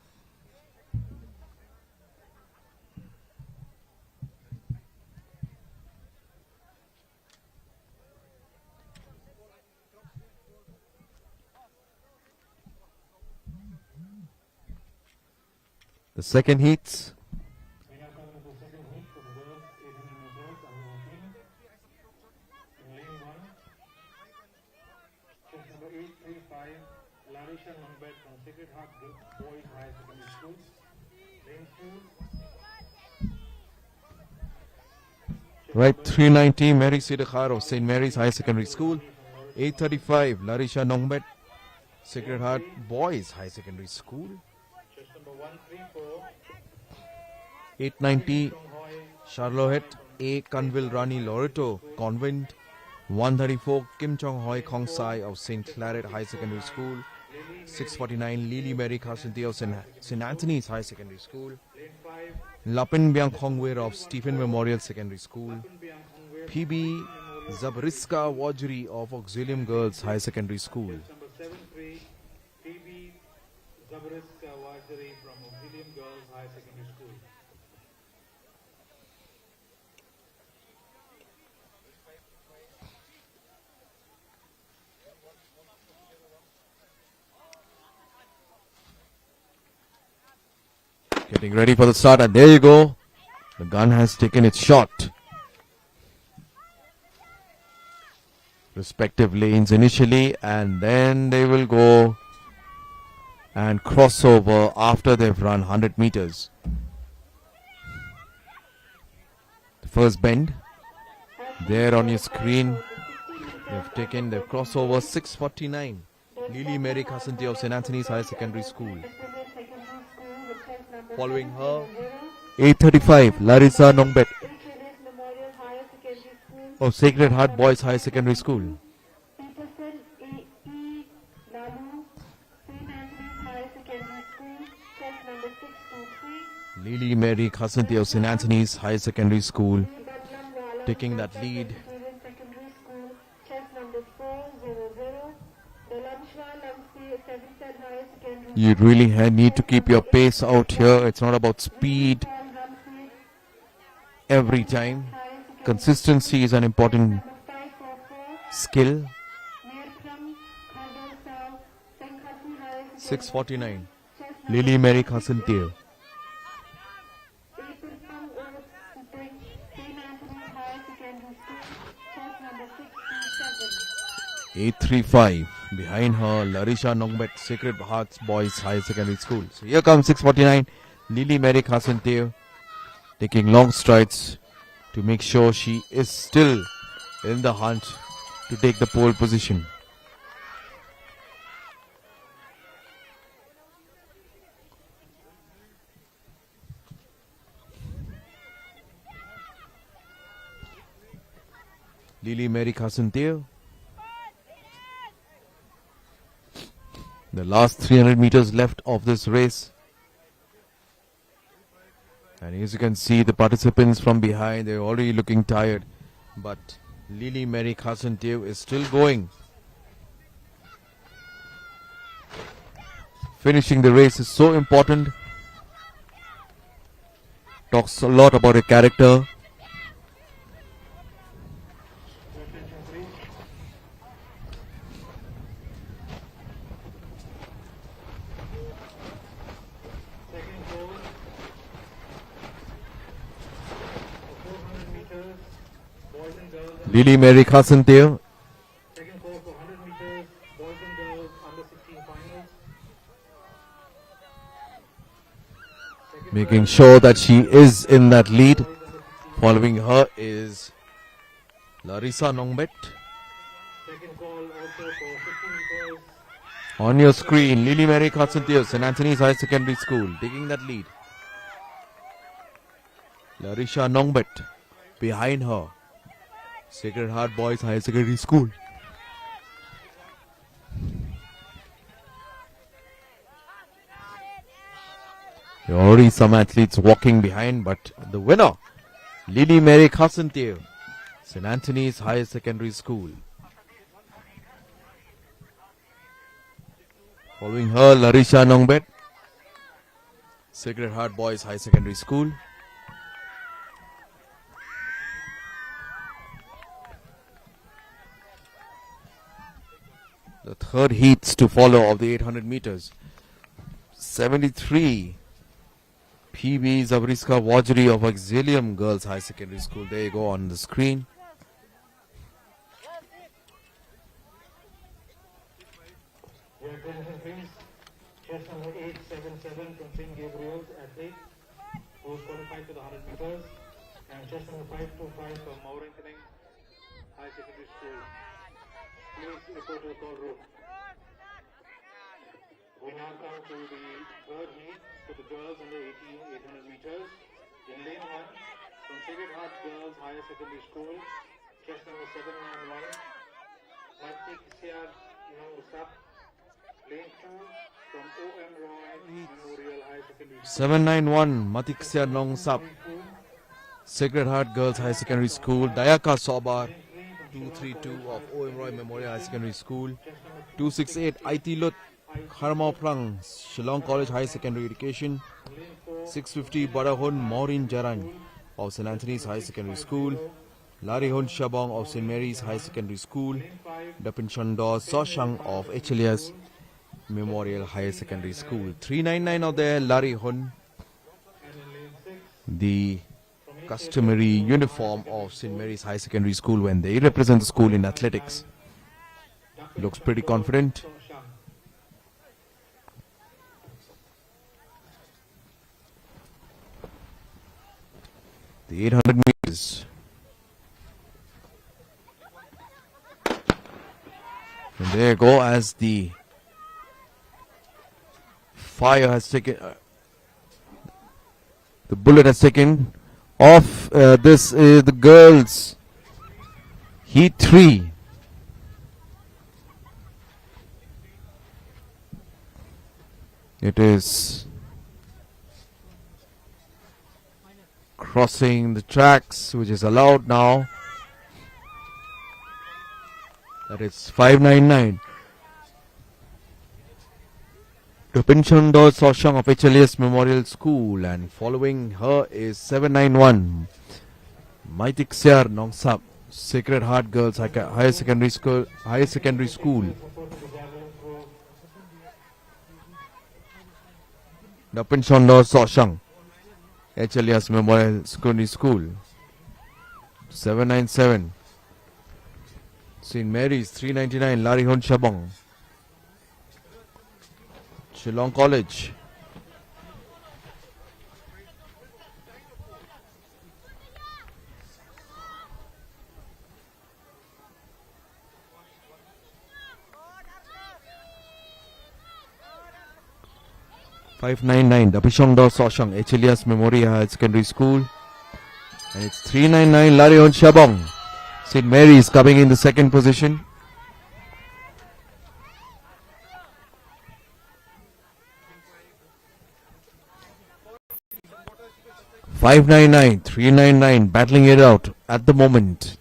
The second heats. We now come to the second heat for the girls 18 meters under 18. In lane 1, chest number 835, Larisha Numbet from Sacred Heart Boys High Secondary School. Lane 2, Right, 390, Mary Sidakhar of St. Mary's High Secondary School. 835, Larisha Nongbet, Sacred Heart Boys High Secondary School. chest number 134, 890, Charlotte A. Conville Rani Loreto Convent. 134, Kim Chong Hoi Kong Sai of St. Claret High Secondary School. 649, Lily Mary Carsanti of St. Anthony's High Secondary School. lane 5, Lapin Byang Khongwer of Stephen Memorial Secondary School. Biang Khongwe, PB Zabriska Wajri of Auxilium Girls High Secondary School. number 73, PB Zabriska Wajari from Auxilium Girls High Secondary School. Getting ready for the start, and there you go. The gun has taken its shot. Respective lanes initially, and then they will go and cross over after they've run 100 meters. The first bend there on your screen. They've crossed over 649. Lily Mary Casanti of St. Anthony's High Secondary School. Following her, 835, Larissa Nongbet Memorial Higher Secondary School. of Sacred Heart Boys High Secondary School. Peterson E. Lalu, St. Anthony's Higher Secondary School, test number 623. Lily Mary Casanti of St. Anthony's High Secondary School Badlam Wala, taking that lead. Presbyterian Secondary School, test number 400. Dalamshwa Lamsi, Seventh Higher Secondary You really need to keep your pace out here. It's not about speed Ramsey, every time. Consistency is an important 544. skill. Meerkram, Khardosa, St. Khasi Higher Secondary 649, School, Lily Mary Casanti. April Pang over St. Anthony's Higher Secondary School, test number 627. 835. Behind her, Larisha Nongbet, Sacred Hearts Boys High Secondary School. So here comes 649, Lily Mary Casanti taking long strides to make sure she is still in the hunt to take the pole position. Lily Mary Casanti. The last 300 meters left of this race. And as you can see, the participants from behind, they're already looking tired. But Lily Mary Casanti is still going. Finishing the race is so important. Talks a lot about her character. Attention please. Second goal for 400 meters, boys and girls. Lily Mary Casanti Second goal for 100 meters, boys and girls under 16 finals. Second making sure that she is in that lead. Following her is Larissa Nongbet. second goal also for 50 meters. On your screen, Lily Mary Casanti of St. Anthony's High Secondary School taking that lead. Larisha Nongbet behind her, Sacred Heart Boys High Secondary School. There are already some athletes walking behind, but the winner, Lily Mary Casanti, St. Anthony's High Secondary School. Following her, Larisha Nongbet, Sacred Heart Boys High Secondary School. The third heats to follow of the 800 meters. 73 PB Zabriska Wajri of Auxilium Girls High Secondary School. There you go on the screen. Your attention please. Chest number 877 from St. Gabriel's athlete who is qualified to the 100 meters. And chest number 525 from Maurinkening High Secondary School. Please report to the call room. We now come to the third heat for the girls under 800 meters. In lane 1, from Sacred Heart Girls Higher Secondary School, chest number 791, Matiksia Nongusap. Lane 2, from O.M. Roy Memorial High Secondary School. 791 Matiksia Nongsap, Sacred Heart Girls High Secondary School. Dayaka Soba 232 of O.M. Roy Memorial High Secondary School. 268 IT Lut Kharmao Prang, Shillong College High Secondary Education. 650 Barahun Maureen Jaran of St. Anthony's High Secondary School. Larihun Shabong of St. Mary's High Secondary School. Dapin Chandor Soshang of HLS Memorial High Secondary School. 399 of there, Larihun. The customary uniform of St. Mary's High Secondary School when they represent the school in athletics. Looks pretty confident. The 800 meters. And there you go as the fire has taken, the bullet has taken off. This is the girls' heat 3. It is crossing the tracks, which is allowed now. That is 599. Pinchondo Soshang of HLS Memorial School, and following her is 791 Maitiksiar Nongsap, Sacred Heart Girls Higher Secondary School. The Pinchondo Soshang, HLS Memorial Secondary School. 797 St. Mary's. 399 Larihun Shabong, Shillong College. .599 Dapishongdo Soshang, HLS Memorial High Secondary School. And it's 399 Larihun Shabong, St. Mary's, coming in the second position. .599, 399, battling it out at the moment.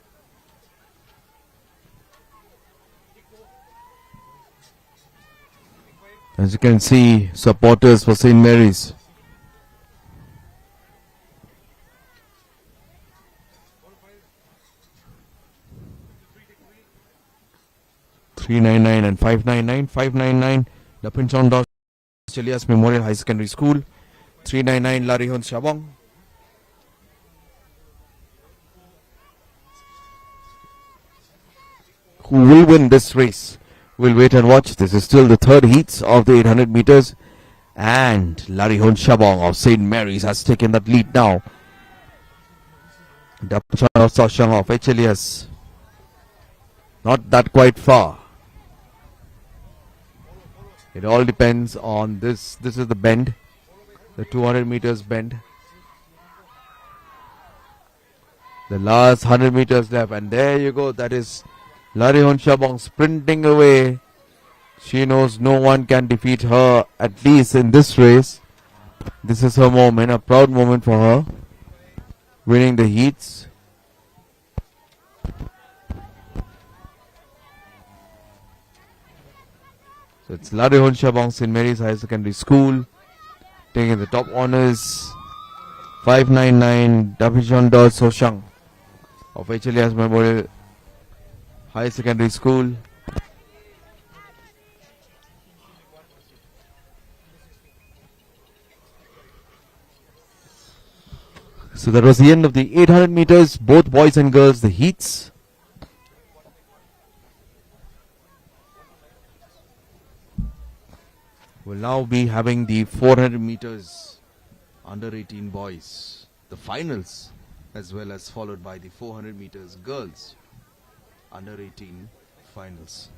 As you can see, supporters for St. Mary's. .399 and 599. 599, the Pinchon Chelias Memorial High Secondary School. 399, Larihun Shabong. Who will win this race? We'll wait and watch. This is still the third heats of the 800 meters. And Larihun Shabong of St. Mary's has taken that lead now. Dapchon of Soshang of HLS. Not that quite far. It all depends on this. This is the bend. The 200 meters bend. The last 100 meters left. And there you go. That is Larihun Shabong sprinting away. She knows no one can defeat her, at least in this race. This is her moment, a proud moment for her. Winning the heats. So it's Larihon Shabang St. Mary's Higher Secondary School taking the top honors. 599 Davijon Dor Soshang of HLS Memorial High Secondary School. So that was the end of the 800 meters, both boys and girls, the heats. We'll now be having the 400 meters under 18 boys, the finals, as well as followed by the 400 meters girls under 18 finals.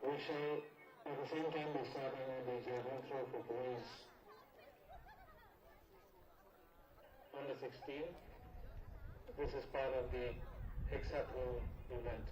We shall at the same time be starting the javelin throw for boys under 16. This is part of the hexathlon event.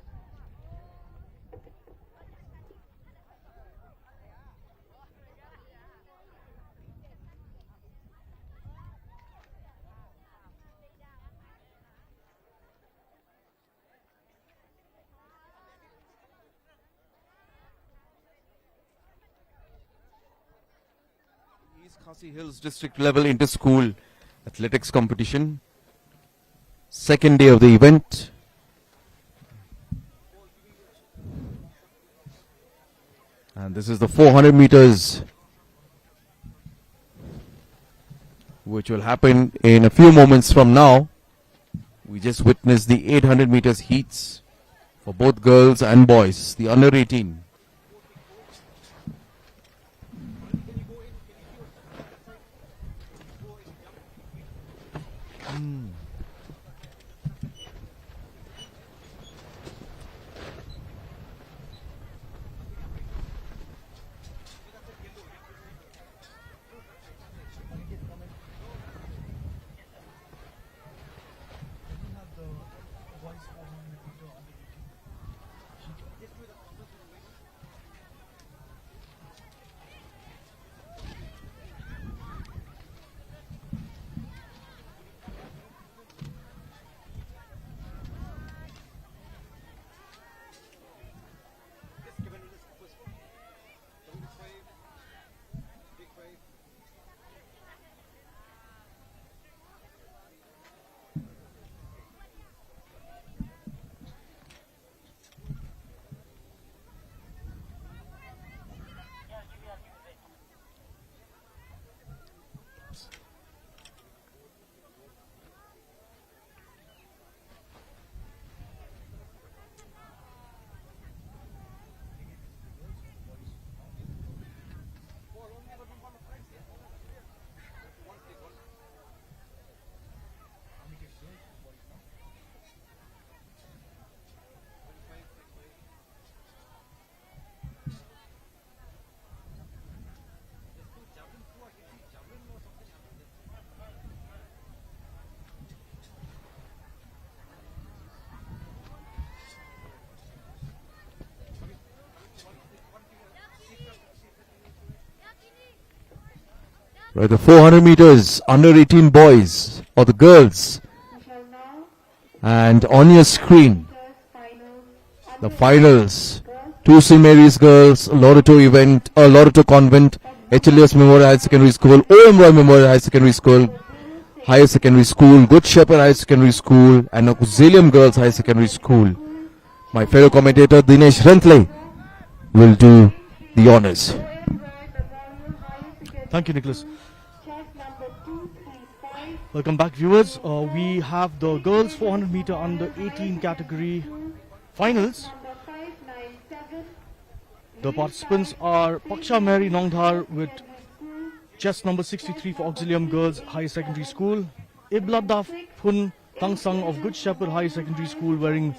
Khasi Hills district level inter-school athletics competition. Second day of the event. And this is the 400 meters, which will happen in a few moments from now. We just witnessed the 800 meters heats for both girls and boys, the under 18. Right, the 400 meters under 18 boys or the girls. We shall now And on your screen, finals the finals. Two St. Mary's girls, Loreto Convent, HLS Memorial High Secondary School, OM Roy Memorial High Secondary School, Higher Secondary School, Good Shepherd High Secondary School, and Auxilium Girls High Secondary School. My fellow commentator Dinesh Rentle will do the honors. Thank you, Nicholas. chess number 235. Welcome back, viewers. We have the girls 400 meter under 18 category finals. Number 597. The participants are Paksha Mary Nongdhar with chess number 63 for Auxilium Girls High Secondary School. Iblada Phun Tangsang of Good Shepherd High Secondary School wearing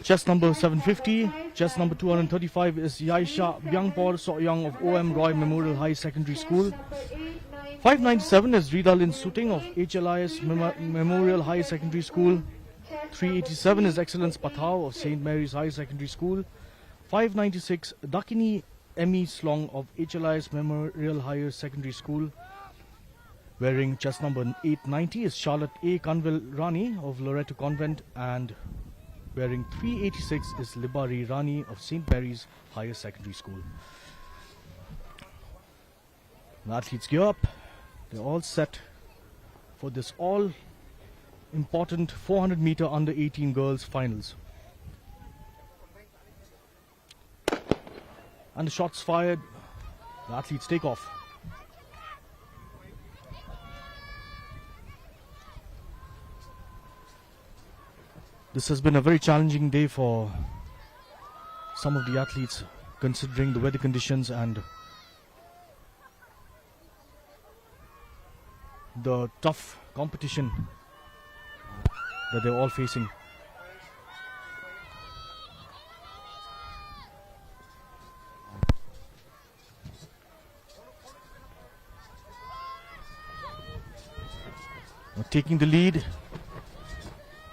chess number 750. Chess number 235 is Yaisha Byangpor Soyang of OM Roy Memorial High Secondary School. 597 is Ridalin Suting of HLIS Memorial High Secondary School. 387 is Excellence Pathao of St. Mary's High Secondary School. 596 Dakini Emmy Slong of HLIS Memorial Higher Secondary School. Wearing chest number 890 is Charlotte A. Kanwil Rani of Loreto Convent, and wearing 386 is Libari Rani of St. Mary's Higher Secondary School. The athletes gear up. They're all set for this all important 400 meter under 18 girls finals. And the shots fired. The athletes take off. This has been a very challenging day for some of the athletes, considering the weather conditions and the tough competition that they're all facing. Now taking the lead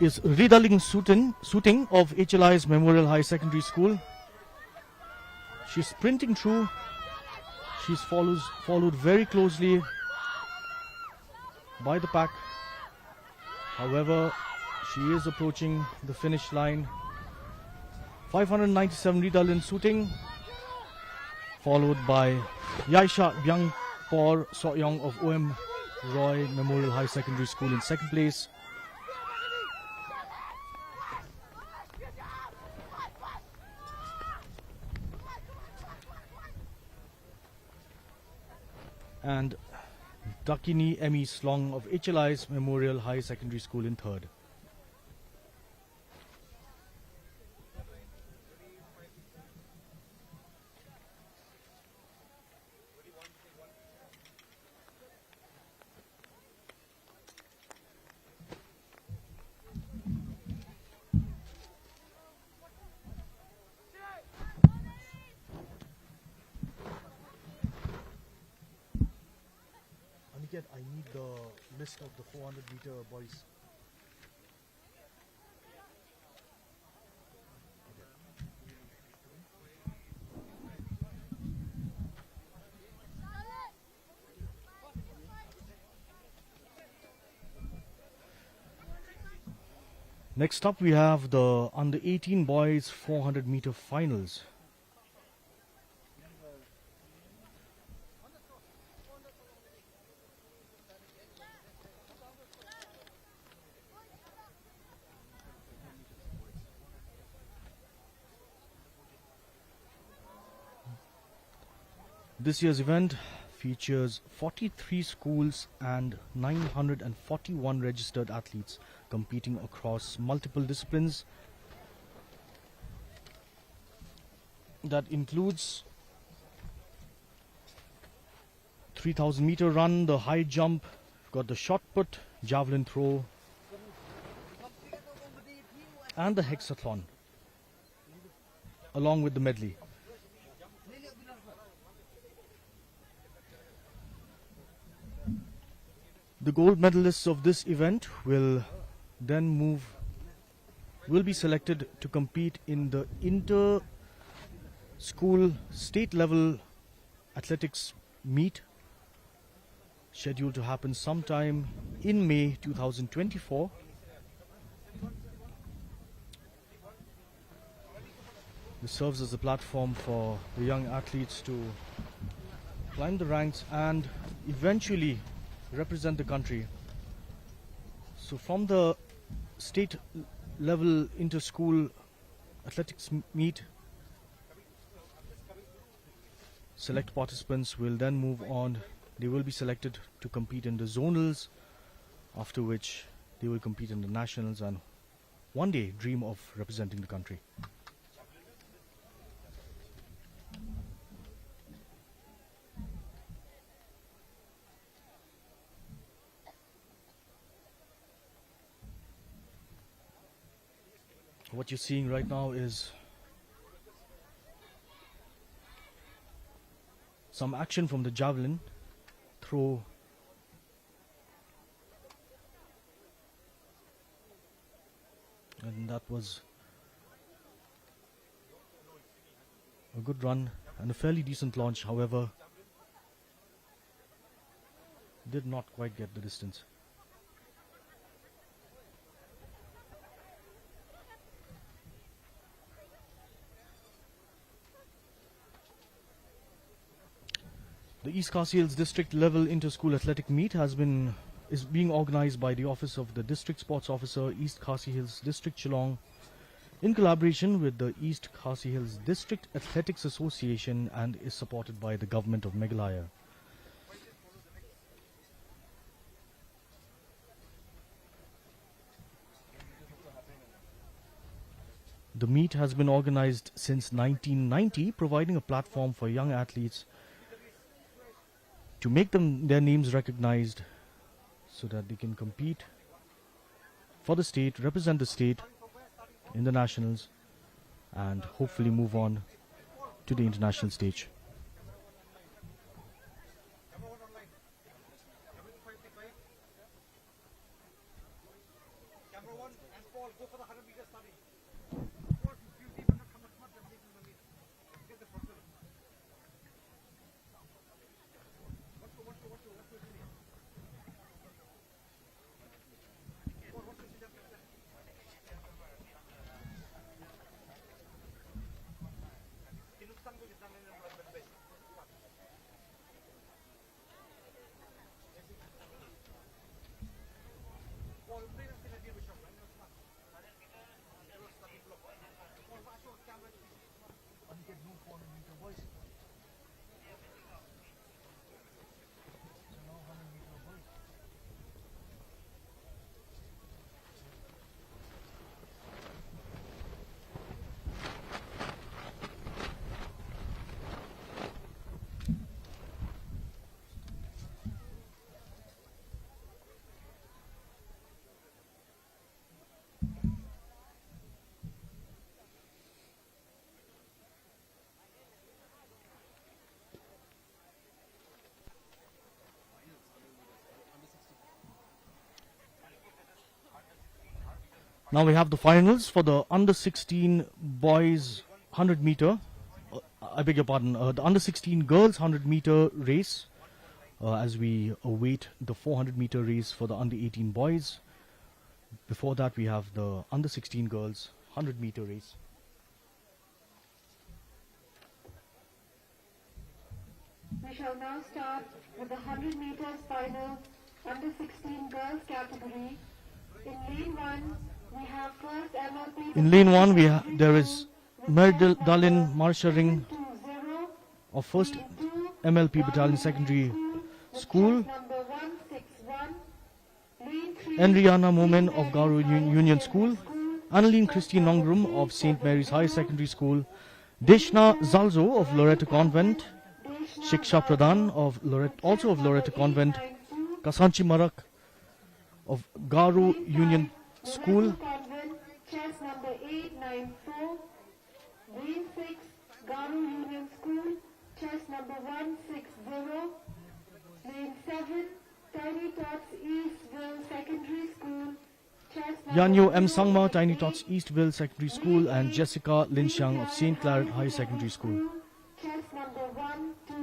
is Ridaling Suting of HLI's Memorial High Secondary School. She's sprinting through. She's followed very closely by the pack. However, she is approaching the finish line. 597 Ridalin Suting, followed by Yaisha Byangpor Soyong of OM Roy Memorial High Secondary School in second place. And Dakini Emmy Slong of HLI's Memorial High Secondary School in third. I need the list of the 400 meter boys. Next up we have the under 18 boys 400 meter finals. This year's event features 43 schools and 941 registered athletes competing across multiple disciplines. That includes 3000 meter run, the high jump, got the shot put, javelin throw, and the hexathlon, along with the medley. The gold medalists of this event will be selected to compete in the inter-school state level athletics meet, scheduled to happen sometime in May 2024. This serves as a platform for the young athletes to climb the ranks and eventually represent the country. So from the state level inter-school athletics meet, select participants will then move on. They will be selected to compete in the zonals, after which they will compete in the nationals and one day dream of representing the country. What you're seeing right now is some action from the javelin throw And that was a good run and a fairly decent launch. However, did not quite get the distance. The East Khasi Hills district level inter-school athletic meet is being organized by the Office of the District Sports Officer, East Khasi Hills District Shillong, in collaboration with the East Khasi Hills District Athletics Association, and is supported by the government of Meghalaya. The meet has been organized since 1990, providing a platform for young athletes to make their names recognized so that they can compete for the state, represent the state in the nationals, and hopefully move on to the international stage. Now we have the finals for the under 16 boys 100 meter. I beg your pardon, the under 16 girls 100 meter race, as we await the 400 meter race for the under 18 boys. Before that, we have the under 16 girls 100 meter race. We shall now start with the 100 meters final under 16 girls category. In lane 1, we have first MLP. In lane 1, there is Medley Marsharing of first MLP Battalion Secondary School, Enriana Momen of Garu Union School, Annaline Christine Nongrum of St. Mary's High Secondary School, Deshna Zalzo of Loreto Convent, Shiksha Pradhan of also of Loreto Convent, Kasanchi Marak of Garu Union School, Chess number 894, Green 6, Garu Union School, chess number 160, lane 7, Tiny Tots Eastville Secondary School, chess number Yanyo M. Sangma, Tiny Tots Eastville Secondary School, and Jessica Linxiang of St. Clair High Secondary School. chess number 120.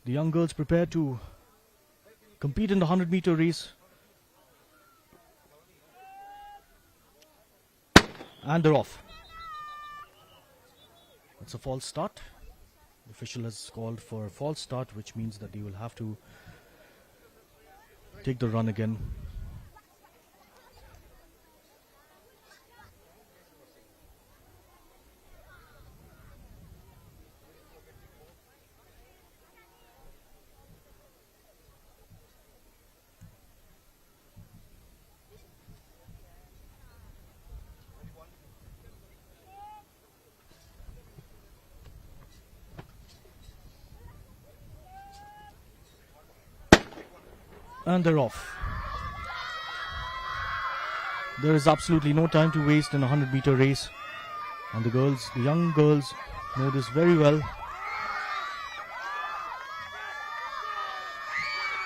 The young girls prepare to compete in the 100 meter race. And they're off. It's a false start. The official has called for a false start, which means that they will have to take the run again. And they're off. There is absolutely no time to waste in a 100-meter race. And the young girls know this very well.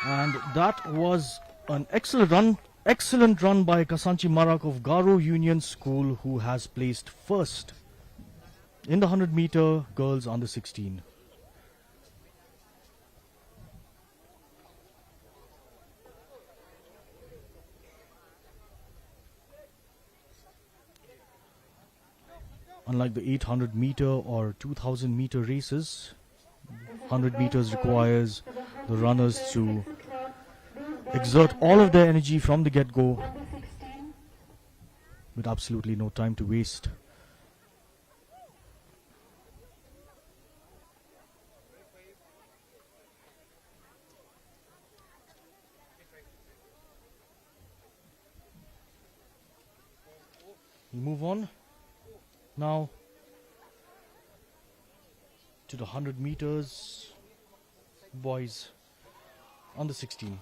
And that was an excellent run by Kasanchi Marak of Garo Union School, who has placed first in the 100-meter girls under 16. Unlike the 800-meter or 2000-meter races, 100 meters requires the runners to exert all of their energy from the get-go with absolutely no time to waste. We move on now to the 100 meters boys under 16.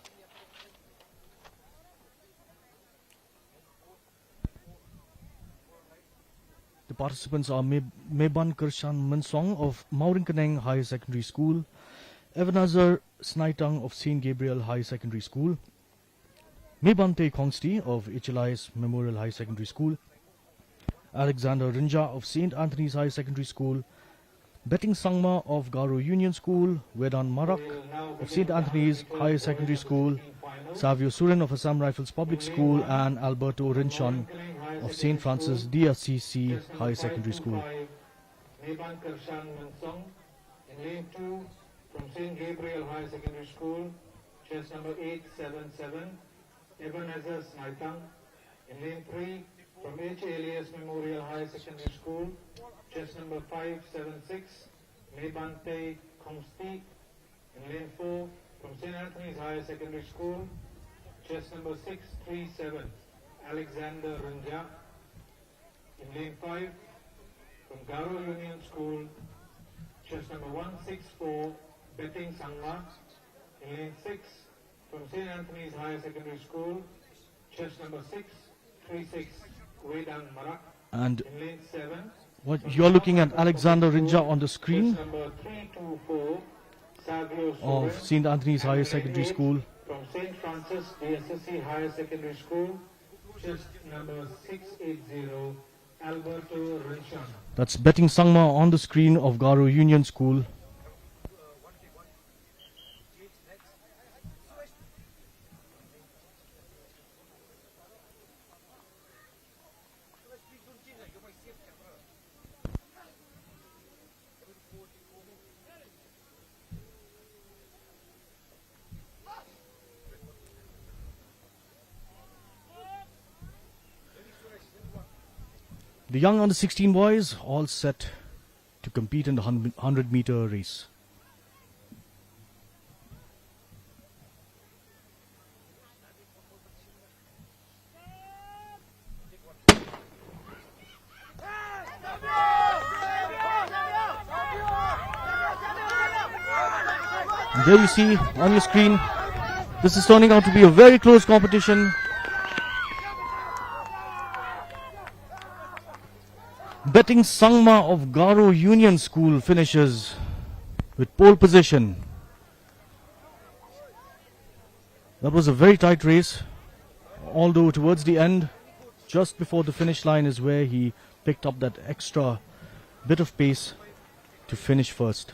The participants are Meban Kershan Mansong of Maurinkaneng Higher Secondary School, Ebenezer Snaitang of St. Gabriel Higher Secondary School, Mebante Kongsti of HLIS Memorial High Secondary School, Alexander Rinja of St. Anthony's High Secondary School, Betting Sangma of Garo Union School, Vedan Marak of St. Anthony's Higher Secondary School, Savio Surin of Assam Rifles Public School, and Alberto Rinchon of St. Francis DSCC High Secondary School. Meban Kershan Mansong in lane 2 from St. Gabriel High Secondary School, chest number 877. Ebenezer Snaitang in lane 3 from H. Elias Memorial High Secondary School, chest number 576. Mebante Kongsti in lane 4 from St. Anthony's High Secondary School, chest number 637. Alexander Rinja in lane 5 from Garo Union School, chest number 164. Betting Sangma in lane 6 from St. Anthony's Higher Secondary School, chest number 636. Vedan Marak And in lane 7. what you're looking at Alexander Rinja on the screen Chest number 324. Savio of Soren. St. Anthony's Higher And Secondary lane 8 School. from St. Francis DSSC Higher Secondary School, chest number 680. Alberto Rinchon. That's Betting Sangma on the screen of Garo Union School. The young under 16 boys all set to compete in the 100-meter race. And there you see on your screen, this is turning out to be a very close competition. Betting Sangma of Garo Union School finishes with pole position. That was a very tight race, although towards the end, just before the finish line, is where he picked up that extra bit of pace to finish first.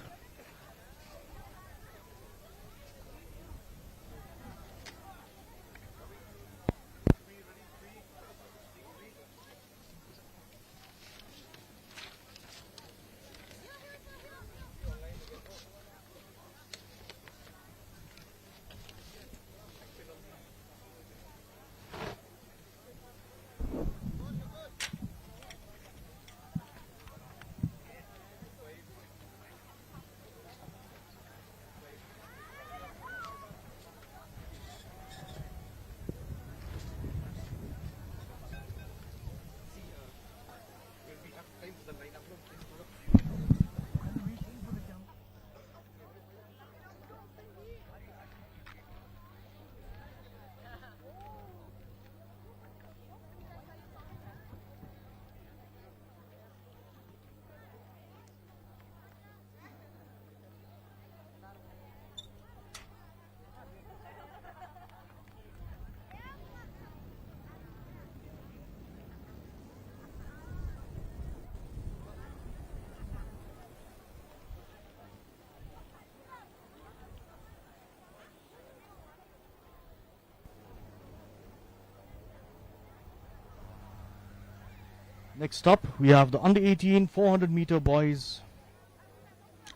Next up, we have the under 18 400 meter boys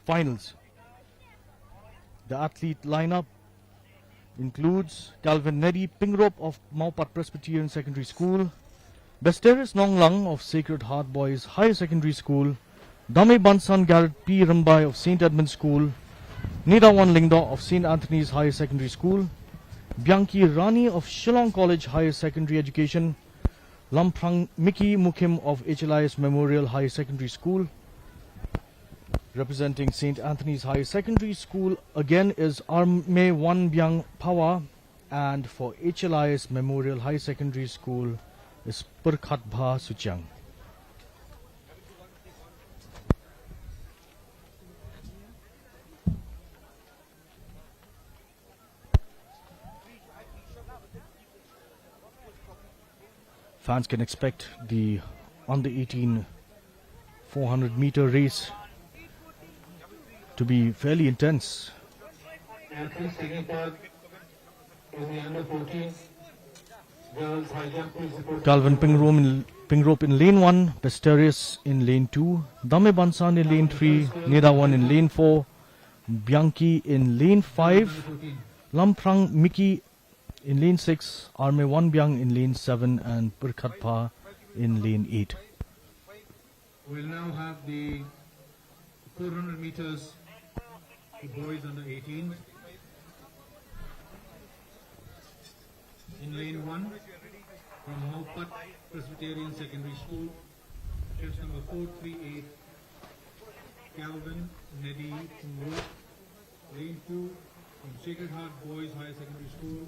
finals. The athlete lineup includes Calvin Neddy Pingrop of Maupat Presbyterian Secondary School, Besteris Nonglang of Sacred Heart Boys Higher Secondary School, Dame Bansan Garrett P. Rambai of St. Edmund's School, Nida Wan Lingdo of St. Anthony's Higher Secondary School, Bianchi Rani of Shillong College Higher Secondary Education, Lamprang Miki Mukim of HLIS Memorial Higher Secondary School. Representing St. Anthony's Higher Secondary School again is Arme Wan Byang Pawa, and for HLIS Memorial High Secondary School is Purkhat Bha Suchang. Fans can expect the under 18 400 meter race to be fairly intense. Athletes taking part in the under 14 girls high jump. Please report. Calvin Pingrop in lane 1, Pesterius in lane 2, Dame Bansan in lane 3, Neda 1 in lane 4, Bianchi in lane 5, Lamprang Miki in lane 6, Arme Wan Byang in lane 7, and Purkhat Pa in lane 8. We'll now have the 400 meters for boys under 18. In lane 1, from Maupat Presbyterian Secondary School, chest number 438, Calvin Neddy Pingrop. Lane 2, from Sacred Heart Boys Higher Secondary School,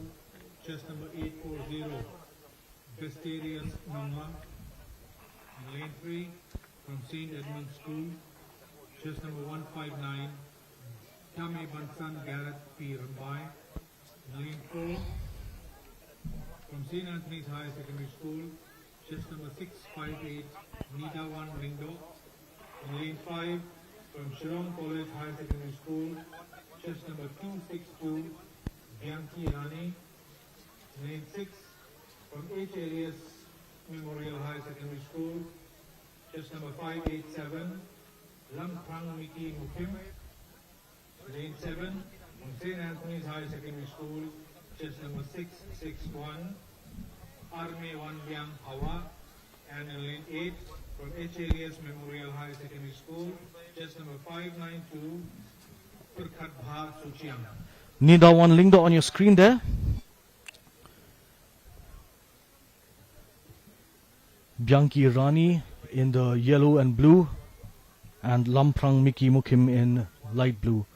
chest number 840, Bestarius Nonga. In lane 3, from St. Edmund's School, chest number 159, Tame Bansan Garrett P. Rambai. In lane 4, from St. Anthony's Higher Secondary School, chest number 658, Nida Wan Lingdo. In lane 5, from Shillong College Higher Secondary School, chest number 262, Bianchi Rani. Lane 6, from H. Elias Memorial High Secondary School, chest number 587, Lamprang Miki Mukim. Lane 7, from St. Anthony's High Secondary School, chest number 661, Arme Wan Byang Hawa. And in lane 8, from H. Elias Memorial High Secondary School, chest number 592, Purkhat Bha Suchiang. Nida Wan Lingdo on your screen there. Bianchi Rani in the yellow and blue, and Lamprang Miki Mukim in light blue.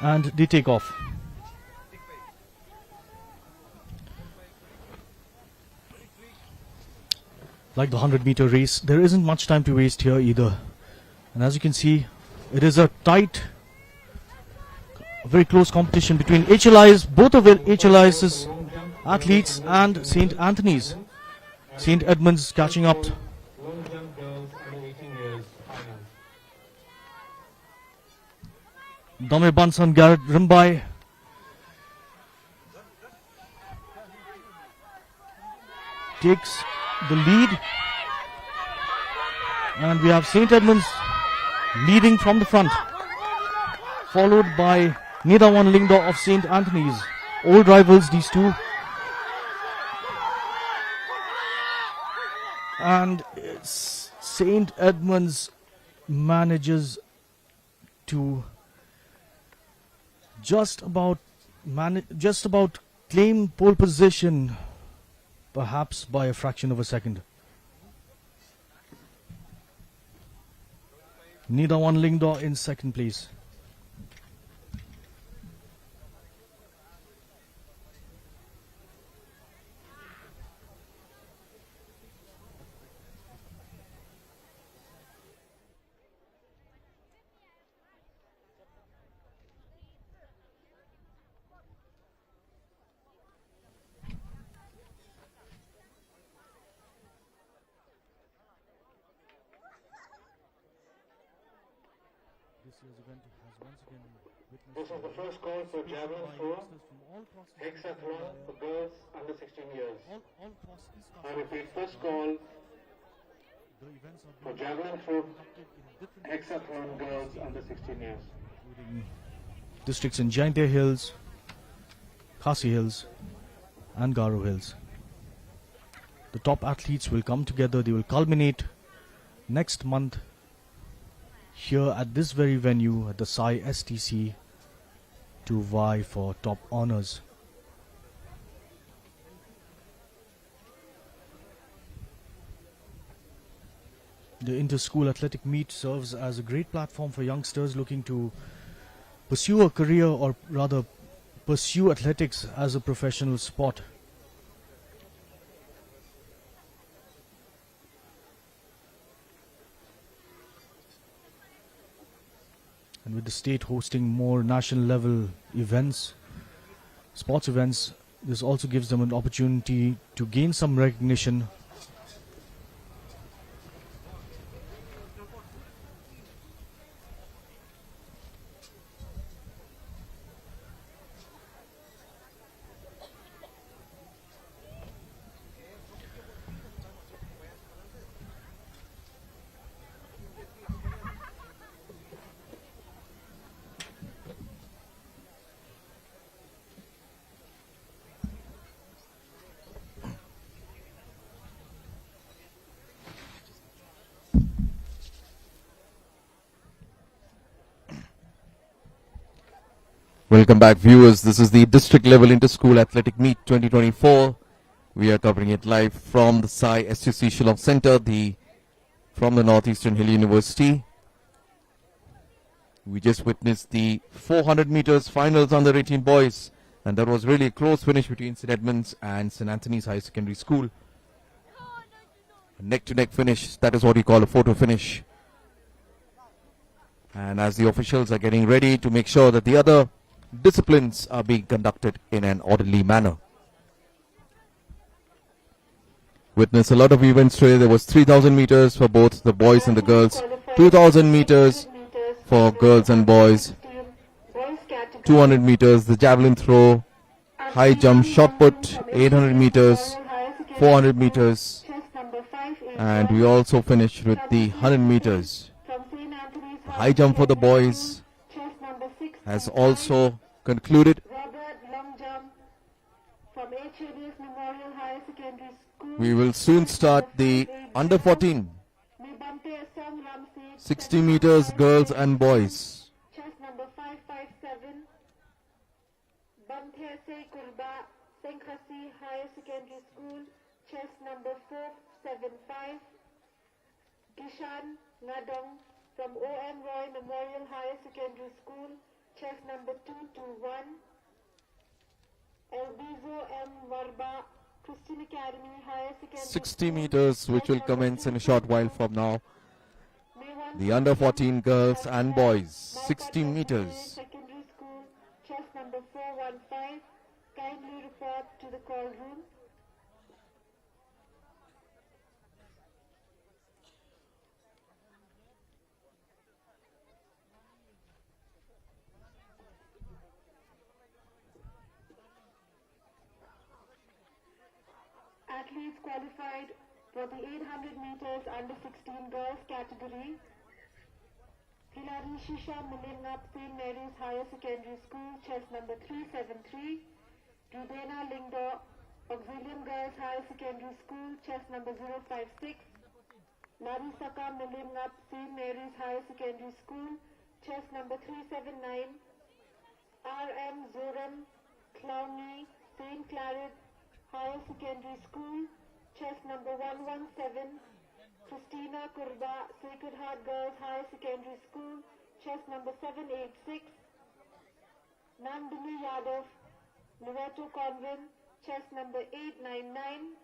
And they take off. Like the 100-meter race, there isn't much time to waste here either. And as you can see, it is a tight, very close competition between HLI's, both of HLI's athletes, and St. Anthony's. St. Edmund's catching up. Long jump girls under 18 years finals. Dame Bansan Garrett Rimbai takes the lead, and we have St. Edmund's leading from the front, followed by Nida Wan Lingdo of St. Anthony's. Old rivals, these two. And St. Edmund's manages to just about claim pole position, perhaps by a fraction of a second. Nida Wan Lingdo in second place. this year's event has once again witnessed This is the first call for javelin throw, youngsters from all across the hexathlon for girls under 16 years. all across East I Khasi. repeat, first call The events are for being javelin throw, conducted in different hexathlon girls under 16 years. including districts in Jaintia Hills, Khasi Hills, and Garo Hills. The top athletes will come together. They will culminate next month here at this very venue at the Sai STC to vie for top honors. The inter-school athletic meet serves as a great platform for youngsters looking to pursue a career, or rather pursue athletics as a professional sport. And with the state hosting more national level events, sports events, this also gives them an opportunity to gain some recognition. Welcome back, viewers. This is the district level inter-school athletic meet 2024. We are covering it live from the Sai STC Shillong Center, from the Northeastern Hill University. We just witnessed the 400 meters finals under 18 boys, and that was really a close finish between St. Edmunds and St. Anthony's High Secondary School. A neck-to-neck finish, that is what we call a photo finish. And as the officials are getting ready to make sure that the other disciplines are being conducted in an orderly manner. Witness a lot of events today. There was 3,000 meters for both the boys and the girls, 2,000 meters for girls and boys, 200 meters the javelin throw, high jump, shot put, 800 meters, 400 meters, and we also finished with the 100 meters. The high jump for the boys has also concluded. We will soon start the under 14 60 meters girls and boys. Chest number 557, Bantese Kurba, Khasi Higher Secondary School. Chest number 475, Kishan Ngadong from O.M. Roy Memorial Higher Secondary School. Chest number 221, Elbizo M. Warba, Christian Academy Higher Secondary 60 School. meters, which will commence in a short while from now. The under 14 girls and boys, 60 meters. Secondary School, chest number 415. Kindly report to the call room. Athletes qualified for the 800 meters under 16 girls category. Hilary Shisha Milingap St. Mary's Higher Secondary School, chest number 373. Rubena Lingdo, Auxilium Girls Higher Secondary School, chest number 056. Narisaka Milingap St. Mary's Higher Secondary School, chest number 379. R.M. Zoram Clowney St. Claret Higher Secondary School, chest number 117. Christina Kurba, Sacred Heart Girls Higher Secondary School, chest number 786. Nandini Yadav, Loreto Convent, chest number 899.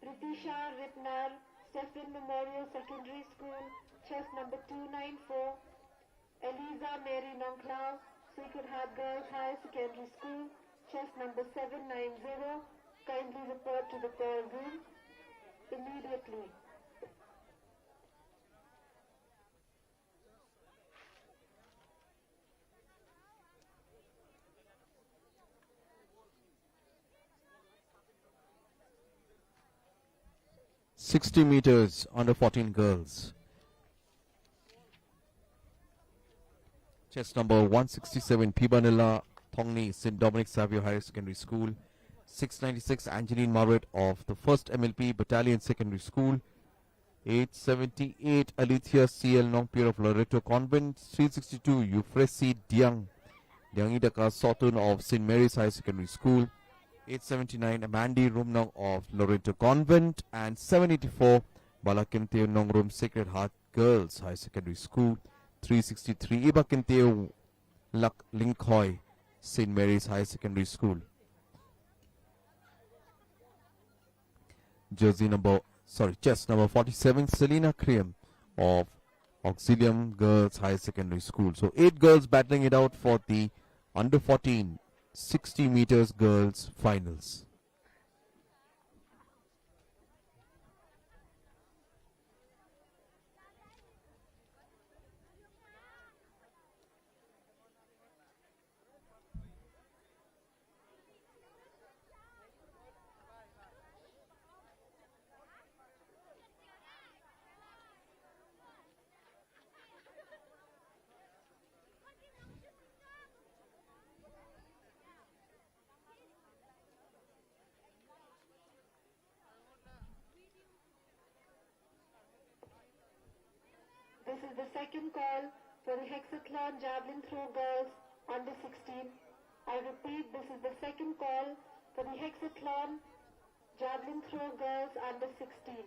Pritisha Ripnar, Stephen Memorial Secondary School, chest number 294. Eliza Mary Nonklau, Sacred Heart Girls Higher Secondary School, chest number 790. Kindly report to the call room immediately. 60 meters under 14 girls. Chest number 167, Pibanilla Thongni, St. Dominic Savio Higher Secondary School. 696, Angeline Margaret of the 1st MLP Battalion Secondary School. 878, Alethea CL Nongpir of Loreto Convent. 362, Euphresi Diangidaka Sotun of St. Mary's Higher Secondary School. 879, Amandi Rumnong of Loreto Convent. And 784, Balakinteo Nongrum Sacred Heart Girls High Secondary School. 363, Ibakinteo Lak Linkhoi, St. Mary's High Secondary School. Chest number 47, Selena Kriam of Auxilium Girls High Secondary School. So 8 girls battling it out for the under 14 60 meters girls finals. This is the second call for the hexathlon javelin throw girls under 16. I repeat, this is the second call for the hexathlon javelin throw girls under 16.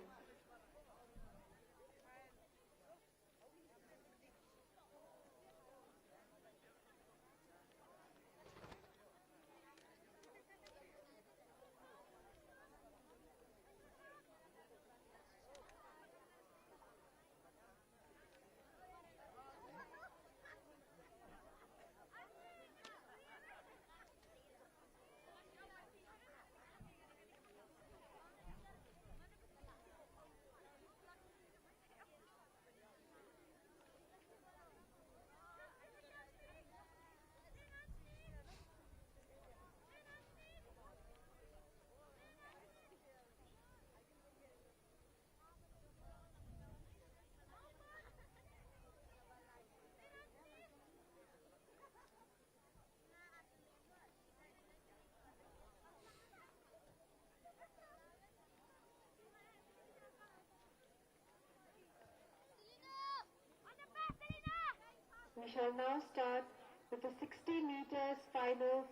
We shall now start with the 60 meters finals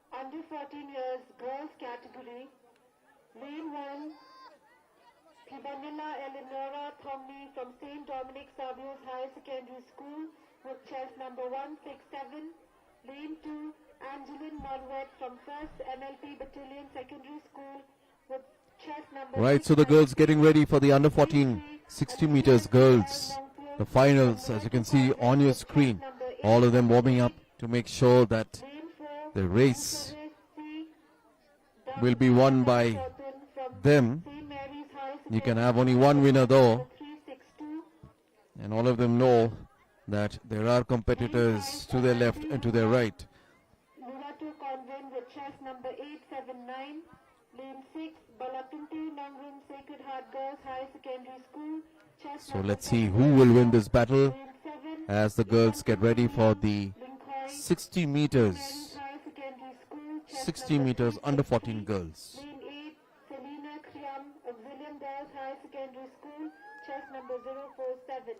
under 14 years girls category. Lane 1, Pibanilla Eleonora Thomney from St. Dominic Savio's Higher Secondary School with chest number 167. Lane 2, Angeline Margaret from 1st MLP Battalion Secondary School with chest number Right, so the girls getting ready for the under 14 60 meters girls. The finals, as you can see on your screen, all of them warming up to make sure that the race will be won by them. You can have only one winner though, and all of them know that there are competitors to their left and to their right. Loreto Convent with chest number 879. Lane 6, Balakunti Nangrum Sacred Heart Girls Higher Secondary School. So let's see who will win this battle as the girls get ready for the 60 meters under 14 girls. Lane 8, Selena Kriam, Auxilium Girls Higher Secondary School, chest number 047.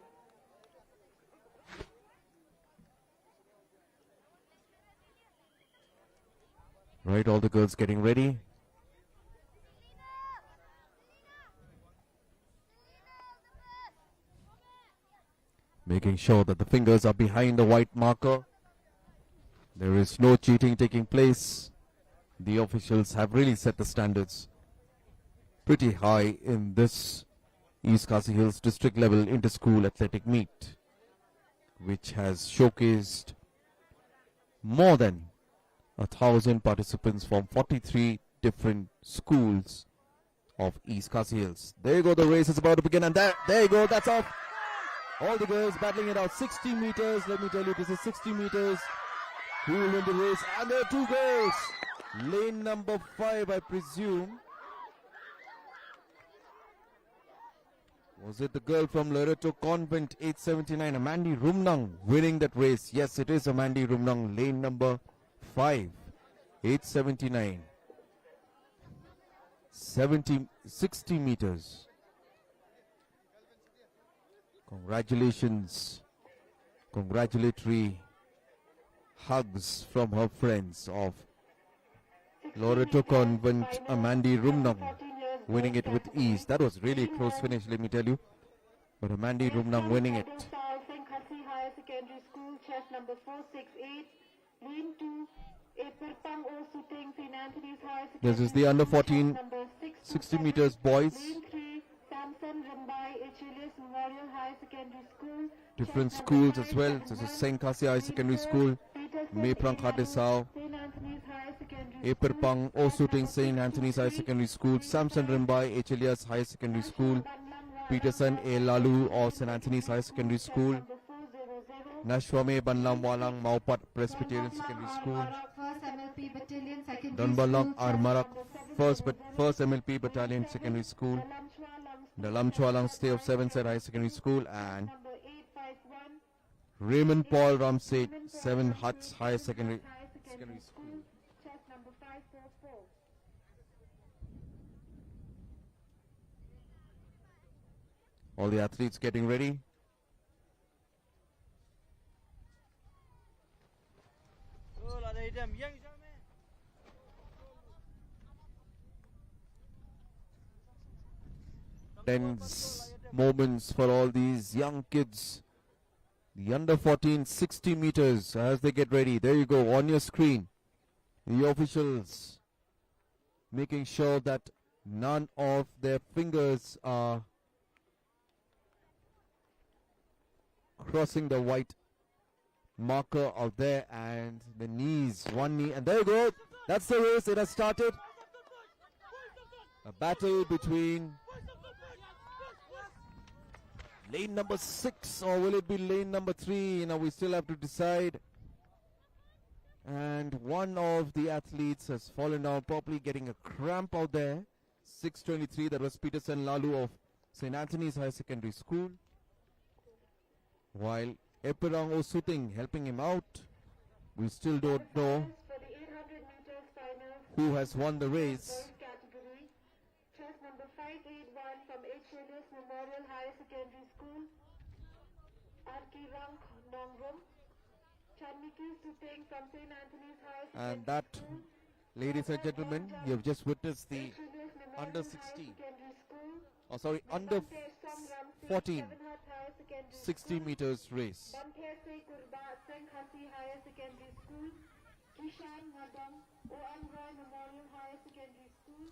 Right, all the girls getting ready. Making sure that the fingers are behind the white marker. There is no cheating taking place. The officials have really set the standards pretty high in this East Khasi Hills district level inter-school athletic meet, which has showcased more than 1,000 participants from 43 different schools of East Khasi Hills. There you go, the race is about to begin, and there you go, that's off. All the girls battling it out, 60 meters, let me tell you, this is 60 meters. Who will win the race? And there are two girls. Lane number 5, I presume. Was it the girl from Loreto Convent, 879, Amandi Rumnang, winning that race? Yes, it is Amandi Rumnang, lane number 5, 879. 60 meters. Congratulations. Congratulatory hugs from her friends of Loreto Convent, Amandi Rumnang, winning it with ease. That was really a close finish, let me tell you. But Amandi Rumnang winning it. Khasi Higher Secondary School, chess number 468, lane 2, Epirpang Osuting, St. Anthony's Higher Secondary This is the under 14 number 60 meters boys. Lane 3, Samson Rambai, Achilles Memorial Higher Secondary School. Different chess schools number as well. 5, This is St. Khasi High Secondary School, Meprang Khadesau, St. Anthony's Higher Secondary Epirpang Osuting, St. Anthony's High Secondary School, Samson Rambai, Achilles High Secondary School, Peterson A. Lalu of St. Anthony's High Secondary School, Nashwame Banlam Walang Maupat Presbyterian Secondary School, First MLP Battalion Secondary Donbalak School, Armarak First MLP Battalion Secondary School, the Lamchwalang Stay of 7th Set High Secondary School, and number 851, Raymond Paul Ramsey 7 Huts High Secondary School. chess number 544. All the athletes getting ready. Tense moments for all these young kids. The under 14 60 meters as they get ready. There you go on your screen. The officials making sure that none of their fingers are crossing the white marker out there, and the knees, one knee, and there you go. That's the race. It has started. A battle between lane number 6, or will it be lane number 3? We still have to decide. And one of the athletes has fallen down, probably getting a cramp out there. 6:23, that was Peterson Lalu of St. Anthony's High Secondary School. While Epirang Osuting helping him out. We still don't know For the 800 meters finals, who has won the race. boys category, chess number 581 from Achilles Memorial Higher Secondary School, Arkirang Nongrum, Chanmiki Supeng from St. Anthony's Higher Secondary And that, School, ladies and gentlemen, you have just witnessed the Achilles Memorial under Higher 16, Secondary School, under Bante Samram Singh, 14 Sevenhat Higher Secondary 60 School, meters race. Bante Kurba Singh Khasi Higher Secondary School, Kishan Madam O.M. Roy Memorial Higher Secondary School,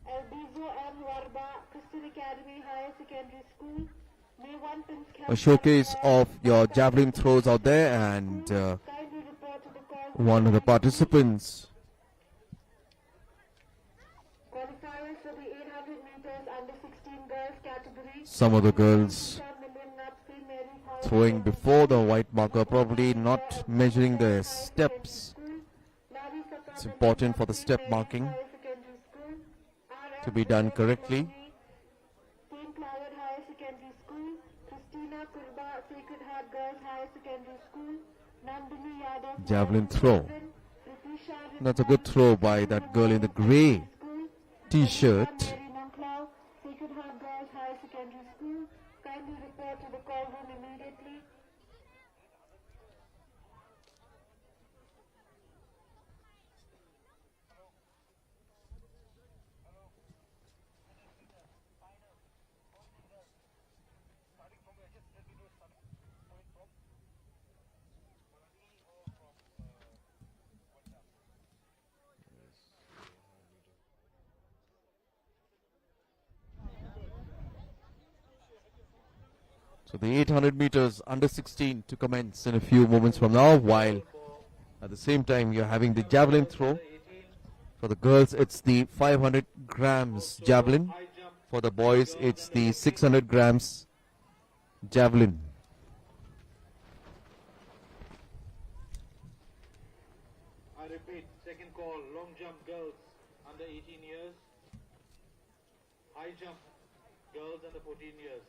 Albizo M. Warba Christian Academy Higher Secondary School, Maywan Prince A showcase of your javelin throws out there, and Kindly report to the call. one of the participants, Qualifiers for the 800 meters under 16 girls category. some of the girls throwing before the white marker, probably not measuring the steps. It's important for the step marking to be done correctly. St. Cloud Higher Secondary School, Christina Kurba Sacred Heart Girls Higher Secondary School, Nandini Yadav Javelin throw. Ritisha That's a good throw by that girl in the grey School, t-shirt. Mary Nanklau, Sacred Heart Girls Higher Secondary School. Kindly report to the call room immediately. So the 800 meters under 16 to commence in a few moments from now, while at the same time you're having the javelin throw. For the girls, it's the 500 grams javelin. For the boys, it's the 600 grams javelin. I repeat, second call, long jump girls under 18 years. High jump, girls under 14 years.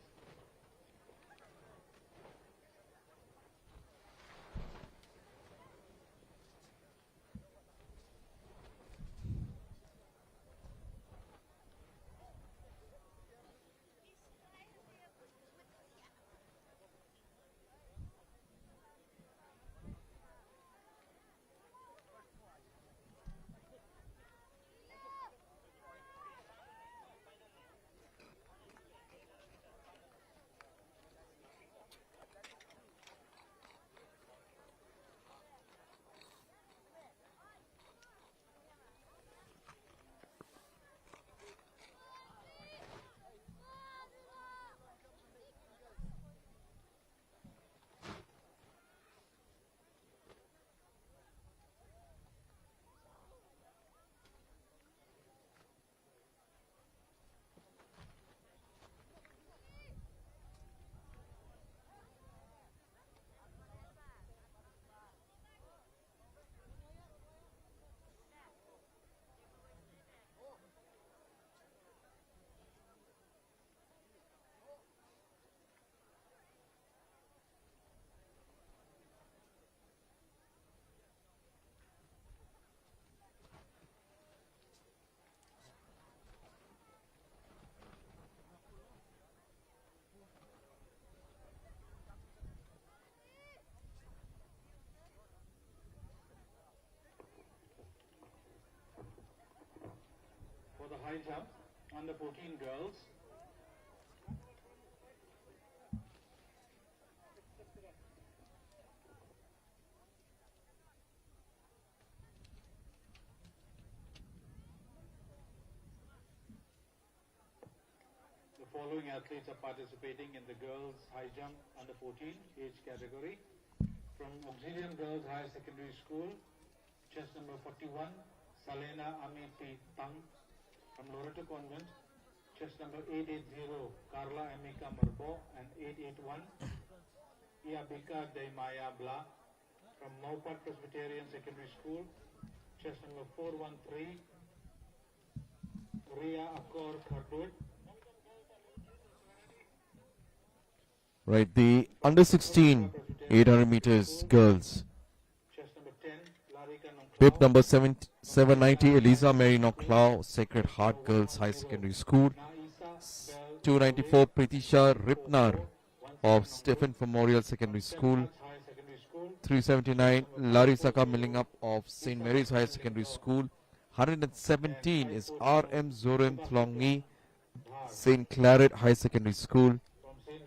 For the high jump, under 14 girls, the following athletes are participating in the girls high jump under 14 age category. From Auxilium Girls Higher Secondary School, chest number 41, Salena Amiti Tang. From Loreto Convent, chest number 880, Carla Emika Marbo, and 881, Iabika de Maya Bla. From Maupat Presbyterian Secondary School, chest number 413, Ria Akor Khardur. Right, the under 16 800 meters girls. Chest number 10, Larika Nongklau. Bib number 790, Eliza Mary Noklau, Sacred Heart Girls High Secondary School. 294, Pritisha Ripnar of Stephen Memorial Secondary School. High Secondary School. 379, Larisaka Millingup of St. Mary's High Secondary School. 117 is R.M. Zorim Thlongi, St. Claret High Secondary School.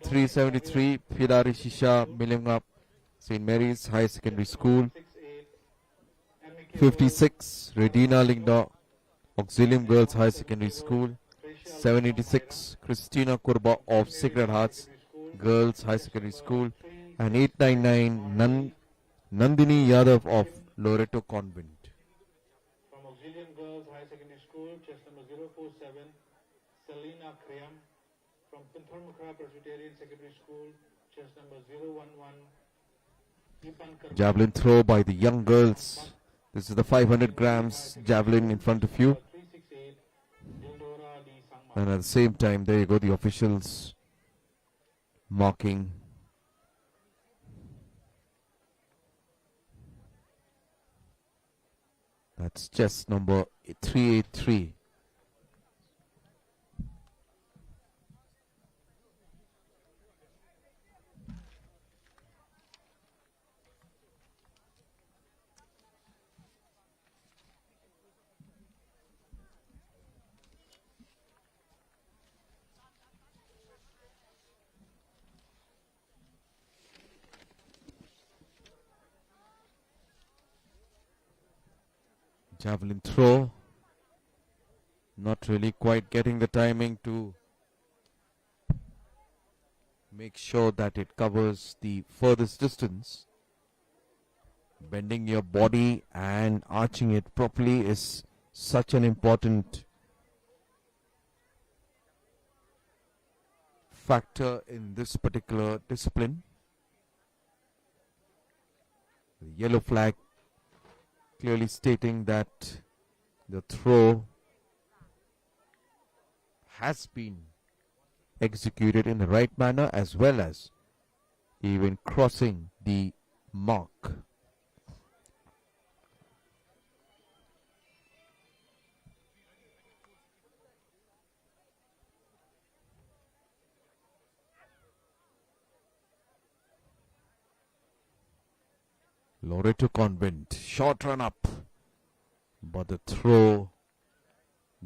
373, Pidari Shisha Millingup, St. Mary's High Secondary School. 56, Redina Lingda, Auxilium Girls High Secondary School. 786, Christina Kurba of Sacred Hearts Girls High Secondary School. And 899, Nandini Yadav of Loreto Convent. From Auxilium Girls High Secondary School, chest number 047, Selina Kriam. From Pintharmukha Presbyterian Secondary School, chest number 011, Ipan Karma. Javelin throw by the young girls. This is the 500 grams javelin in front of you. 368, Dildora Di Sangma. And at the same time, there you go, the officials marking. That's chest number 383. Javelin throw, not really quite getting the timing to make sure that it covers the furthest distance. Bending your body and arching it properly is such an important factor in this particular discipline. The yellow flag clearly stating that the throw has been executed in the right manner as well as even crossing the mark. Loreto Convent, short run up, but the throw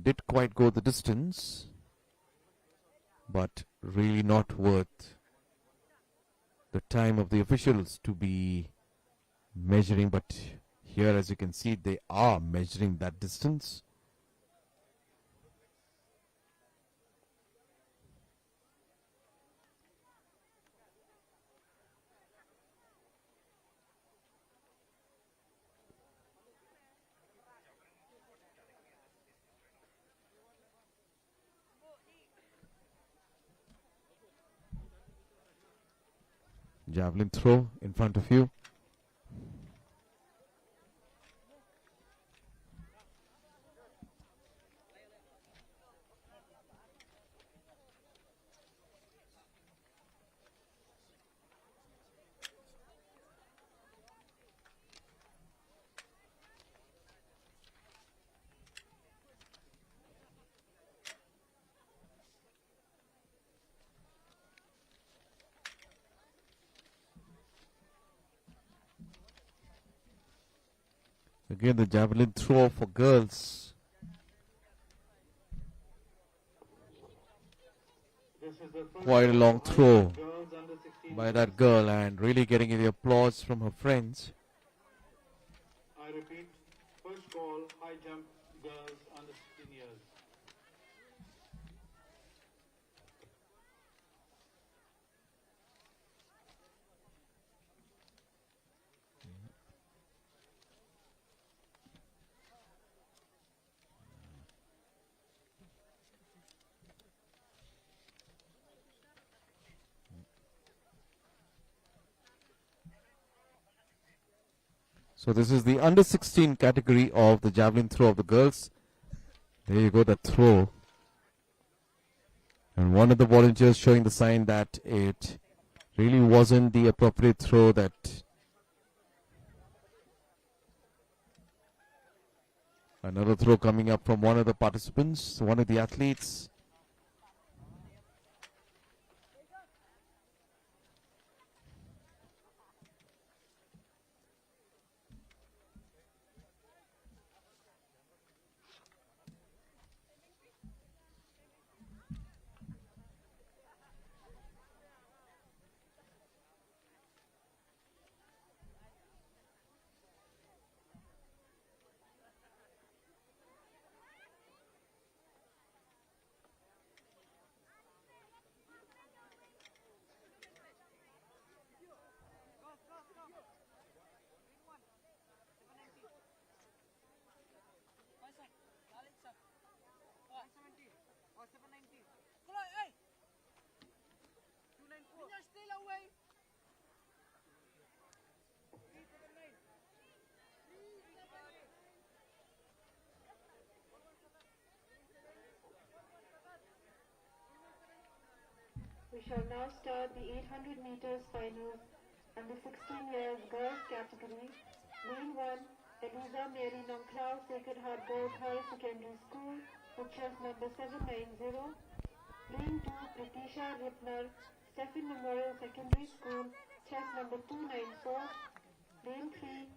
did quite go the distance, but really not worth the time of the officials to be measuring. But here, as you can see, they are measuring that distance. Javelin throw in front of you. Again, the javelin throw for girls. This is the first Quite a ball long high throw jump girls under 16 by years. that girl, and really getting the applause from her friends. I repeat, first call, high jump girls under 16 years. So this is the under 16 category of the javelin throw of the girls. There you go, the throw. And one of the volunteers showing the sign that it really wasn't the appropriate throw. That another throw coming up from one of the participants, one of the athletes. We shall now start the 800 meters finals under 16 years girls category. Lane 1, Eliza Mary Nongklau, Sacred Heart Girls Higher Secondary School, with chest number 790. Lane 2, Pritisha Ripner, Stephen Memorial Secondary School, chest number 294. Lane 3,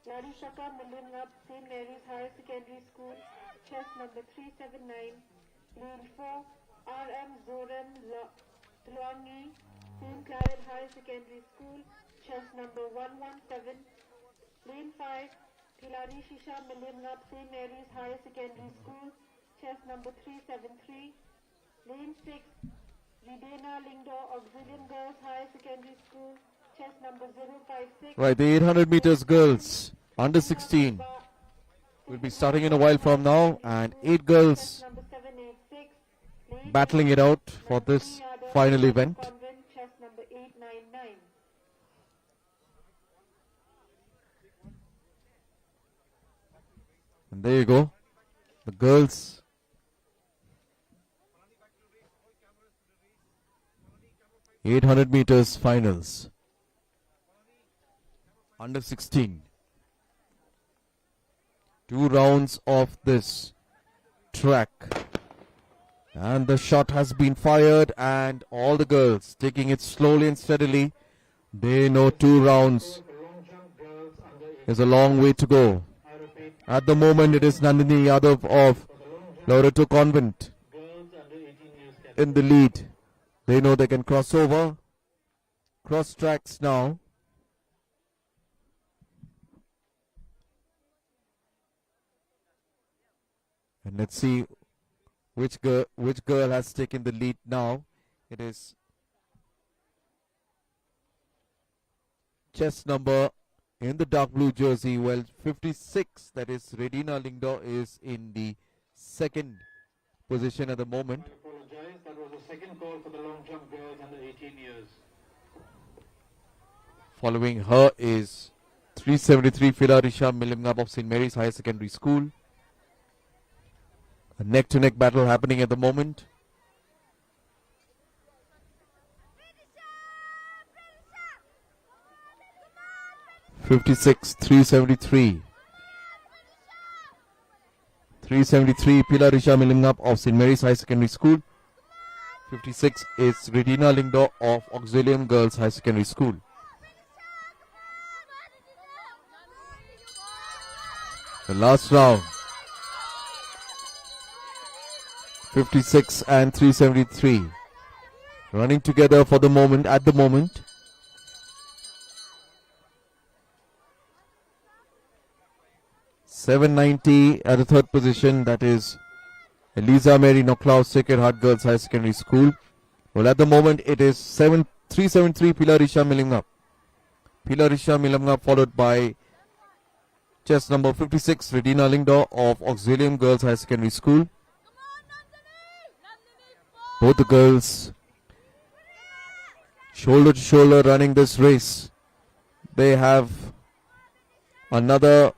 Larisaka Millimap, St. Mary's Higher Secondary School, chest number 379. Lane 4, R.M. Zoran Tluangi, St. Claret High Secondary School, chest number 117. Lane 5, Tilari Shisha Millimap, St. Mary's Higher Secondary School, chest number 373. Lane 6, Videna Lingdo Auxilium Girls Higher Secondary School, chest number 056. Right, the 800 meters girls under 16 will be starting in a while from now, and 8 girls Number 786. Lane battling it out for this final event. Convent, chest number 899. And there you go, the girls 800 meters finals. Under 16. 2 rounds of this track. And the shot has been fired, and all the girls taking it slowly and steadily. They know 2 rounds is a long way to go. At the moment, it is Nandini Yadav of Loreto Convent in the lead. They know they can cross over. Cross tracks now. And let's see which girl has taken the lead now. It is chest number in the dark blue jersey, well, 56, that is Redina Lingdo, is in the second position at the moment. I apologize, that was the second call for the long jump girls under 18 years. Following her is 373 Filarisha Millimgap of St. Mary's Higher Secondary School. A neck-to-neck battle happening at the moment. .56, 373. 373 Pilarisha Millimgap of St. Mary's High Secondary School. 56 is Redina Lingdo of Auxilium Girls High Secondary School. The last round. 56 and 373. Running together for the moment, at the moment. .790 at the third position, that is Eliza Mary Noclau, Sacred Heart Girls High Secondary School. Well, at the moment it is 373 Pilarisha Millimgap. Pilarisha Millimgap followed by chest number 56 Redina Lingdo of Auxilium Girls High Secondary School. Both the girls shoulder to shoulder running this race. They have another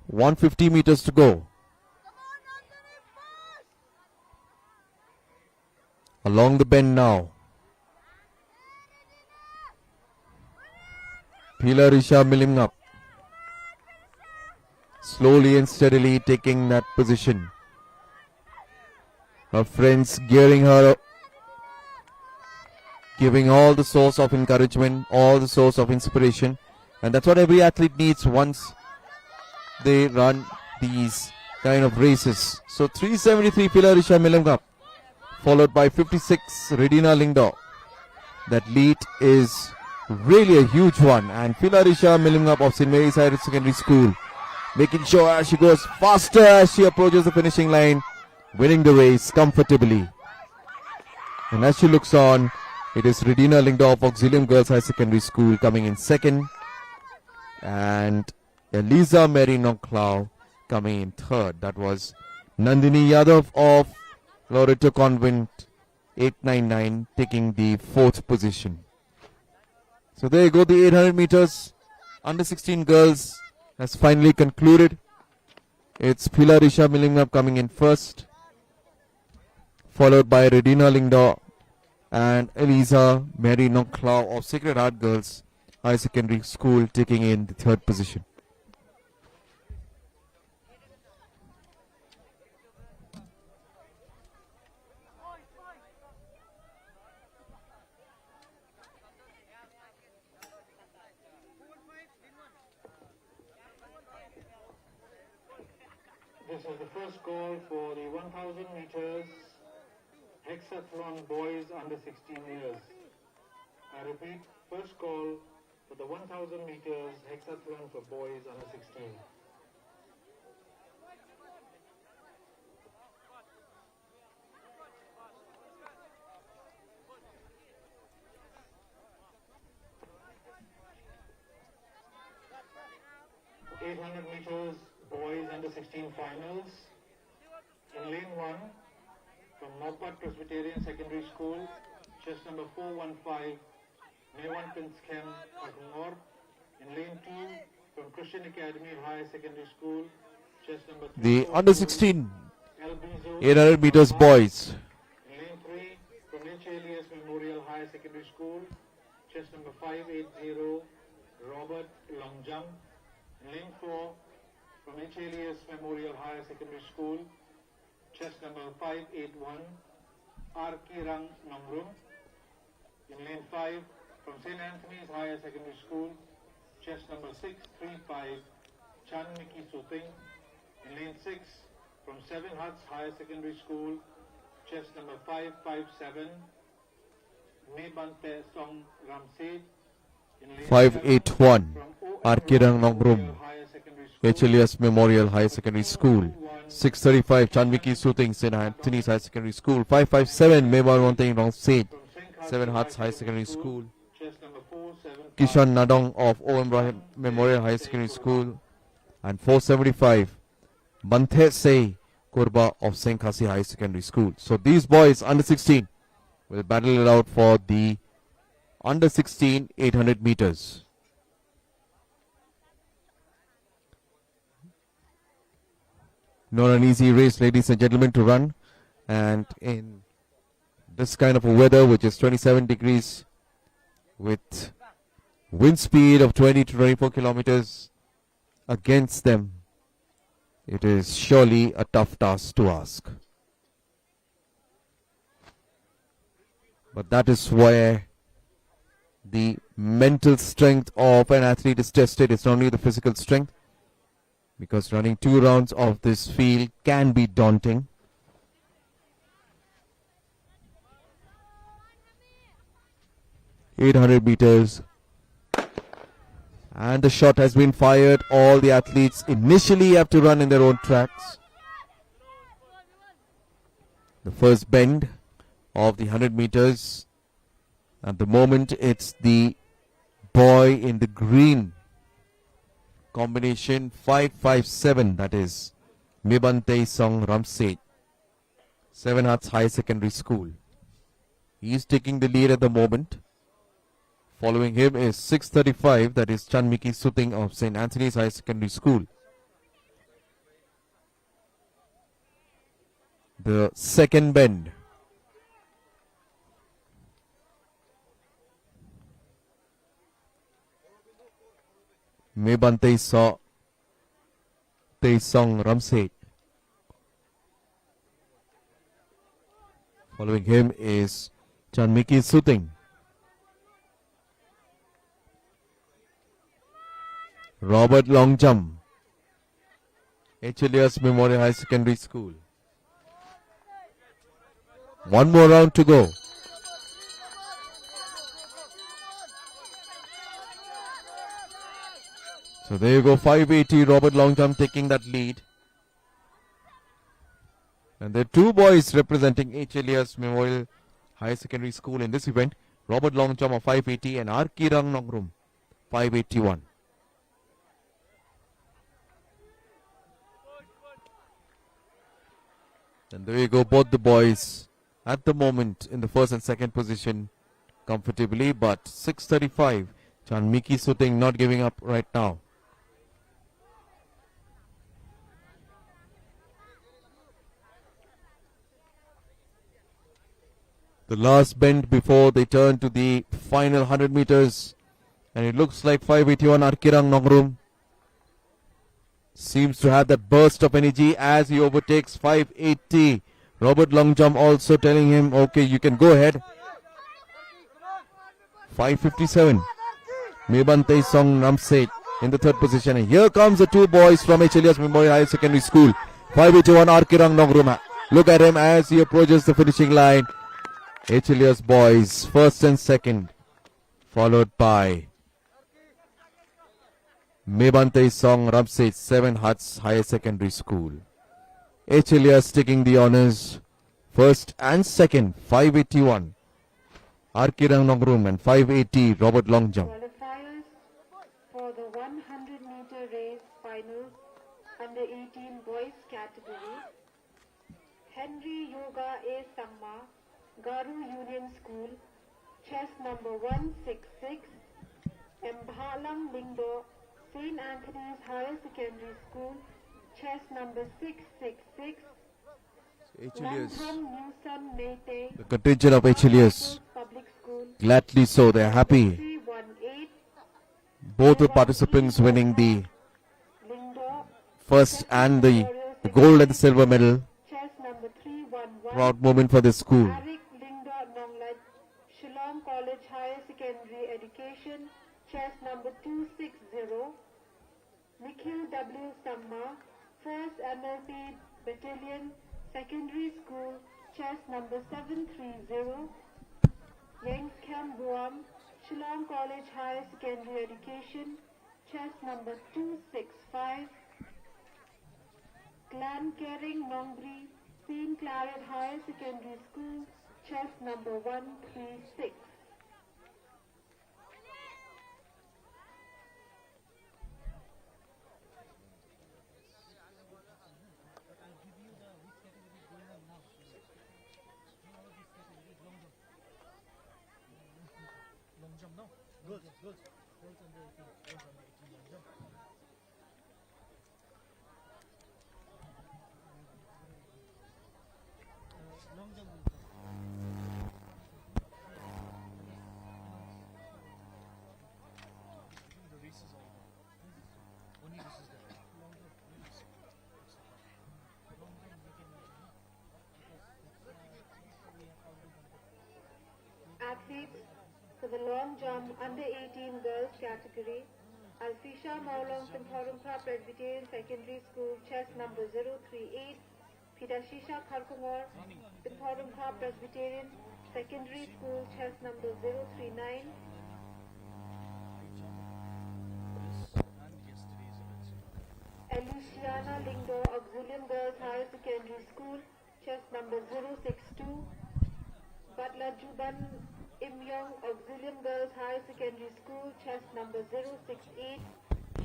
150 meters to go. Along the bend now. Pilarisha Millimgap slowly and steadily taking that position. Her friends gearing her up, giving all the source of encouragement, all the source of inspiration. And that's what every athlete needs once they run these kind of races. So 373 Pilarisha Millimgap followed by 56 Redina Lingdo. That lead is really a huge one, and Pilarisha Millimgap of St. Mary's Higher Secondary School making sure as she goes faster as she approaches the finishing line, winning the race comfortably. And as she looks on, it is Redina Lingdo of Auxilium Girls High Secondary School coming in second, and Eliza Mary Noclau coming in third. That was Nandini Yadav of Loreto Convent 899 taking the fourth position. So there you go, the 800 meters under 16 girls has finally concluded. It's Pilarisha Millimgap coming in first, followed by Redina Lingdo and Eliza Mary Noclau of Sacred Heart Girls High Secondary School taking in the third position. This is the first call for the 1000 meters hexathlon boys under 16 years. I repeat, first call for the 1000 meters hexathlon for boys under 16. meters boys under 16 finals. In lane 1, from Mopat Presbyterian Secondary School, chest number 415, Mewan Pinskem, Agmor. In lane 2, from Christian Academy High Secondary School, chest number 3. The under 16 800 meters boys. In lane 3, from H. Elias Memorial High Higher Secondary School, chest number 580, Robert long jump. In lane 4, from HLES Memorial Higher Secondary School, chest number 581, R. Kirang Nongrum. In lane 5, from St. Anthony's Higher Secondary School, chest number 635, Chan Miki Suting. In lane 6, from Seven Huts Higher Secondary School, chest number 557, Mebante Song Ramse. In lane 581, 7, from Arkirang Nongrum, Higher Secondary School, HLS Memorial High Secondary School. 635, Chanmiki Suting, St. Anthony's High Secondary School. 557, Meban Wonting Rong Said, from St. Khasi Seven Huts High Secondary School. chest number 475, Kishan Nadong of O.M. Rahim Memorial High Secondary School. And 475, Banthe Se Kurba of St. Khasi High Secondary School. So these boys under 16 will battle it out for the under 16 800 meters. Not an easy race, ladies and gentlemen, to run, and in this kind of a weather, which is 27 degrees with wind speed of 20 to 24 kilometers against them, it is surely a tough task to ask. But that is where the mental strength of an athlete is tested. It's not only the physical strength, because running 2 rounds of this field can be daunting. (800 meters), and the shot has been fired. All the athletes initially have to run in their own tracks. The first bend of the 100 meters. At the moment, it's the boy in the green combination 557, that is Mebante Song Ramset, Seven Huts High Secondary School. He is taking the lead at the moment. Following him is 635, that is Chanmiki Suting of St. Anthony's High Secondary School. The second bend. Mebante Song Ramset. Following him is Chanmiki Suting. Robert long jump, HLS Memorial High Secondary School. One more round to go. So there you go, 580, Robert long jump taking that lead. And there are 2 boys representing HLS Memorial High Secondary School in this event. Robert long jump of 580 and R. Kirang Nongrum 581. And there you go, both the boys at the moment in the first and second position comfortably, but 635, Chanmiki Suting not giving up right now. The last bend before they turn to the final 100 meters, and it looks like 581 Arkirang Nongrum seems to have that burst of energy as he overtakes 580. Robert Longjam also telling him, okay, you can go ahead. 557. Mebante Song Namset in the third position. And here comes the 2 boys from HLS Memorial High Secondary School. 581 Arkirang Nongrum. Look at him as he approaches the finishing line. HLS boys, first and second, followed by Mebante Song Ramset, Seven Huts Higher Secondary School. HLS taking the honors, first and second, 581 Arkirang Nongrum and 580 Robert Longjam. Qualifiers for the 100-meter race finals under 18 boys category. Henry Yoga A. Samma, Garu Union School, chess number 166. Mbhalam Lingdo, St. Anthony's Higher Secondary School, chess number 666. HLS. Lantham Newsom Mete, The contingent of HLS. Public School, Gladly so, they're happy. 318, Both the participants winning the Lingdo, first and the gold and the silver medal. chess number 311, Proud moment for this school. Arik Lingdo Nonglat, Shillong College Higher Secondary Education, chess number 260, Nikhil W. Samma, 1st MLP Battalion, Secondary School, chess number 730, Yengkham Buam, Shillong College Higher Secondary Education, chess number 265, Clan Kering Nongri, St. Claret Higher Secondary School, chess number 136. Athletes for the long jump under 18 girls category, Alfisha Maulong Simthorumpa Presbyterian Secondary School, chess number 038, Pidashisha Kharkungor Simthorumpa Presbyterian Secondary School, chess number 039, Eluciana Lingdo Auxilium Girls Higher Secondary School, chess number 062, Butler Juban Imyong Auxilium Girls Higher Secondary School, chess number 068,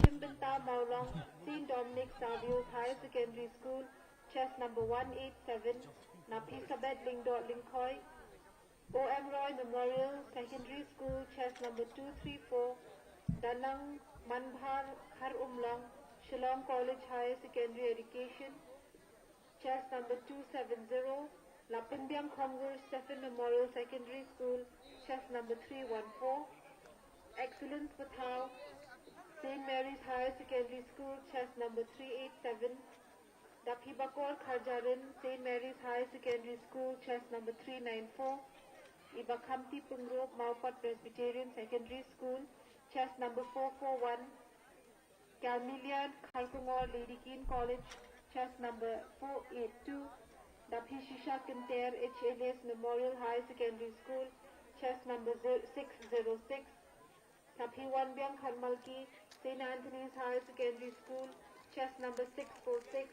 Shimbanta Maulong St. Dominic Savio Higher Secondary School, chess number 187, Napisabet Lingdo Linkoy, O.M. Roy Memorial Secondary School, chess number 234, Danang Manbhar Har Umlong, Shillong College Higher Secondary Education, chess number 270, Lapindiang Kongur Stephen Memorial Secondary School, chess number 314, Excellence Pathau, St. Mary's Higher Secondary School, chess number 387, Daphibakor Kharjarin, St. Mary's Higher Secondary School, chess number 394, Ibakamti Pungrop Maupat Presbyterian Secondary School, chess number 441, Carmelian Kharkungor Lady Keen College, chess number 482, Daphishisha Kinter HLS Memorial High Secondary School, chess number 606, Taphiwanbyang Kharmalki, St. Anthony's High Secondary School, chess number 646,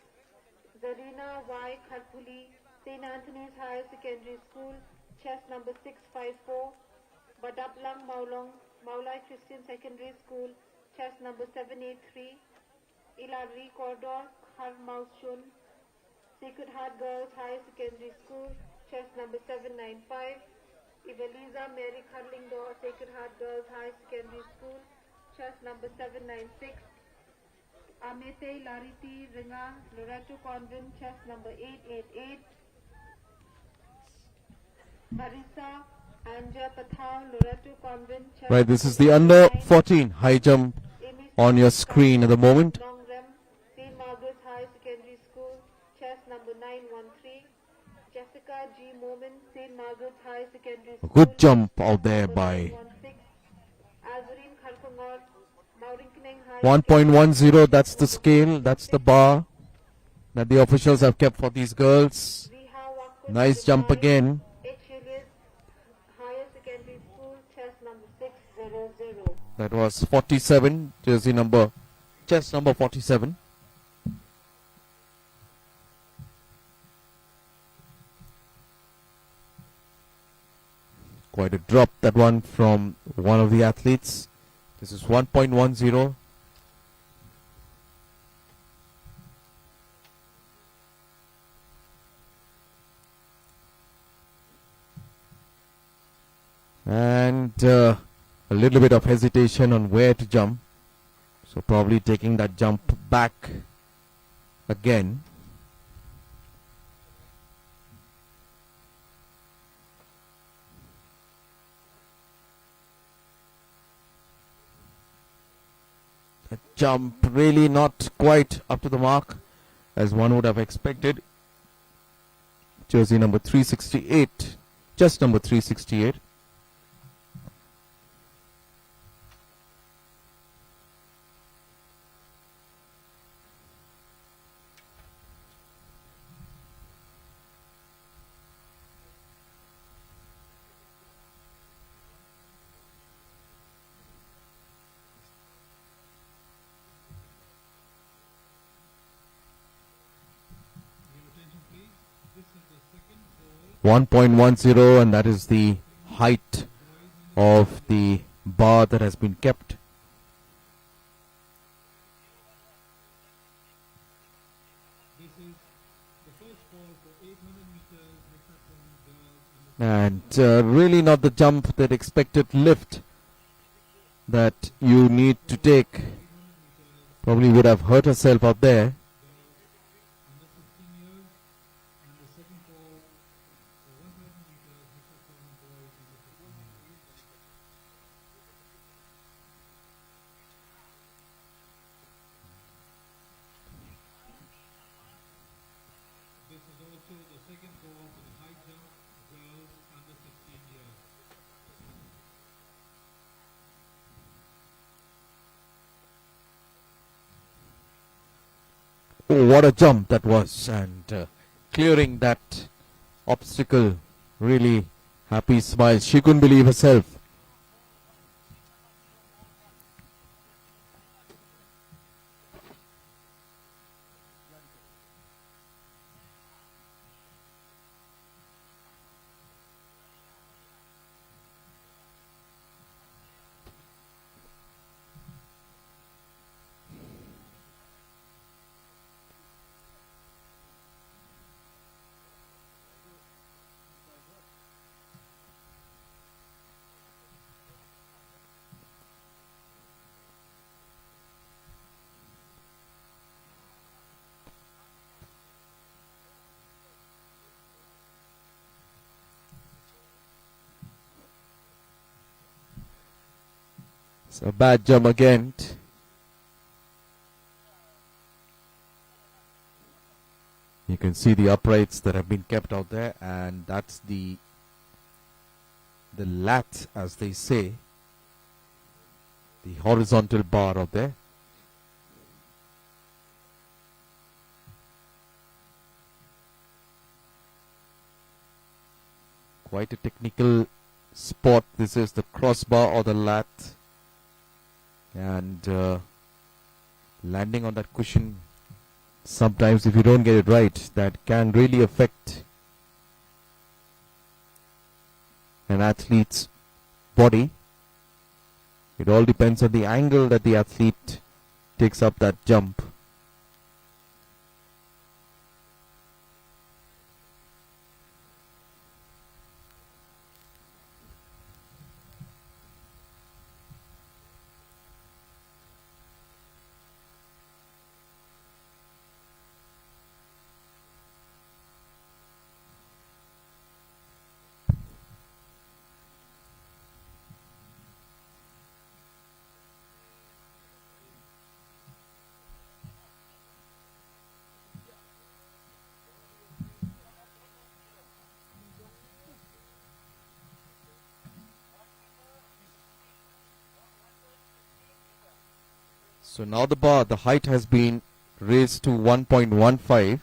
Zarina Y. Kharpuli, St. Anthony's High Secondary School, chess number 654, Badaplang Maulong, Maulai Christian Secondary School, chess number 783, Ilari Corridor, Kharmaushun, Sacred Heart Girls High Secondary School, chess number 795, Ivaliza Mary Karlingdor, Sacred Heart Girls High Secondary School, chess number 796, Amete Lariti Ringa, Loreto Convent, chess number 888, Marisa Anja Pathau, Loreto Convent, chess Right, this is the under 14 high jump on your screen at the moment. Nongrem, St. Margaret's High Secondary School, chess number 913, Jessica G. Momin, St. Margaret's High Secondary School. Good jump out there by 916, Azreen Kharkungor, Maurinkening High 1.10. That's the scale, that's the bar that the officials have kept for these girls. Secondary Nice jump again. HLS Higher Secondary School, chess number 600. That was 47, jersey number, chest number 47. Quite a drop, that one from one of the athletes. This is 1.10. And a little bit of hesitation on where to jump. So probably taking that jump back again. The jump really not quite up to the mark as one would have expected. Jersey number 368, just number 368. Your attention please. This is the second goal 1.10, and that is the height of the bar that has been kept. This is the first ball for 800 meters hexathlon girls under And really not the jump that expected lift that you need to take. Probably would have hurt herself up there. under 16 years, and the second ball for 1000 meters hexathlon boys under 15 years. This is also the second ball for the high jump girls under 16 years. Oh, what a jump that was, and clearing that obstacle, really happy smile. She couldn't believe herself. It's a bad jump again. You can see the uprights that have been kept out there, and that's the lat, as they say, the horizontal bar out there. Quite a technical spot. This is the crossbar or the lat, and landing on that cushion, sometimes if you don't get it right, that can really affect an athlete's body. It all depends on the angle that the athlete takes up that jump. So now the bar, the height has been raised to 1.15.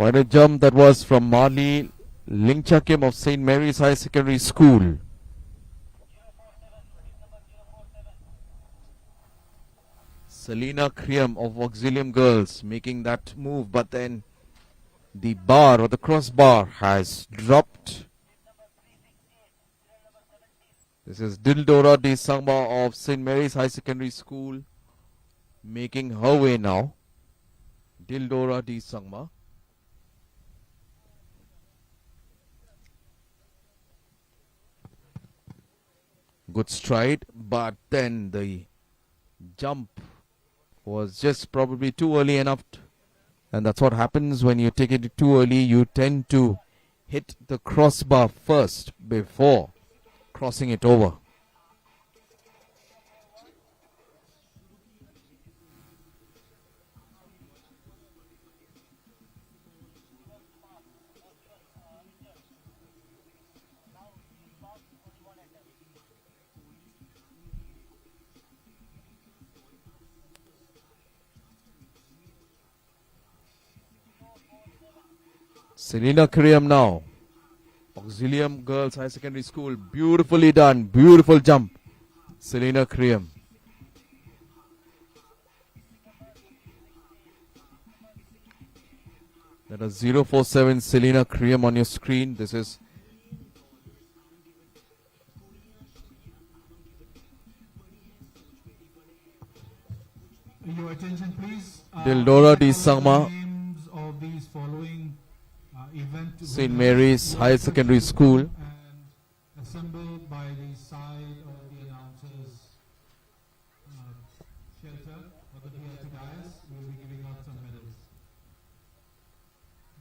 Quite a jump that was from Marley Lingchakim of St. Mary's High Secondary School. Selena Kriam of Auxilium Girls making that move, but then the bar or the crossbar has dropped. This is Dildora De Sangma of St. Mary's High Secondary School making her way now. Dildora De Sangma. Good stride, but then the jump was just probably too early enough. And that's what happens when you take it too early. You tend to hit the crossbar first before crossing it over. Selena Kriam now. Auxilium Girls High Secondary School. Beautifully done. Beautiful jump. Selena Kriam. That is 047 Selena Kriam on your screen. This is Your attention, please. Dildora De The Sangma, names of these following event St. winners Mary's were High Secondary purchased School. and assembled by the side of the announcers shelter or the VIP dais. We will be giving out some medals.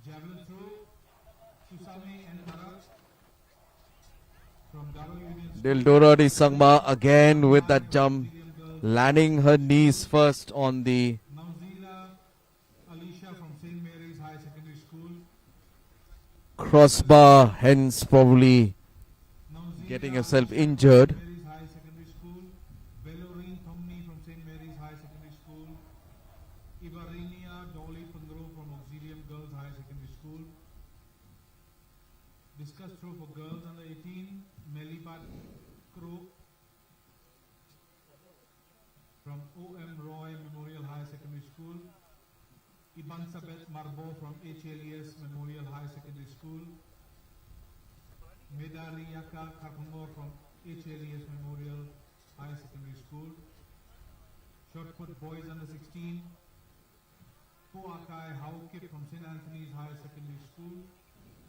Javelin throw, Susami and Tarak from Garo Union School. Dildora De Sangma again with that jump, landing her knees first on the Nauzila Alicia from St. Mary's High Secondary School. crossbar, hence probably Nauzila getting herself Alicia from injured. St. Mary's High Secondary School. Belorine Thomni from St. Mary's High Secondary School. Ibarinia Dolly Pandro from Auxilium Girls High Secondary School. Discus throw for girls under 18. Melibat Crow from O.M. Roy Memorial High Secondary School. Iban Sabet Marbo from HLES Memorial High Secondary School. Medaliyaka Kapungor from HLES Memorial High Secondary School. Short put boys under 16. Poakai Haukip from St. Anthony's High Secondary School.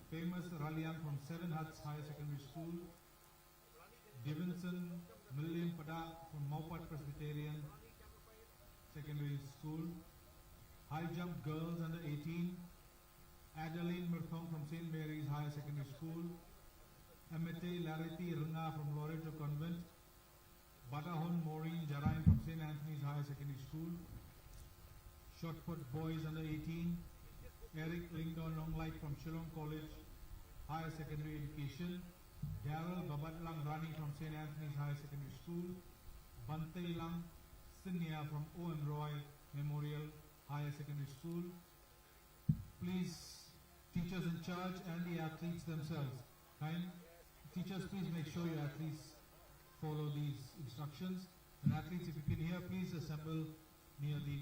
Famous Ralian from Seven Huts High Secondary School. Divinson Milliam Pada from Maupat Presbyterian Secondary School. High jump girls under 18. Adeline Murthong from St. Mary's High Secondary School. Amete Larity Runga from Loreto Convent. Batahon Maureen Jarain from St. Anthony's High Secondary School. Shot put boys under 18. Eric Lingdon Longlight from Shillong College Higher Secondary Education. Daryl Babatlang Rani from St. Anthony's High Secondary School. Bante Lang Sinya from O.M. Roy Memorial Higher Secondary School. Please, teachers in charge and the athletes themselves. Teachers, please make sure your athletes follow these instructions. And athletes, if you can hear, please assemble near the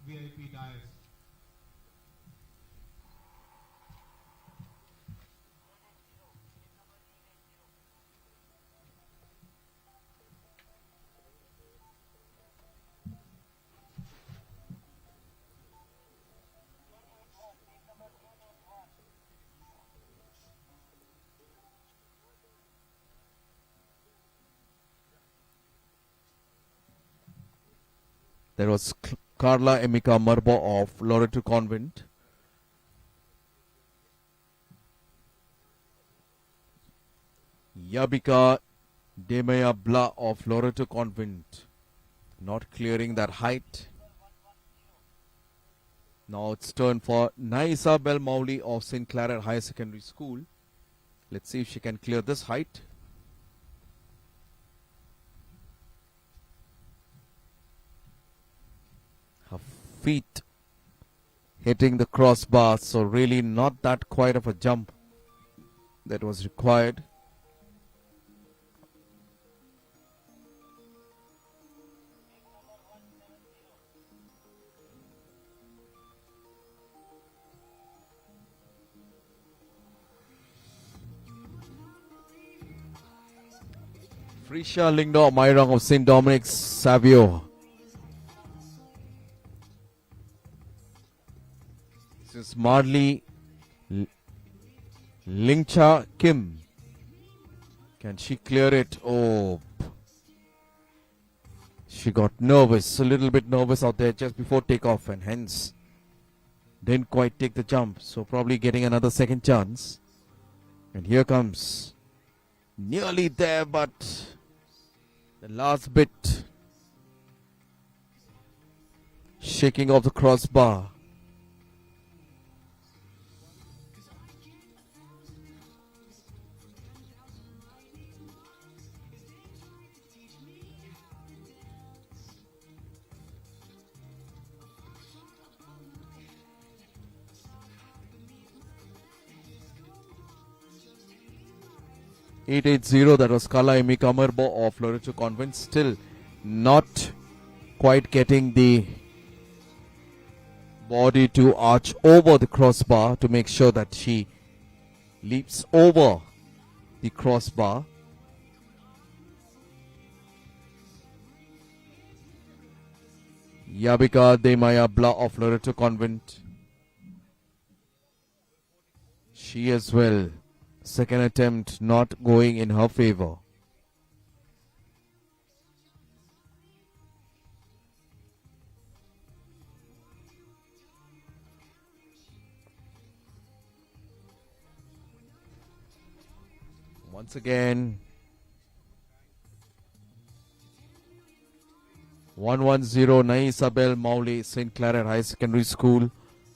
VIP dais. There was Carla Emika Marbo of Loreto Convent. Yabika Demaya Bla of Loreto Convent. Not clearing that height. Now it's turn for Naisa Belmauli of St. Claret Higher Secondary School. Let's see if she can clear this height. Her feet hitting the crossbar. So really not that quite of a jump that was required. Frisha Lingdo Mairang of St. Dominic's Savio. This is Medley Lingcha Kim. Can she clear it? Oh, she got nervous, a little bit nervous out there just before takeoff, and hence didn't quite take the jump. So probably getting another second chance. And here comes, nearly there, but the last bit, shaking off the crossbar. .880, that was Kala Emi Kamarbo of Loreto Convent. Still not quite getting the body to arch over the crossbar to make sure that she leaps over the crossbar. Yabika Demaya Bla of Loreto Convent. She as well. Second attempt not going in her favor. Once again, 110 Naisabel Mauli, St. Claret High Secondary School,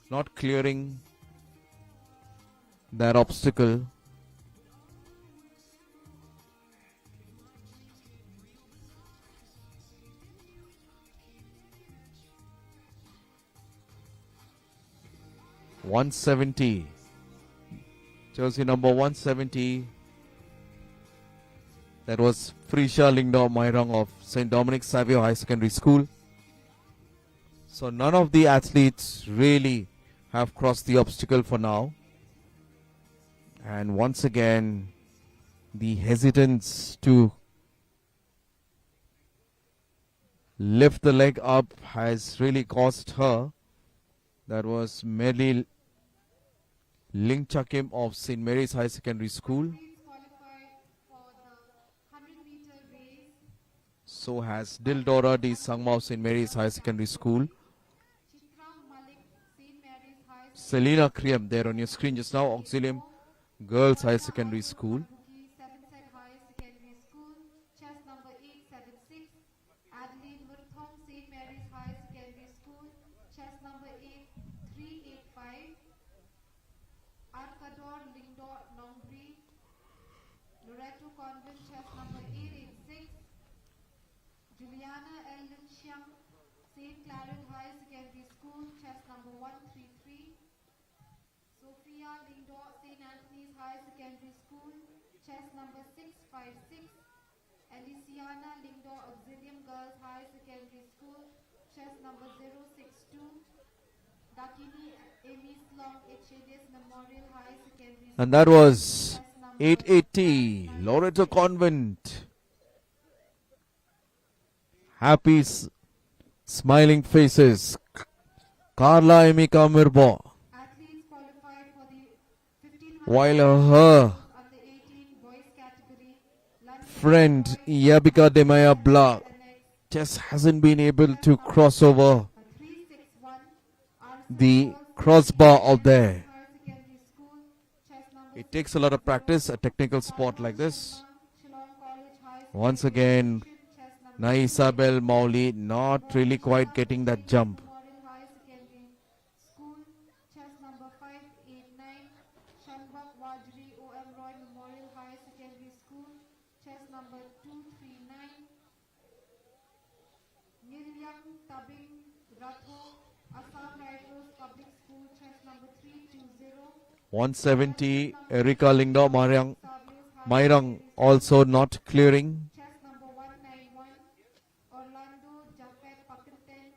not clearing that obstacle. .170, jersey number 170. That was Frisha Lingdo Mairang of St. Dominic's Savio High Secondary School. So none of the athletes really have crossed the obstacle for now. And once again, the hesitance to lift the leg up has really cost her. That was Medley Lingchakim of St. Mary's High Secondary School. So has Dildora D. Sangma of St. Mary's High Secondary School. Selena Kriem there on your screen just now, Auxilium Girls High Secondary School. Loreto Convent, chest number 886. Juliana L. Lynchiam, St. Claret High Secondary School, chest number 133. Sophia Lindo, St. Anthony's High Secondary School, chest number 656. Elisiana Lindo, Auxilium Girls High Secondary School, chest number 062. Dakini Amy Slong, HADS Memorial High Secondary School. And that was 880, Loreto Convent. Happy smiling faces. Carla Emika Mirbo. Athletes qualified for the 1500 While her under 18 boys category. friend Yabika Demaya Bla just hasn't been able to cross over 361 the crossbar out there. It takes a lot of practice, a technical sport like this. Once again, Naisabel Mauli not really quite getting that jump. Memorial High Secondary School, chest number 589. Shanbak Wajri O.M. Roy Memorial High Secondary School, chest number 239. Miriam Tabing Ratho, Assam Rifles Public School, chess number 320. 170, Erika Lingda Mariang, Savios High Mairang Secondary also not clearing. chess number 191. Orlando Japet Pakistan,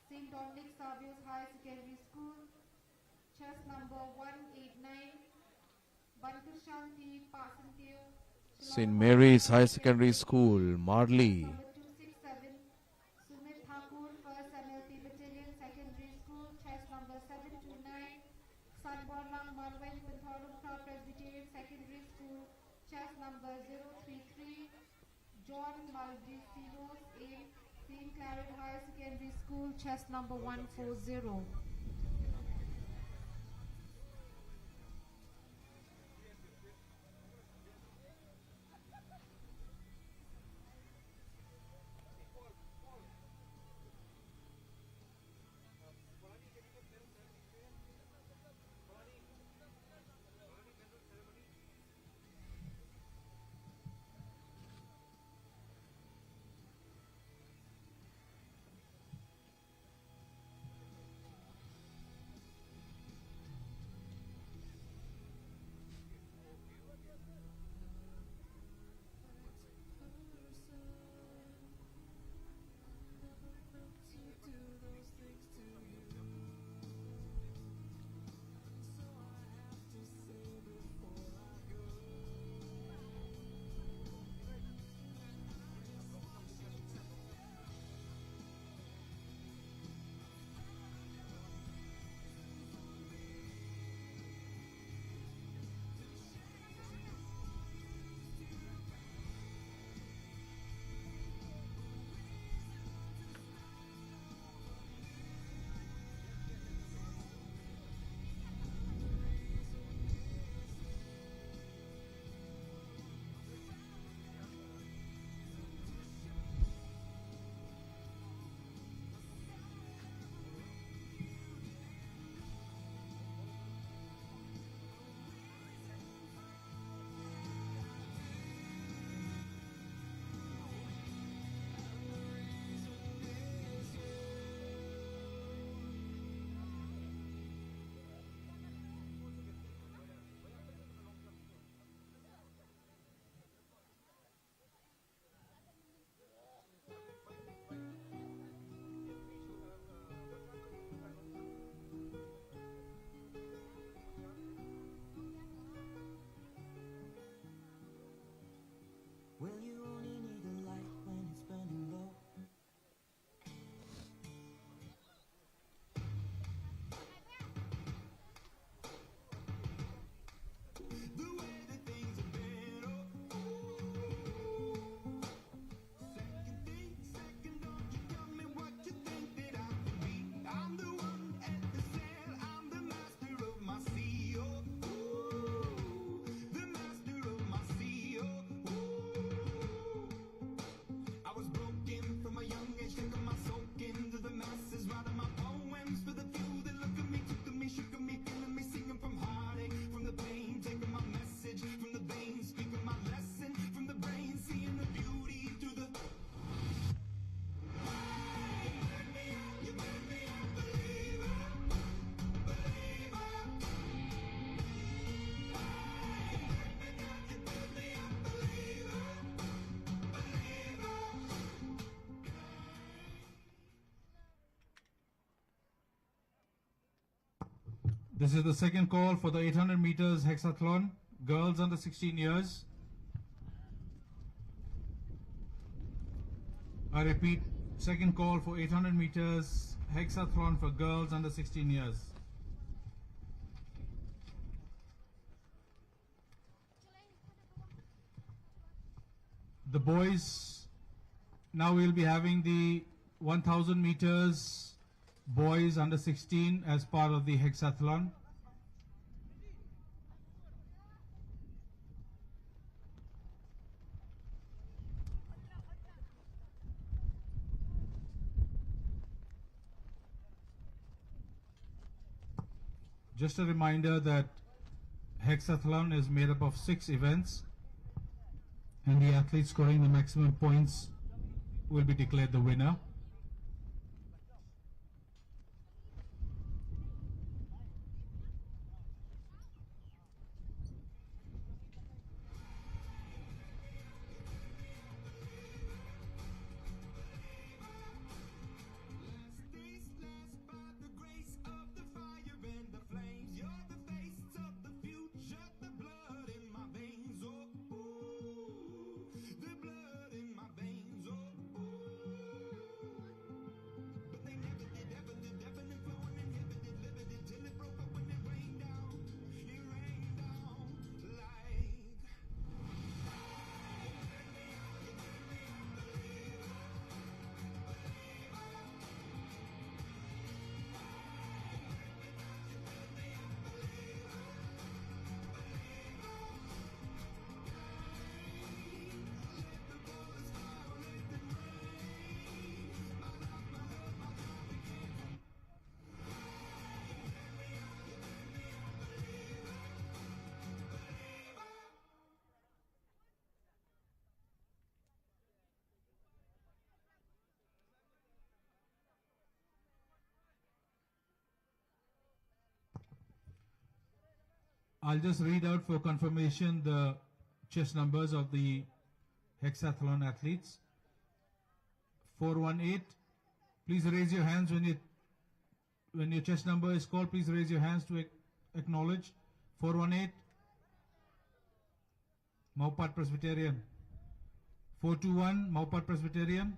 St. Dominic Savios High Secondary School, chess number 189. Bantu Shanti Pasantil, St. Mary's High Secondary School, Marley. number 267. Sumit Thakur, 1st MLT Battalion Secondary School, chess number 729. Sanbornang Marwan Pantharumkha Presbyterian Secondary School, chess number 033. John Maldicinos in St. Claret High Secondary School, chess number 140. Well, you only need the light when it's burning low. The way that things have been, second, don't you tell me what you think that I could be. I'm the one at the sail, I'm the master of my sea, the master of my sea, I was broken from a young age, taking my soak into the masses, writing my poems for the few that look at me, took to me, shook at me, feeling me, singing from heartache, from the pain, taking my message from the veins, speaking my lesson from the brain, seeing the beauty through the. You made me a believer, believer. You made me a believer, believer. This is the second call for the 800 meters hexathlon, girls under 16 years. I repeat, second call for 800 meters hexathlon for girls under 16 years. The boys, now we'll be having the 1000 meters boys under 16 as part of the hexathlon. Just a reminder that hexathlon is made up of 6 events, and the athlete scoring the maximum points will be declared the winner. I'll just read out for confirmation the chest numbers of the hexathlon athletes. 418. Please raise your hands when your chest number is called. Please raise your hands to acknowledge. 418. Maupat Presbyterian. 421. Maupat Presbyterian.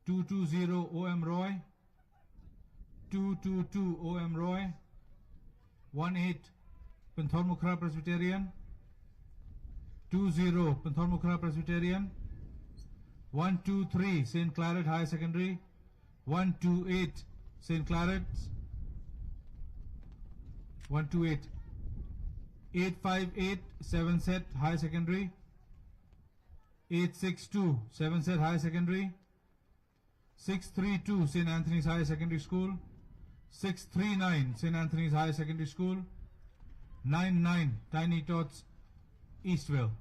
220 OM Roy. 222 OM Roy. 18 Penthormukhra Presbyterian. 20 Penthormukhra Presbyterian. 123 St. Claret High Secondary. 128 St. Claret's. 128. 858 7 Set High Secondary. 862 7 Set High Secondary. 632 St. Anthony's High Secondary School. 639 St. Anthony's High Secondary School. 99 Tiny Tots Eastville.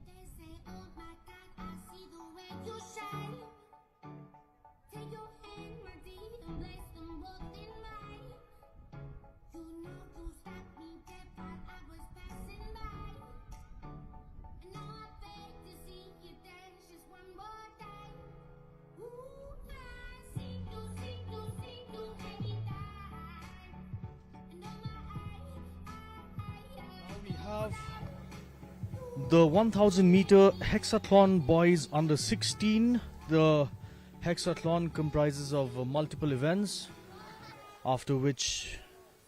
They say, oh my God, I see the way you shine. Take your hand, my dear, and place them both in mine. You know you stopped me dead while I was passing by. And now I beg to see you dance just one more time. Ooh, I see you every time. And oh Now we have the 1000 meter hexathlon boys under 16. The hexathlon comprises of multiple events, after which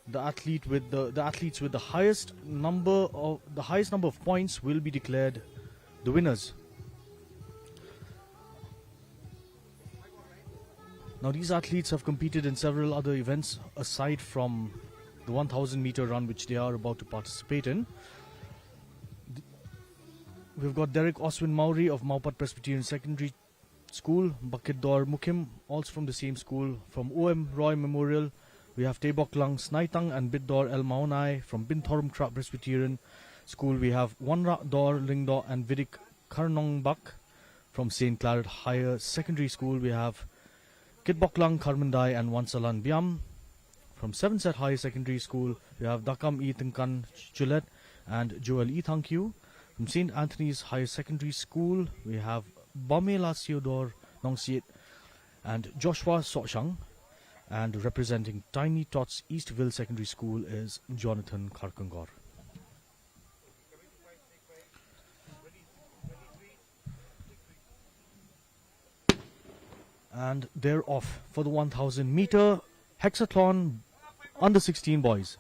the athletes with the highest number of points will be declared the winners. Now these athletes have competed in several other events aside from the 1000 meter run, which they are about to participate in. We've got Derek Oswin Mauri of Maupat Presbyterian Secondary School, Bakit Dor Mukim, also from the same school. From OM Roy Memorial, we have Tebok Lang Snaitang and Bidor El Maunai. From Binthormkra Presbyterian School, we have Wanra Dor Lingdo and Vidik Karnong Bak. From St. Claret Higher Secondary School, we have Kitbok Lang Karmandai and Wansalan Biam. From 7 Set High Secondary School, we have Dakam E Tengkan Chulet and Joel E Thankyu. From St. Anthony's Higher Secondary School, we have Bamela Theodore Nongsiet and Joshua Sochang. And representing Tiny Tots Eastville Secondary School is Jonathan Karkangor. And they're off for the 1000 meter hexathlon under 16 boys.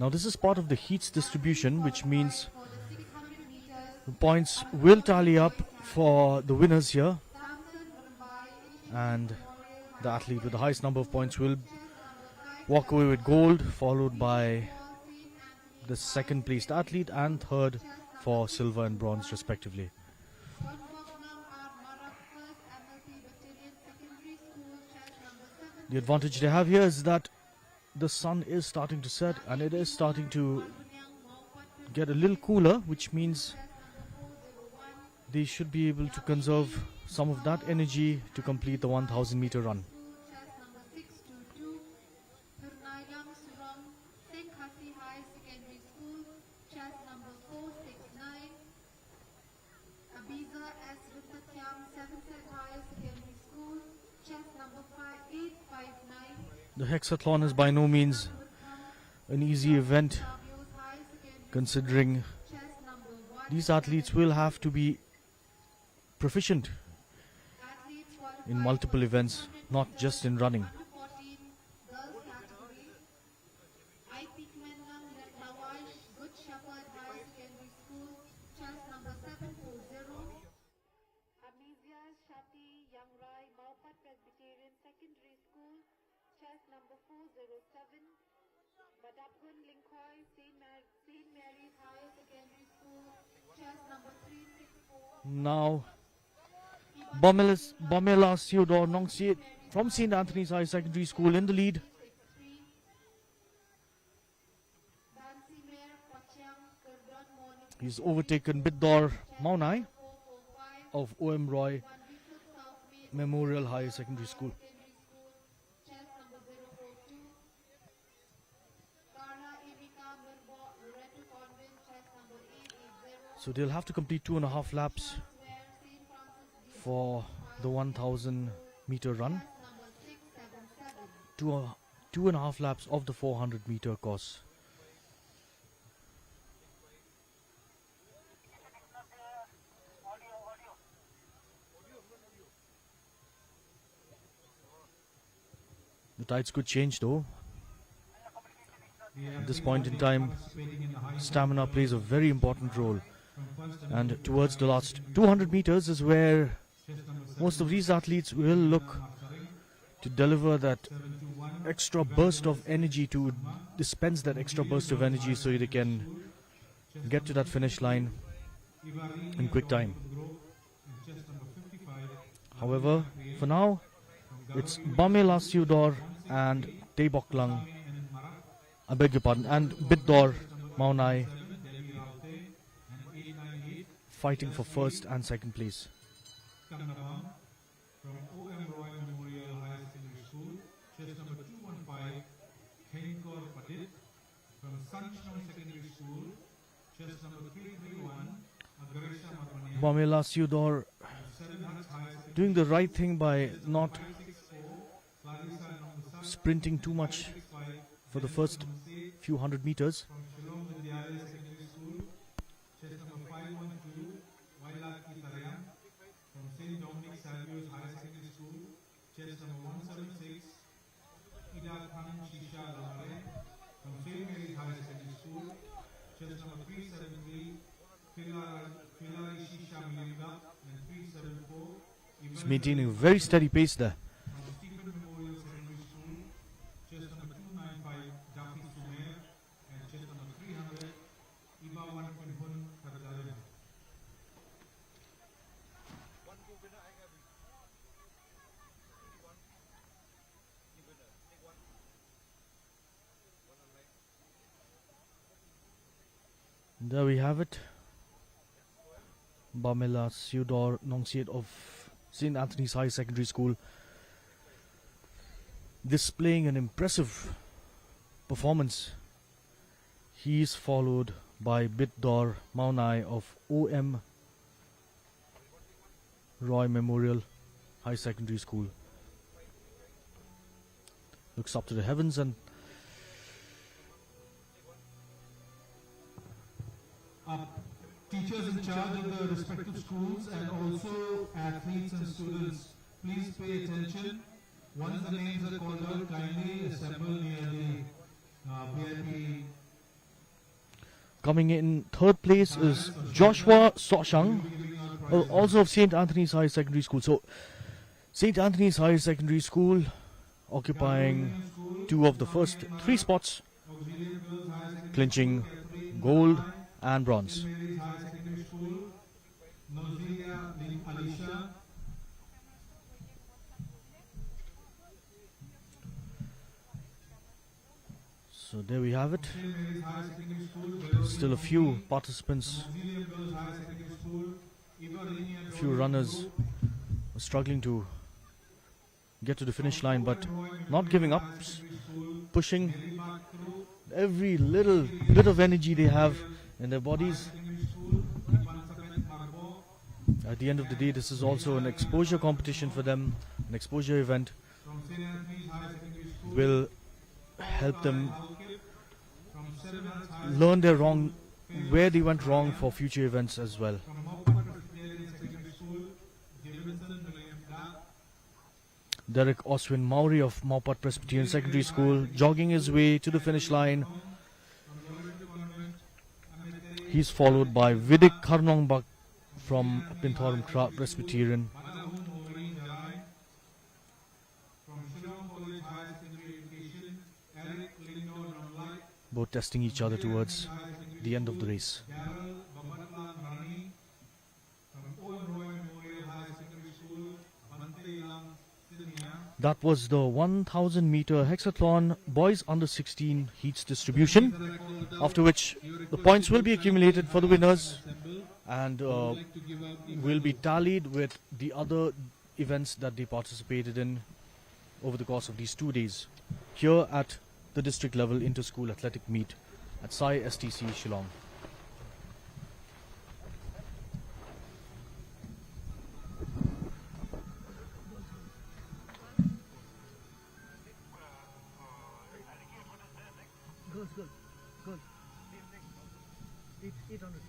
Now this is part of the heats distribution, which means the points will tally up for the winners here, and the athlete with the highest number of points will walk away with gold, followed by the second placed athlete and third for silver and bronze respectively. The advantage they have here is that the sun is starting to set and it is starting to get a little cooler, which means they should be able to conserve some of that energy to complete the 1000 meter run. Chest number 622, Purnailam Suram, St. Khasi High Secondary School, chest number 469, Abiza S. Rupatyam, 7th High Secondary School, chest number 5859, The hexathlon is by no means an easy event, Tavios High Secondary considering chest number 1. these athletes will have to be proficient Athletes qualified in multiple events, not just in running. under 14 girls category. I. Pikmanam Lawaish, Good Shepherd High Secondary School, chest number 740. Amizia Shati Yangrai Maupat Presbyterian Secondary School, chest number 407. Badapgun Linkoy St. Mary's Higher Secondary School, Chest number 364. Now, Bomela Theodore Nongsiet from St. Anthony's High Secondary School in the lead. Bansi Mayor Pachang Kurban Morning He's overtaken Bidor Maunai 445. of OM Roy One Bishop South May Memorial High Secondary School. Secondary School, chest number 042. Karna Erika Mirbo Loreto Convent, chest number 880. So they'll have to complete 2.5 laps Where St. Francis D. for the 1000 meter run. Number 677. 2.5 laps of the 400 meter course. The tides could change though. At this point in time, stamina plays a very important role. And towards the last 200 meters is where most of these athletes will look to deliver that extra burst of energy, to dispense that extra burst of energy so they can get to that finish line in quick time. However, for now, it's Bamela Theodore and Taebok Lang, I beg your pardon, and Bidor Maunai fighting for first and second place. Coming along from OM Roy Memorial Higher Secondary School, chest number 215, Kenkor Padit. From Sunshine Secondary School, chest number 331, Agresha Marmania. Bamela Theodore doing the right thing by not sprinting too much for the first few hundred meters. From Shillong Vidyalaya Secondary School, chest number 512, Wailaki Tarayan. From St. Dominic Salvios Higher Secondary School, chest number 176, Ida Khan Shisha Lamare. From St. Mary's Higher Secondary School, chest number 373, Filari Shisha Milinga, and 374. He's maintaining a very steady pace there. From Stephen Memorial Secondary School, chest number 295, Jafi Sumer, and chest number 300, Iba Wan Pinhun Kardalen. There we have it. Bamela Theodore Nongsiet of St. Anthony's High Secondary School displaying an impressive performance. He is followed by Bidor Maunai of OM Roy Memorial High Secondary School. Looks up to the heavens and Teachers in charge of the respective schools and also athletes and students, please pay attention. Once the names are called out, kindly assemble near the VIP. coming in third place is Joshua Soshang, also of St. Anthony's High Secondary School. So St. Anthony's High Secondary School occupying two of the first three spots, clinching gold and bronze. Mary's High Secondary School, Nozilia Alisha. So there we have it. St. Mary's High Secondary School, Still a few participants, Auxilium Girls High Secondary School, a few runners are struggling to get to the finish line, but not giving up, pushing every little bit of energy they have in their bodies. At the end of the day, this is also an exposure competition for them, an exposure event. Will help them learn where they went wrong for future events as well. Derek Oswin Maury of Maupat Presbyterian Secondary School jogging his way to the finish line. He's followed by Vidik Karnongbak from Pinthorum Presbyterian. Both testing each other towards the end of the race. That was the 1000 meter hexathlon boys under 16 heats distribution, after which the points will be accumulated for the winners and will be tallied with the other events that they participated in over the course of these 2 days here at the district level inter-school athletic meet at Sai STC Shillong. Girls. 800.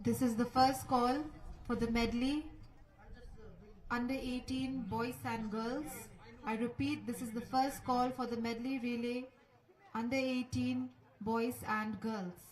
This is the first call for the medley under 18 boys and girls. I repeat, this is the first call for the medley relay under 18 boys and girls.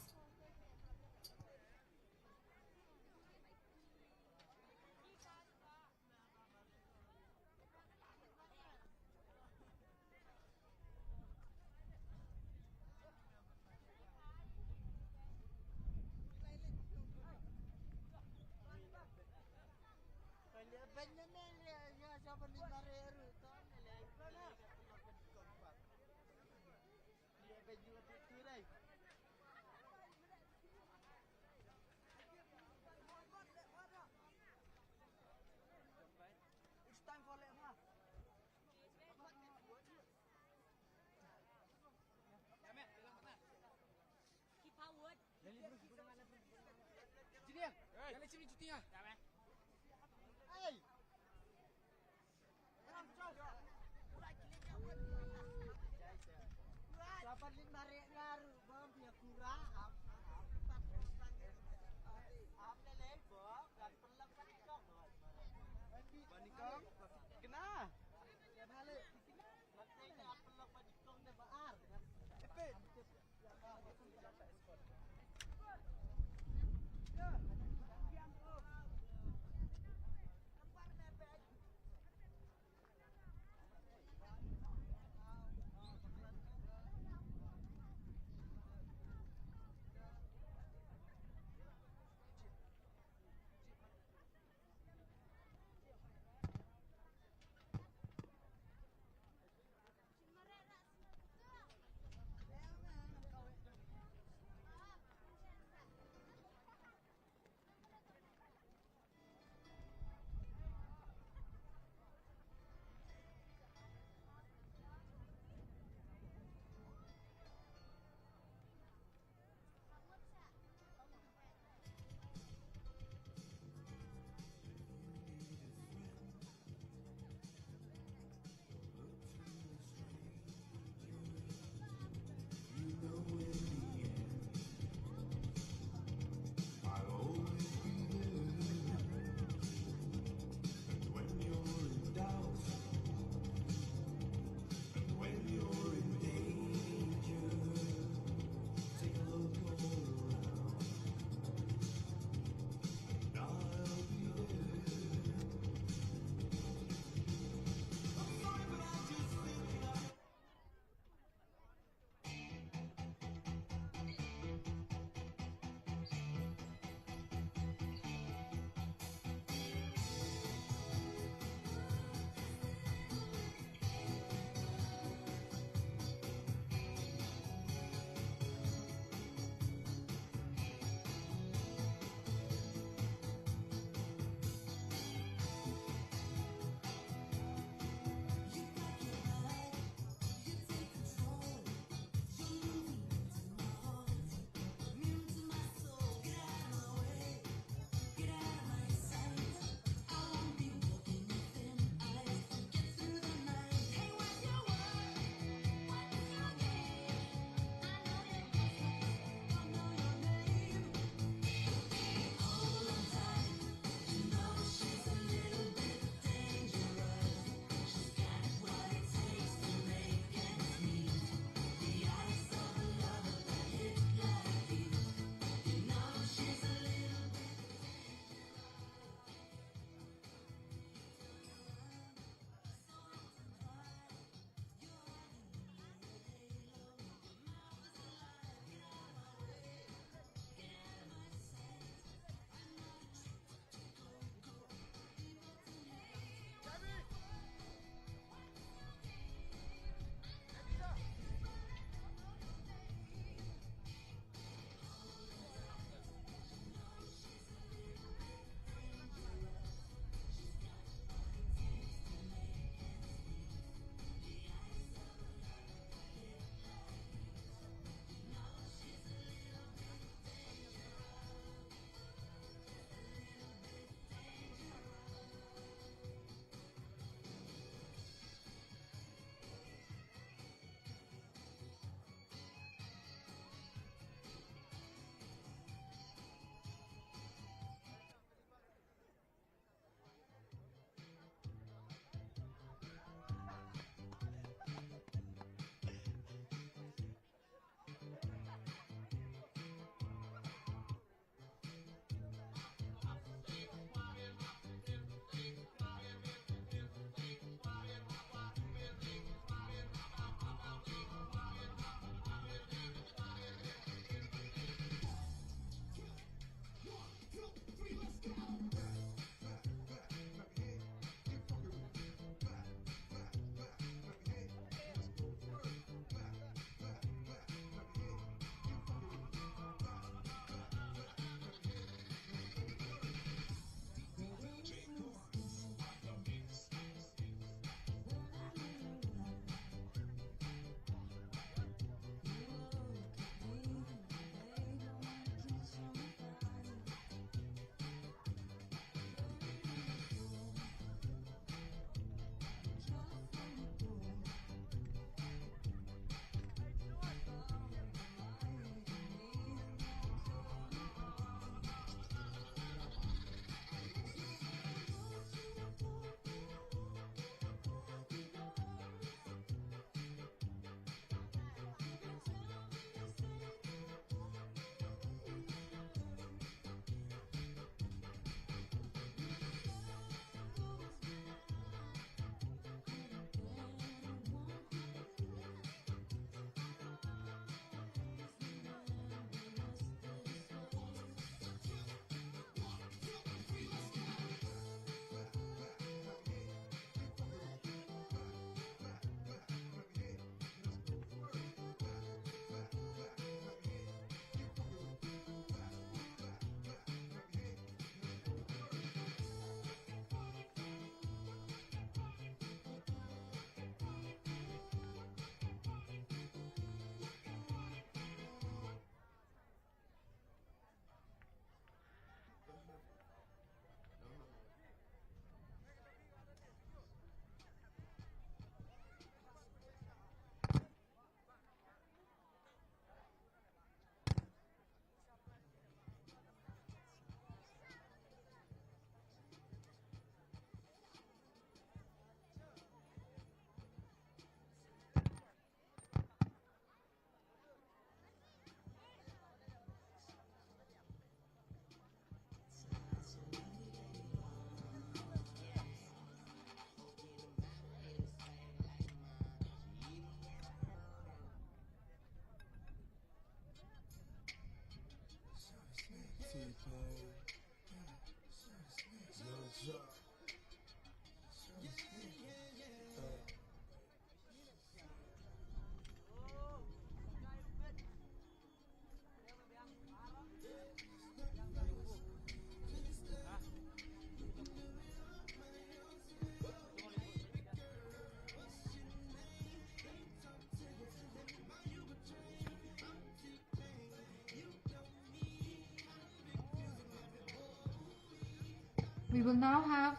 We will now have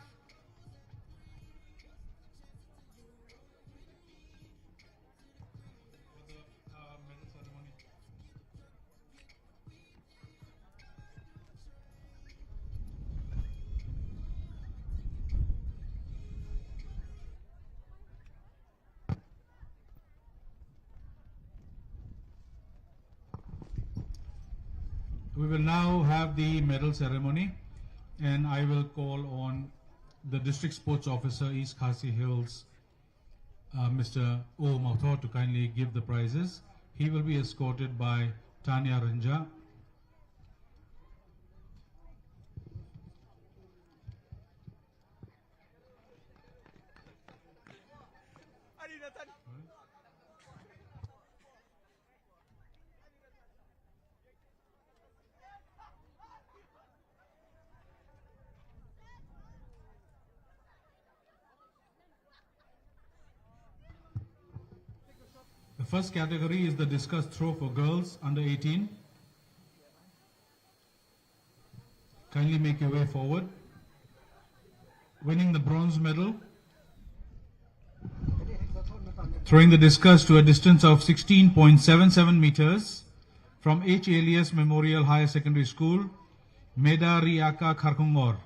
medal ceremony. We will now have the medal ceremony, and I will call on the District Sports Officer, East Khasi Hills, Mr. O. Mathur, to kindly give the prizes. He will be escorted by Tanya Ranja. The first category is the discus throw for girls under 18. Kindly make your way forward. Winning the bronze medal, throwing the discus to a distance of 16.77 meters from H. Elias Memorial Higher Secondary School, Meda Riaka Kharkungor.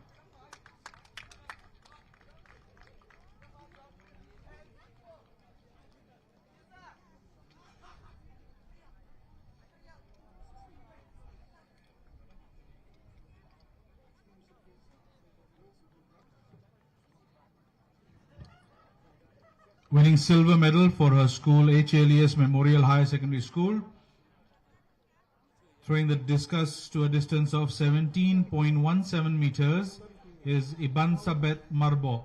Winning silver medal for her school, H. Elias Memorial Higher Secondary School, throwing the discus to a distance of 17.17 meters, is Iban Sabet Marbo.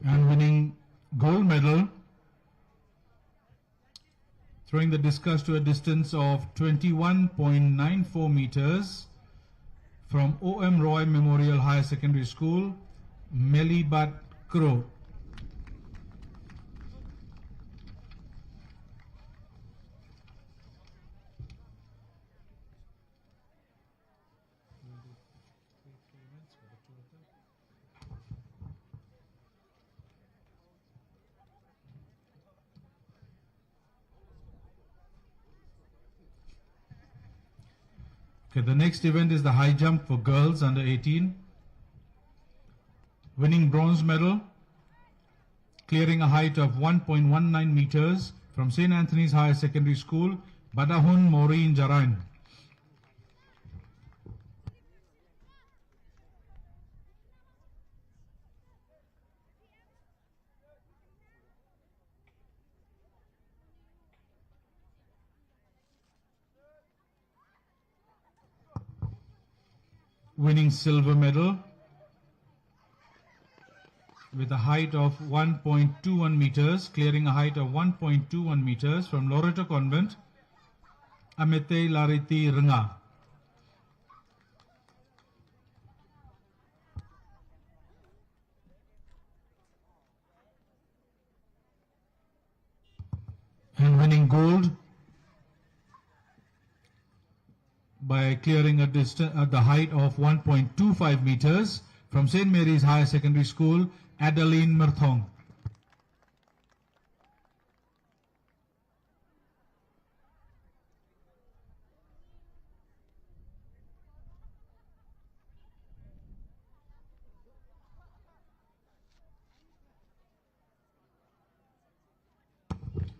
And winning gold medal, throwing the discus to a distance of 21.94 meters from O.M. Roy Memorial Higher Secondary School, Melibat Kro. Okay, the next event is the high jump for girls under 18. Winning bronze medal, clearing a height of 1.19 meters from St. Anthony's Higher Secondary School, Badahun Maureen Jaran. Winning silver medal with a height of 1.21 meters, clearing a height of 1.21 meters from Loreto Convent, Amete Lariti Renga. And winning gold by clearing a distance at the height of 1.25 meters from St. Mary's Higher Secondary School, Adeline Merthong.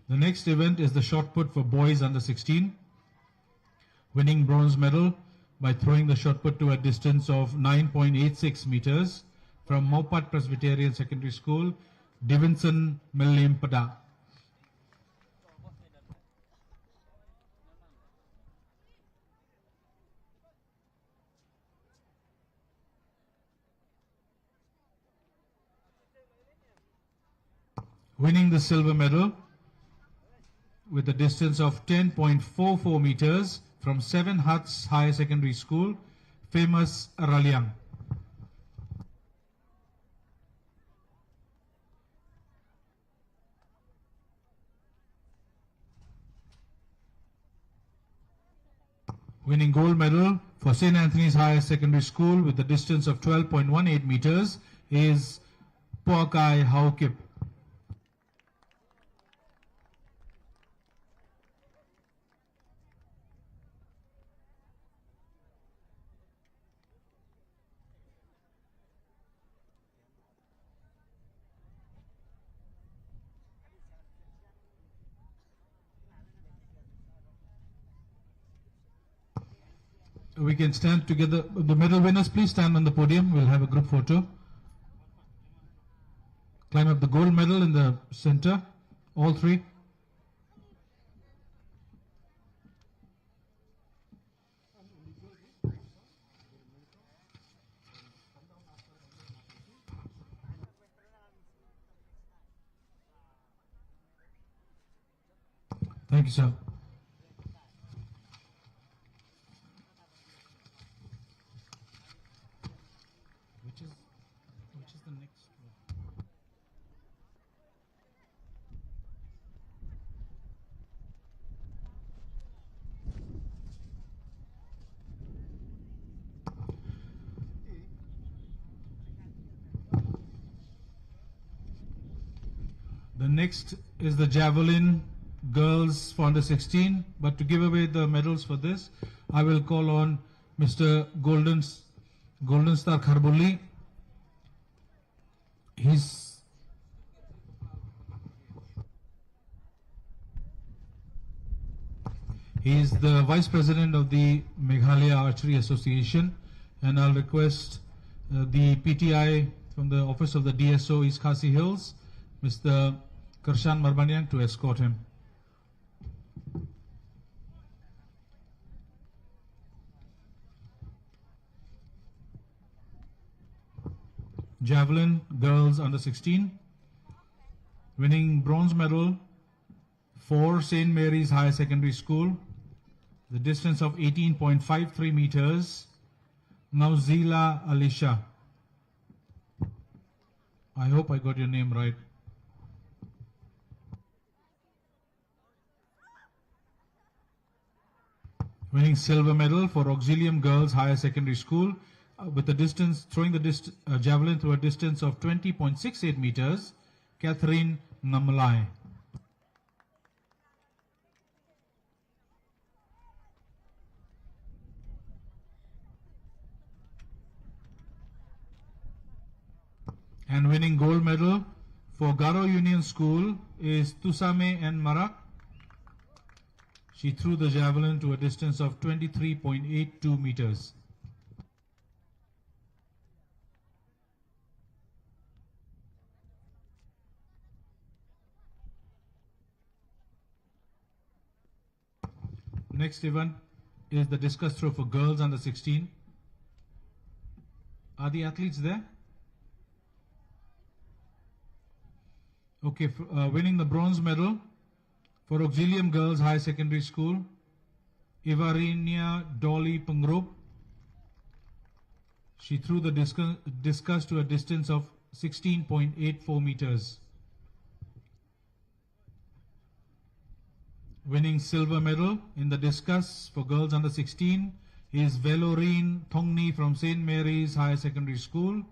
The next event is the shot put for boys under 16. winning bronze medal by throwing the shot put to a distance of 9.86 meters from Mopat Presbyterian Secondary School, Divinson Millimpada. Winning the silver medal with a distance of 10.44 meters from 7 Huts Higher Secondary School, famous Raliang. Winning gold medal for St. Anthony's Higher Secondary School with a distance of 12.18 meters is Poakai Haukip. We can stand together. The medal winners, please stand on the podium. We'll have a group photo. Climb up the gold medal in the center, all three. Thank you, sir. Which is the next one? The next is the javelin girls for under 16. But to give away the medals for this, I will call on Mr. Golden Star Kharbulli. He is the Vice President of the Meghalaya Archery Association, and I'll request the PTI from the Office of the DSO East Khasi Hills, Mr. Karshan Marbanian, to escort him. Javelin girls under 16, winning bronze medal for St. Mary's Higher Secondary School, the distance of 18.53 meters, Nauzila Alisha. I hope I got your name right. Winning silver medal for Auxilium Girls Higher Secondary School with the distance, throwing the javelin through a distance of 20.68 meters, Catherine Namalai. And winning gold medal for Garo Union School is Tusame N. Marak. She threw the javelin to a distance of 23.82 meters. Next event is the discus throw for girls under 16. Are the athletes there? Okay, winning the bronze medal for Auxilium Girls High Secondary School, Ivarinia Dolly Pangrop. She threw the discus to a distance of 16.84 meters. Winning silver medal in the discus for girls under 16 is Velorine Thongni from St. Mary's Higher Secondary School.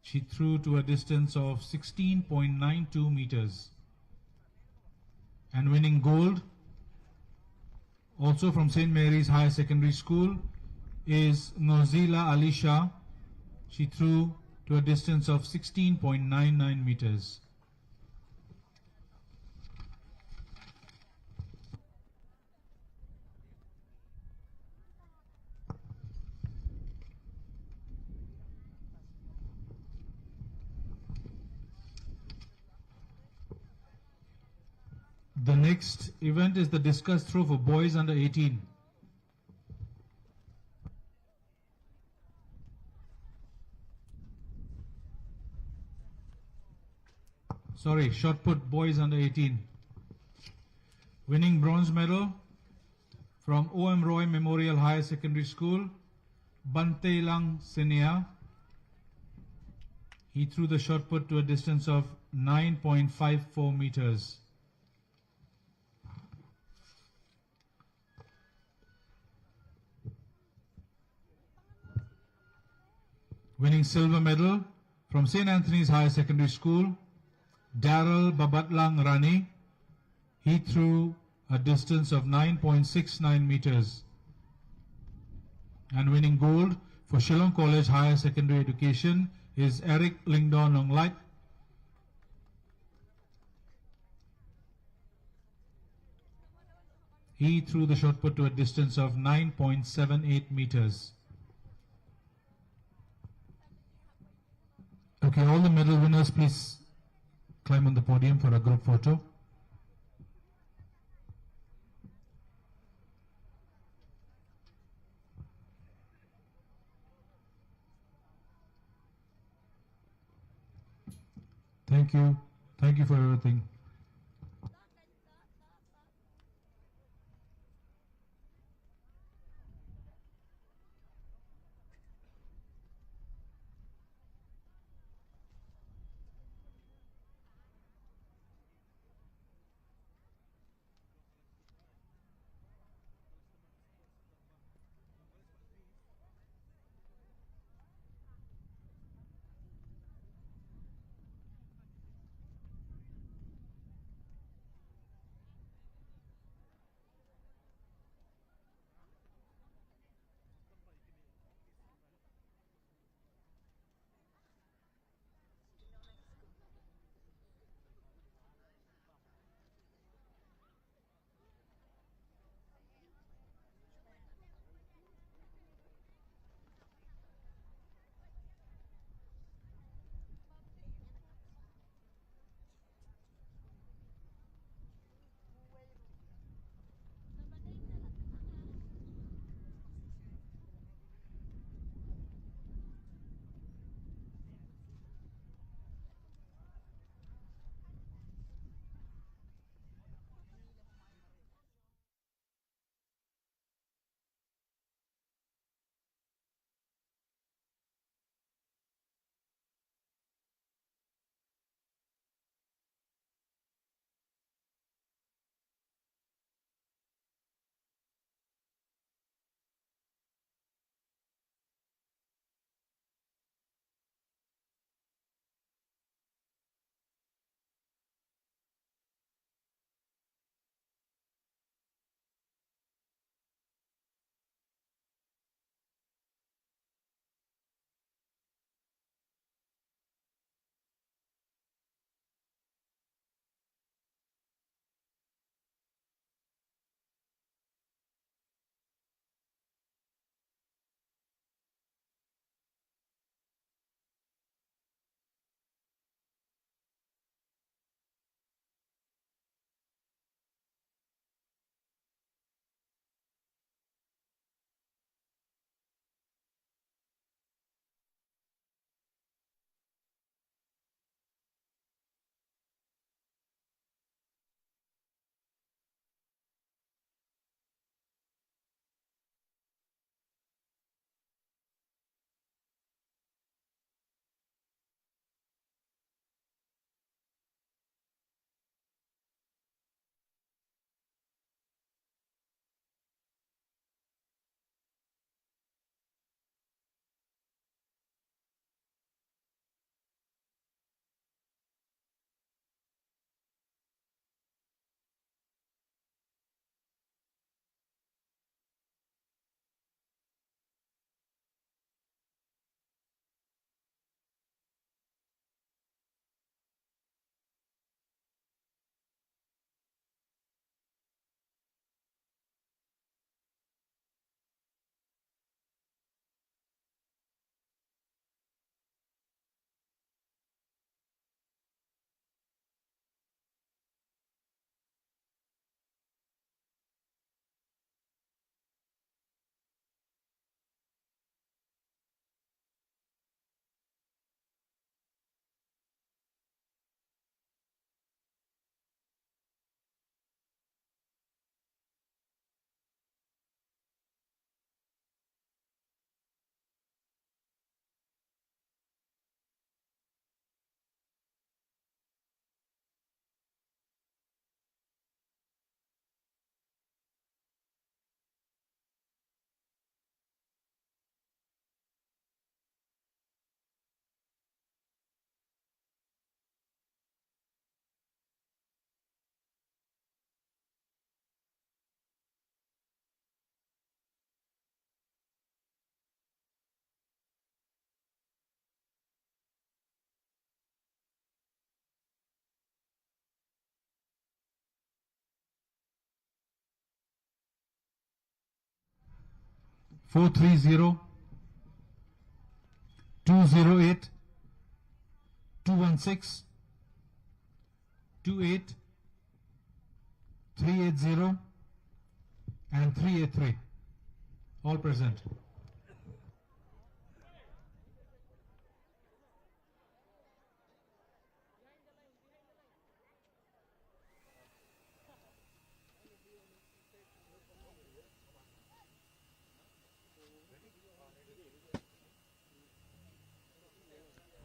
She threw to a distance of 16.92 meters. And winning gold, also from St. Mary's Higher Secondary School, is Nozila Alisha. She threw to a distance of 16.99 meters. The next event is the discus throw for boys under 18. Sorry, shot put boys under 18. Winning bronze medal from O.M. Roy Memorial Higher Secondary School, Bante Lang Senia. He threw the shot put to a distance of 9.54 meters. Winning silver medal from St. Anthony's Higher Secondary School, Daryl Babatlang Rani. He threw a distance of 9.69 meters. And winning gold for Shillong College Higher Secondary Education is Eric Lingdon Longlait. He threw the shot put to a distance of 9.78 meters. Okay, all the medal winners, please climb on the podium for a group photo. Thank you. Thank you for everything. 430 208 216 28 380 and 383. All present.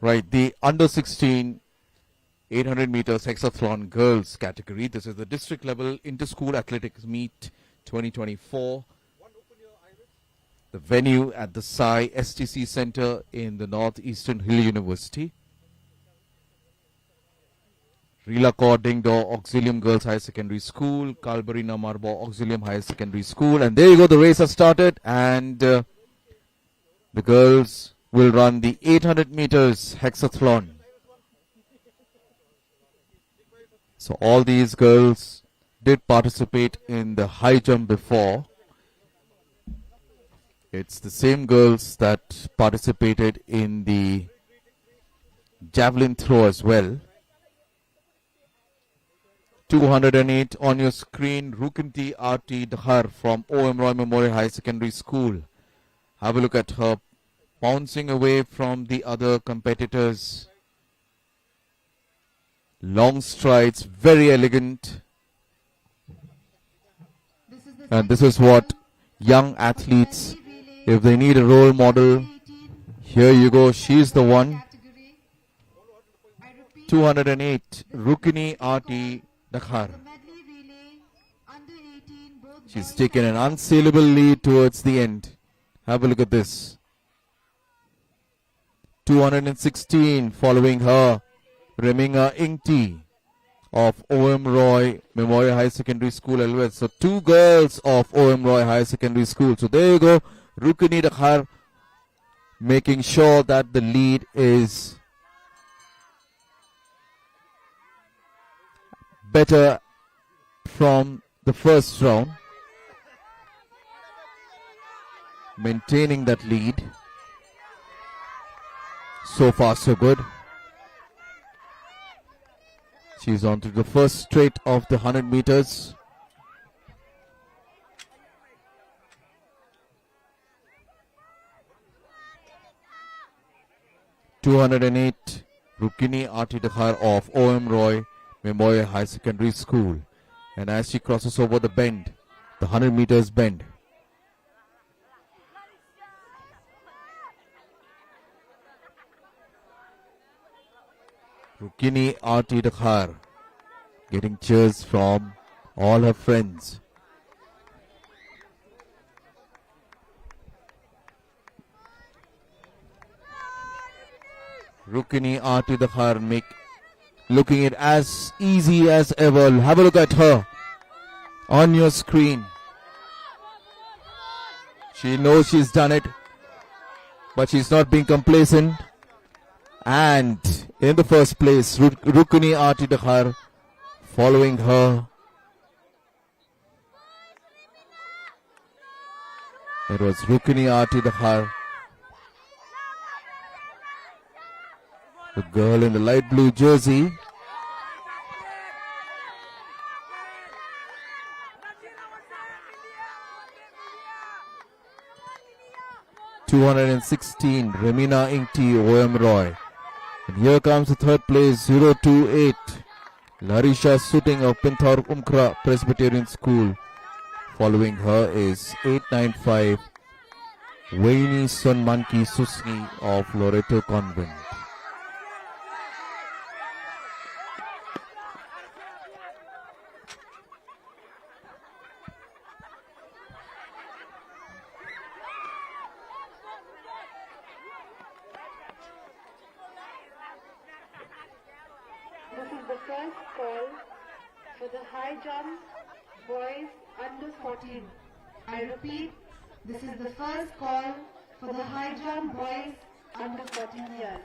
Right, the under 16 800 meters hexathlon girls category. This is the district level inter-school athletics meet 2024. The venue at the Sai STC Center in the Northeastern Hill University. Rilakor Dingdo Auxilium Girls High Secondary School, Kalbarina Marbo Auxilium High Secondary School. And there you go, the race has started, and the girls will run the 800 meters hexathlon. So all these girls did participate in the high jump before. It's the same girls that participated in the javelin throw as well. 208 on your screen, Rukinti RT Dhar from OM Roy Memorial High Secondary School. Have a look at her bouncing away from the other competitors. Long strides, very elegant. And this is what young athletes, if they need a role model, here you go, she's the one. 208, Rukini RT Dakhar. She's taken an unsaleable lead towards the end. Have a look at this. 216 following her, Reminga Ingti of OM Roy Memorial High Secondary School Elwes. So two girls of OM Roy High Secondary School. So there you go, Rukini Dakhar making sure that the lead is better from the first round, maintaining that lead. So far so good. She's on to the first straight of the 100 meters. (208) Rukini Artidhar of OM Roy Memorial High Secondary School. And as she crosses over the bend, the 100 meters bend, Rukini Artidhar getting cheers from all her friends. Rukini Artidhar looking it as easy as ever. Have a look at her on your screen. She knows she's done it, but she's not being complacent. And in the first place, Rukini Artidhar following her. It was Rukini Artidhar, the girl in the light blue jersey. (216) Remina Ingti OM Roy. And here comes the third place, 028 Larisha Suting of Pinthor Umkra Presbyterian School. Following her is 895 Waini Sonmanki Susni of Loreto Convent. This is the first call for the high jump boys under 14. I repeat, this is the first call for the high jump boys under 14 years.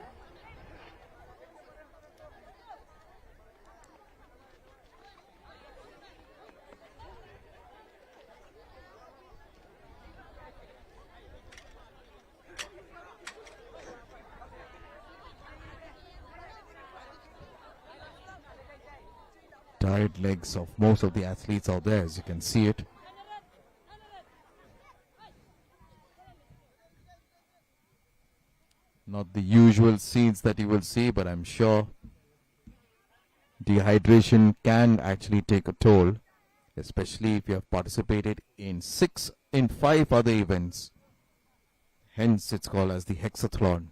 tired legs of most of the athletes out there, as you can see it. Not the usual scenes that you will see, but I'm sure dehydration can actually take a toll, especially if you have participated in 5 other events. Hence, it's called as the hexathlon.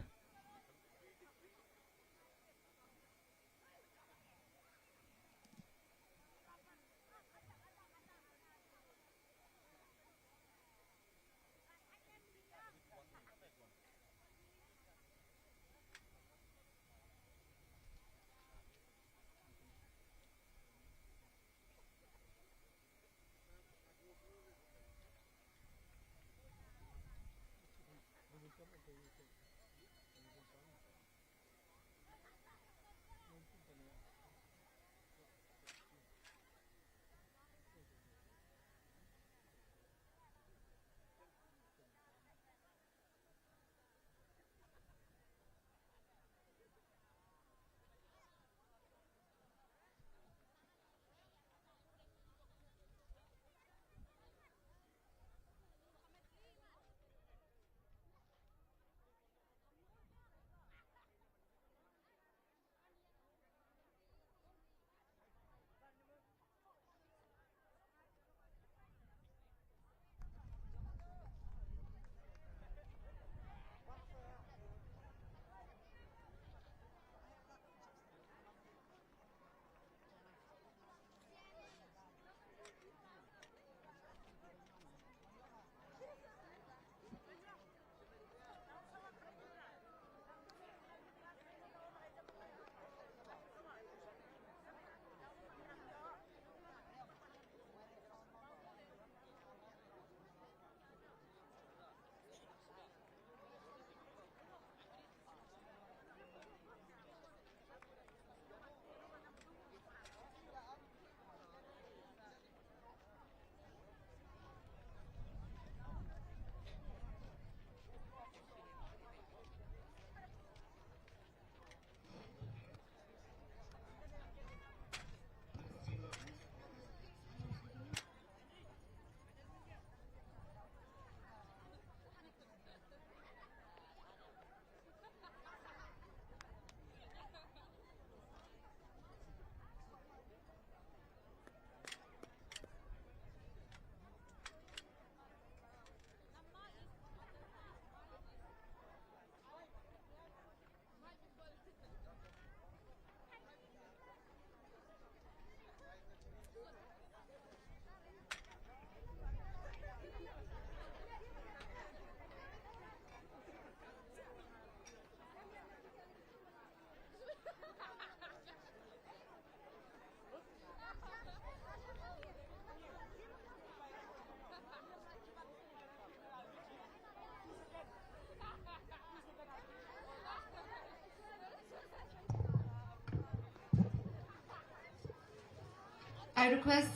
I request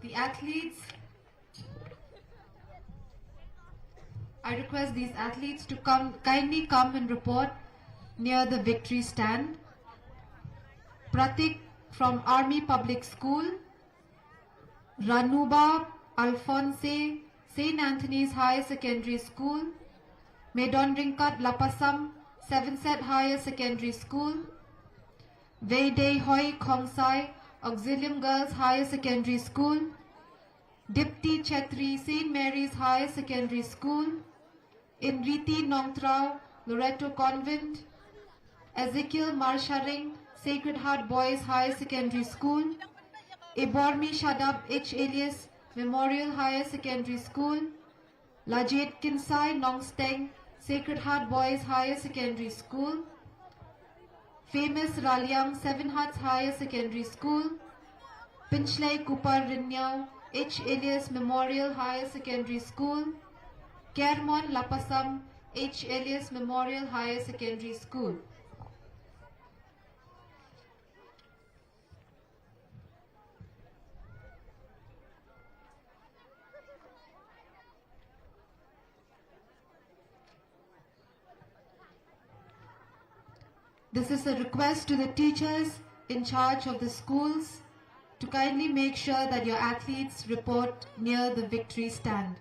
the athletes, these athletes to kindly come and report near the victory stand. Pratik from Army Public School, Ranuba Alphonse, St. Anthony's Higher Secondary School, Medonrinkat Lapasam, 7th Higher Secondary School, Veidei Hoi Khongsai, Auxilium Girls Higher Secondary School, Dipti Chetri, St. Mary's Higher Secondary School, Inriti Nongtrao, Loreto Convent, Ezekiel Marsharing, Sacred Heart Boys Higher Secondary School, Ibormi Shadab H. Elias Memorial Higher Secondary School, Lajet Kinsai Nongsteng, Sacred Heart Boys Higher Secondary School, Famous Ralyang 7 Hearts Higher Secondary School, Pinchlei Kupar Rinyao H. Elias Memorial Higher Secondary School, Kermon Lapasam H. Elias Memorial Higher Secondary School. This is a request to the teachers in charge of the schools to kindly make sure that your athletes report near the victory stand.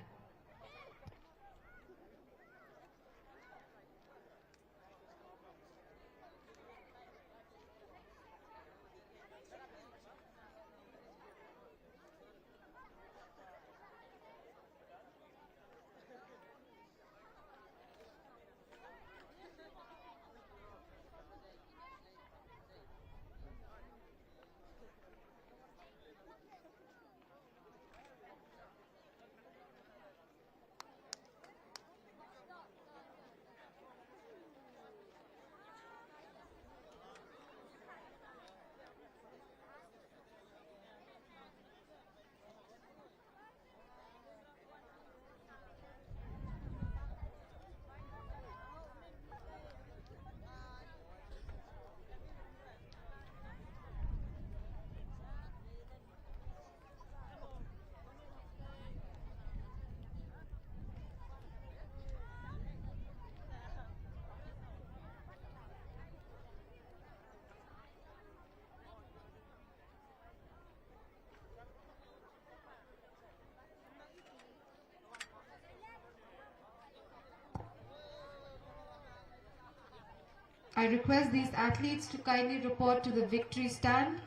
I request these athletes to kindly report to the victory stand.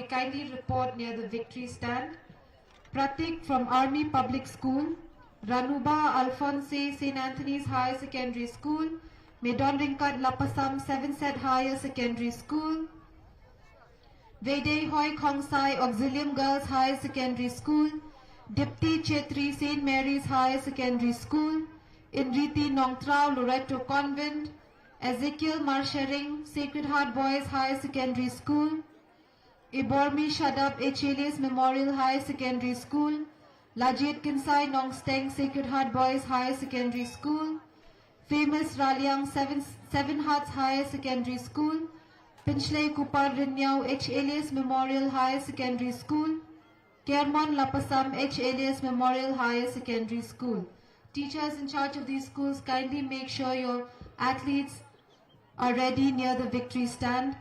Kindly report near the victory stand. Pratik from Army Public School, Ranuba Alphonse St. Anthony's Higher Secondary School, Medon Ringkat Lapasam 7 Higher Secondary School, Vedai Hoi Khongsai Auxilium Girls Higher Secondary School, Dipti Chetri St. Mary's Higher Secondary School, Inriti Nongtrao Loreto Convent, Ezekiel Marshering Sacred Heart Boys Higher Secondary School, Ibormi Shadab Echelius Memorial Higher Secondary School, Lajit Kinsai Nongsteng Sacred Heart Boys Higher Secondary School, Famous Raliang Seven Hearts Higher Secondary School, Pinchley Kupar Rinyao H. Elias Memorial Higher Secondary School, Kermon Lapasam H. Elias Memorial Higher Secondary School. Teachers in charge of these schools, kindly make sure your athletes are ready near the victory stand.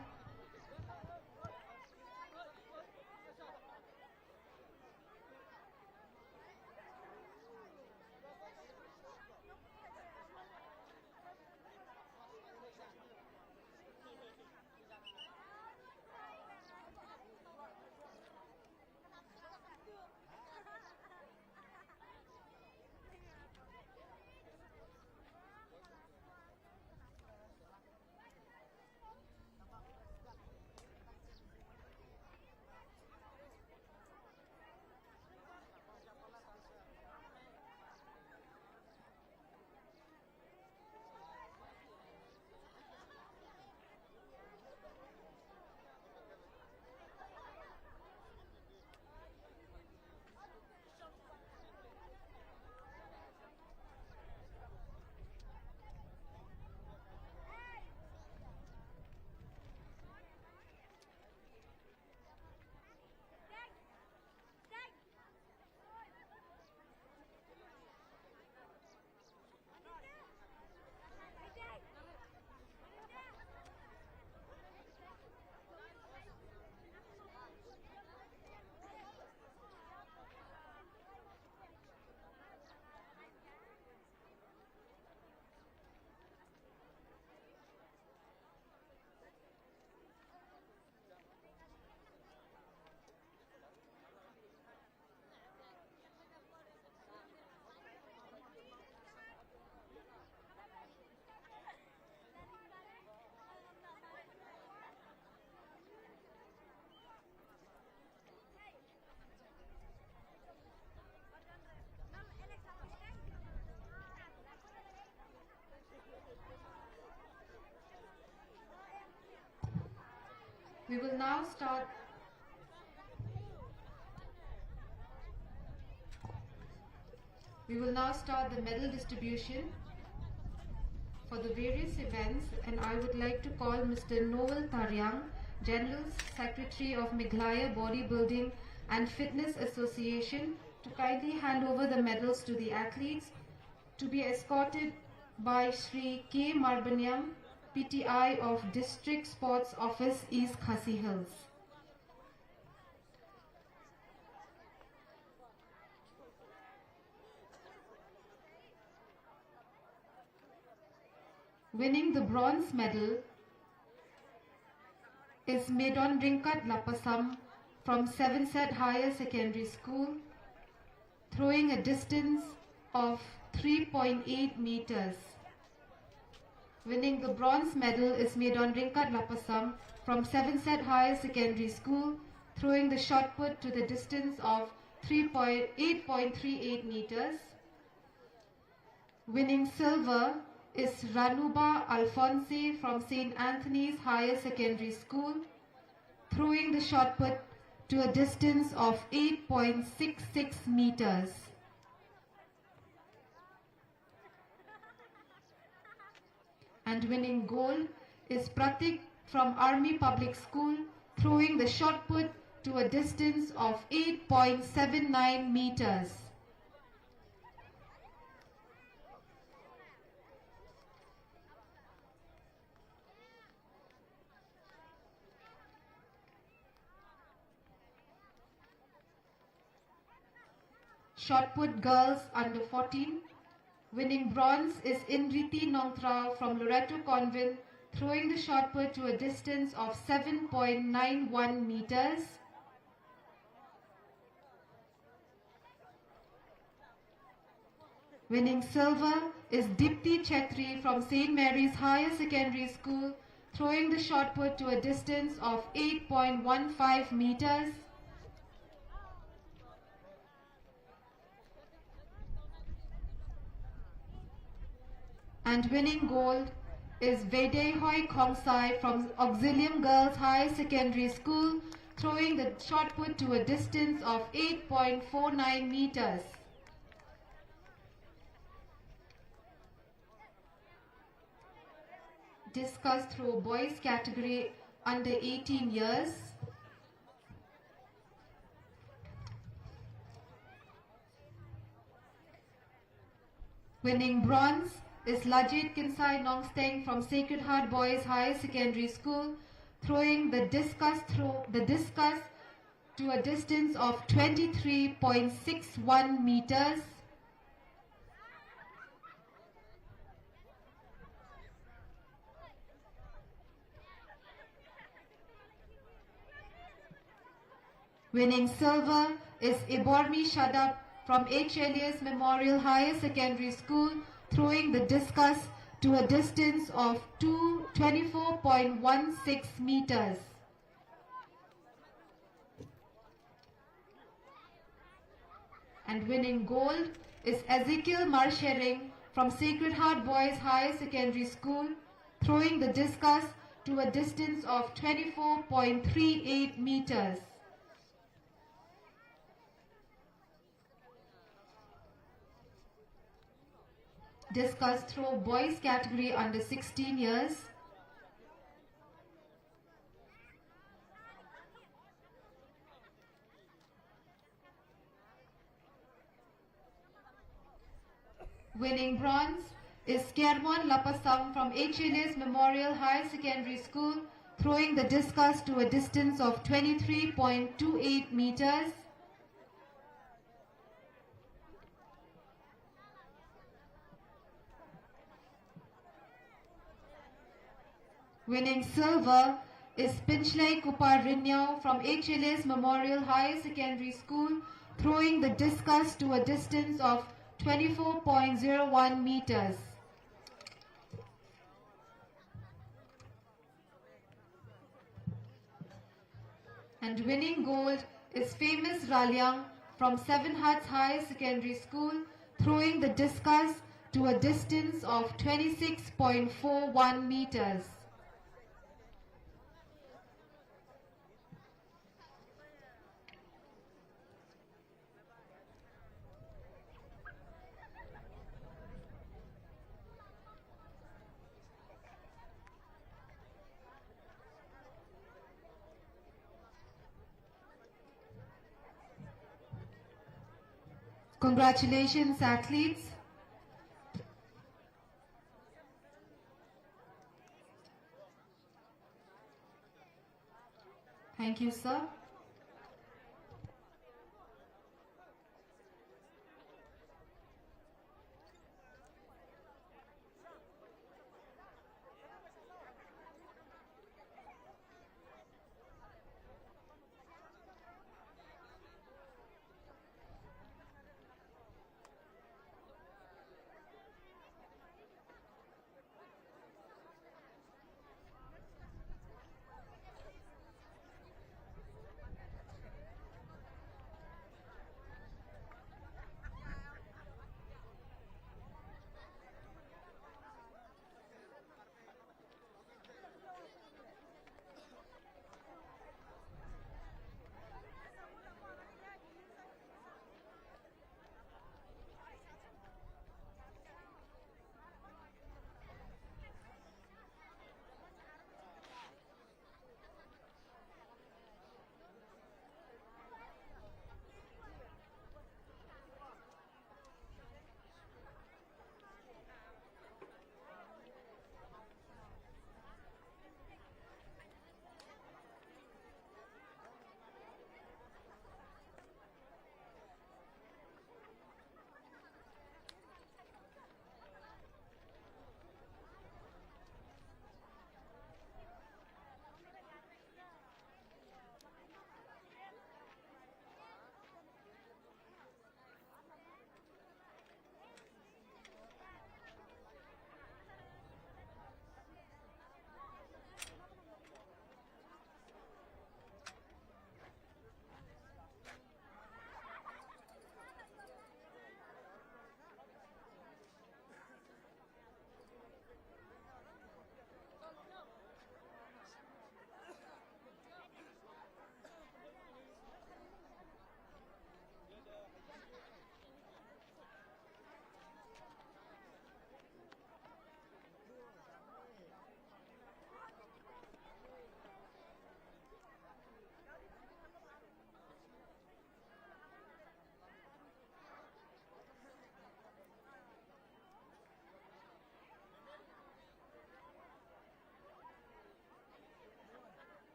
We will now start the medal distribution for the various events, and I would like to call Mr. Noel Taryang, General Secretary of Meghalaya Bodybuilding and Fitness Association, to kindly hand over the medals to the athletes, to be escorted by Shri K. Marbanyam, PTI of District Sports Office, East Khasi Hills. Winning the bronze medal is Medon Ringkat Lapasam from 7th Higher Secondary School, throwing a distance of 3.8 meters. Winning the bronze medal is Medon Ringkat Lapasam from 7th Higher Secondary School, throwing the shot put to the distance of 8.38 meters. Winning silver is Ranuba Alphonse from St. Anthony's Higher Secondary School, throwing the shot put to a distance of 8.66 meters. And winning gold is Pratik from Army Public School, throwing the shot put to a distance of 8.79 meters. Shot put girls under 14. Winning bronze is Inriti Nongtrao from Loreto Convent, throwing the shot put to a distance of 7.91 meters. Winning silver is Dipti Chetri from St. Mary's Higher Secondary School, throwing the shot put to a distance of 8.15 meters. And winning gold is Vedehoi Khongsai from Auxilium Girls Higher Secondary School, throwing the shot put to a distance of 8.49 meters. Discus throw boys category under 18 years. Winning bronze is Lajit Kinsai Nongsteng from Sacred Heart Boys Higher Secondary School, throwing the discus to a distance of 23.61 meters. Winning silver is Ibormi Shadab from H. Elias Memorial Higher Secondary School, throwing the discus to a distance of 24.16 meters. And winning gold is Ezekiel Marshering from Sacred Heart Boys Higher Secondary School, throwing the discus to a distance of 24.38 meters. Discus throw boys category under 16 years. Winning bronze is Kermon Lapasam from H. Elias Memorial Higher Secondary School, throwing the discus to a distance of 23.28 meters. Winning silver is Pinchley Kupar Rinyao from H. Elias Memorial Higher Secondary School, throwing the discus to a distance of 24.01 meters. And winning gold is famous Ralyang from Seven Huts Higher Secondary School, throwing the discus to a distance of 26.41 meters. Congratulations, athletes. Thank you, sir.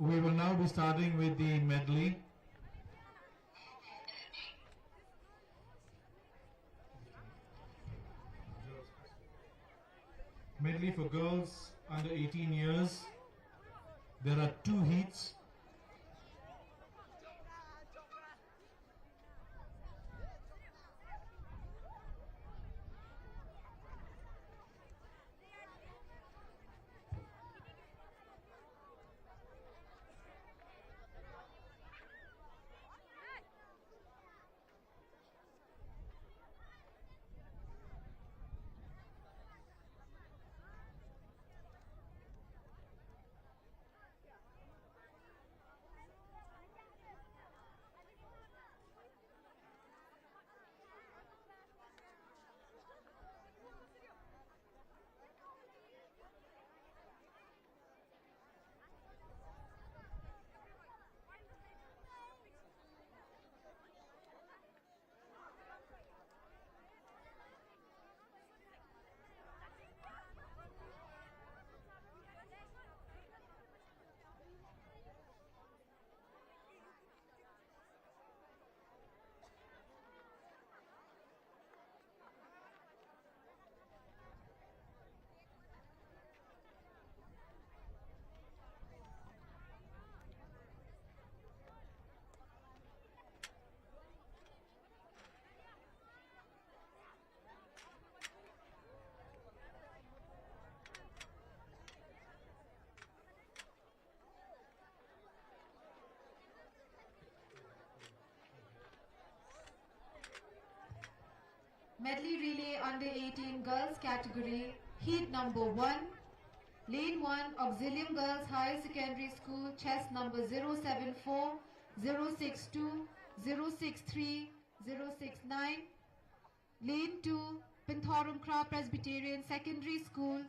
we will now be starting with the medley. Medley for girls under 18 years. There are 2 heats. Medley relay under 18 girls category, heat number 1. Lane 1, Auxilium Girls Higher Secondary School, chess number 074, 062, 063, 069. Lane 2, Pinthorum Kra Presbyterian Secondary School,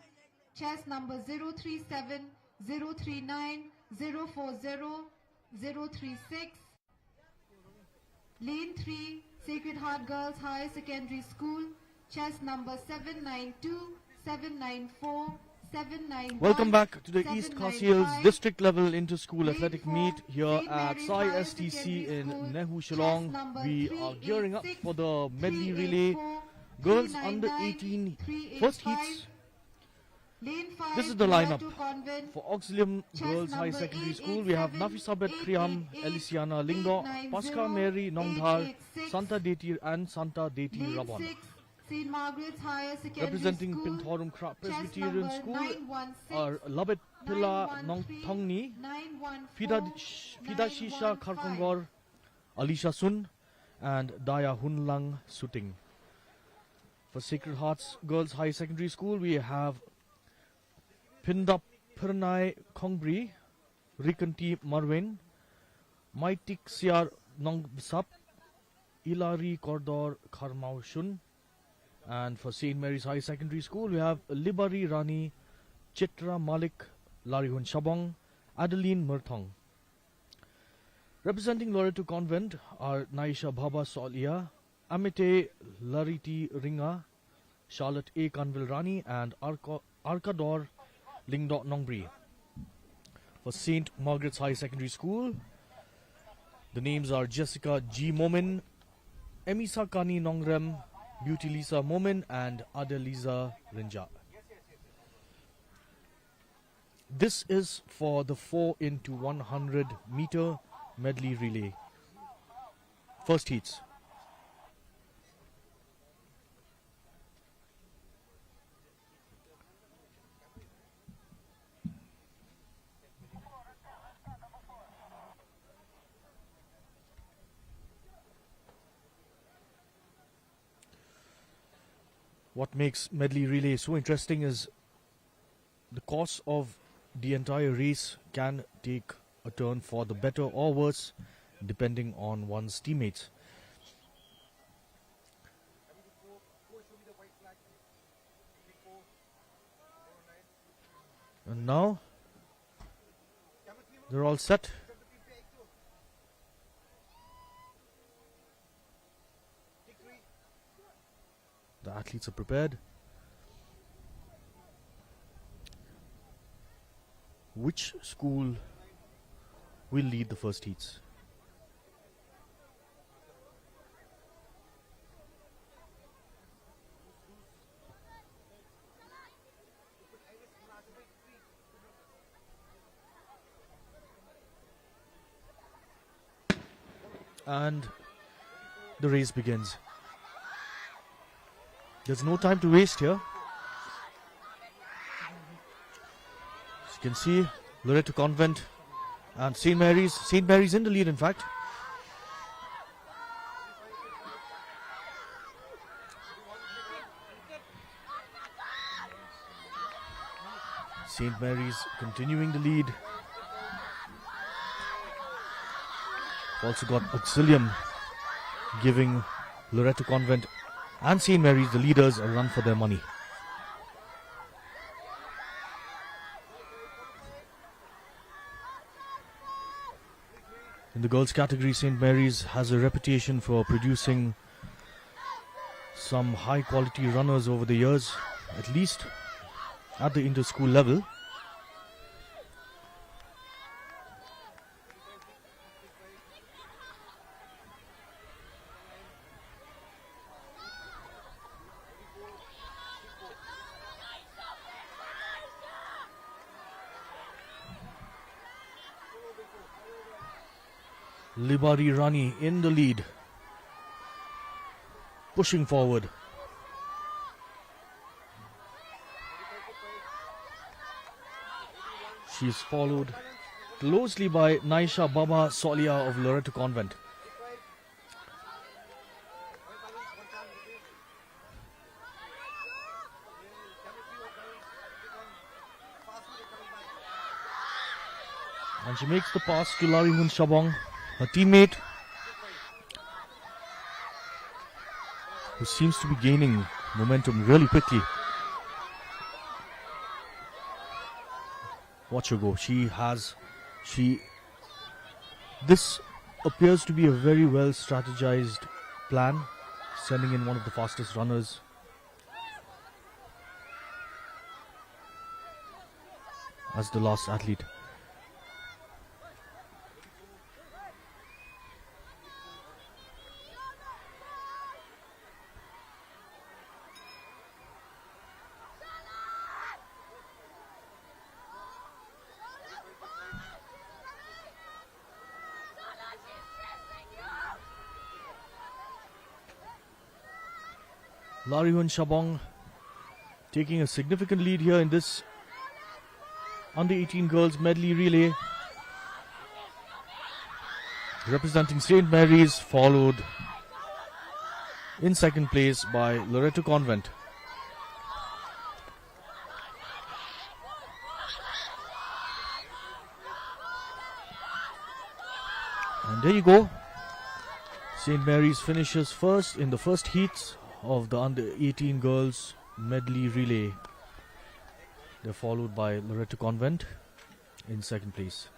chess number 037, 039, 040, 036. Lane 3, Sacred Heart Girls Higher Secondary School, chess number 792, 794, 791. Welcome back to the East Khasi Hills 795. district level inter-school athletic 4, meet here St. at Mary's Sai Higher STC Secondary in School, Nehu, chess Shillong. number We are gearing up 386, for the medley relay 384, girls 399, under 18 385. first heats. Lane 5, This is the lineup Lotu Convent, for Auxilium chess Girls High number Secondary School. We have 887, Nafisabet Kriam, 888, Elisiana Lingdo, 890, Pasca Mary Nongdhar, 886. Santa Deti and Santa Deti Lane Rabon. 6, St. Margaret's Higher Secondary Representing School, Pinthorum Kra chess Presbyterian number School 916, are Labet Pilla 913, Nong Thongni, 914, Fidashisha Kharkongor, Alisha Sun, and Daya Hunlang Suting. For Sacred Hearts Girls High Secondary School, we have Pindap Pernai Kongbri, Rikanti Marwin, Maitik Siar Nongbsap, Ilari Kordor Kharmau Shun. And for St. Mary's High Secondary School, we have Libari Rani, Chitra Malik, Larihun Shabong, Adeline Murthong. Representing Loreto Convent are Naisha Bhaba Solia, Amite Lariti Ringa, Charlotte A. Kanvil Rani, and Arkador Lingdot Nongbri. For St. Margaret's High Secondary School, the names are Jessica G. Momin, Emisa Kani Nongrem, Beauty Lisa Momin, and Adelisa Rinja. This is for the 4 into 100 meter medley relay. First heats. What makes medley relay so interesting is the course of the entire race can take a turn for the better or worse depending on one's teammates. And now they're all set. The athletes are prepared. Which school will lead the first heats. And the race begins. There's no time to waste here. As you can see, Loreto Convent and St. Mary's in the lead, in fact. St. Mary's continuing the lead. Also got Auxilium giving Loreto Convent and St. Mary's, the leaders, a run for their money. In the girls category, St. Mary's has a reputation for producing some high quality runners over the years, at least at the inter-school level. Libari Rani in the lead, pushing forward. She is followed closely by Naisha Baba Solia of Loreto Convent. And she makes the pass to Larihun Shabong, her teammate, who seems to be gaining momentum really quickly. Watch her go. This appears to be a very well strategized plan, sending in one of the fastest runners. As the last athlete. Larihun Shabong taking a significant lead here in this under 18 girls medley relay. Representing St. Mary's, followed in second place by Loreto Convent. And there you go. St. Mary's finishes first in the first heats of the under 18 girls medley relay. They're followed by Loreto Convent in second place.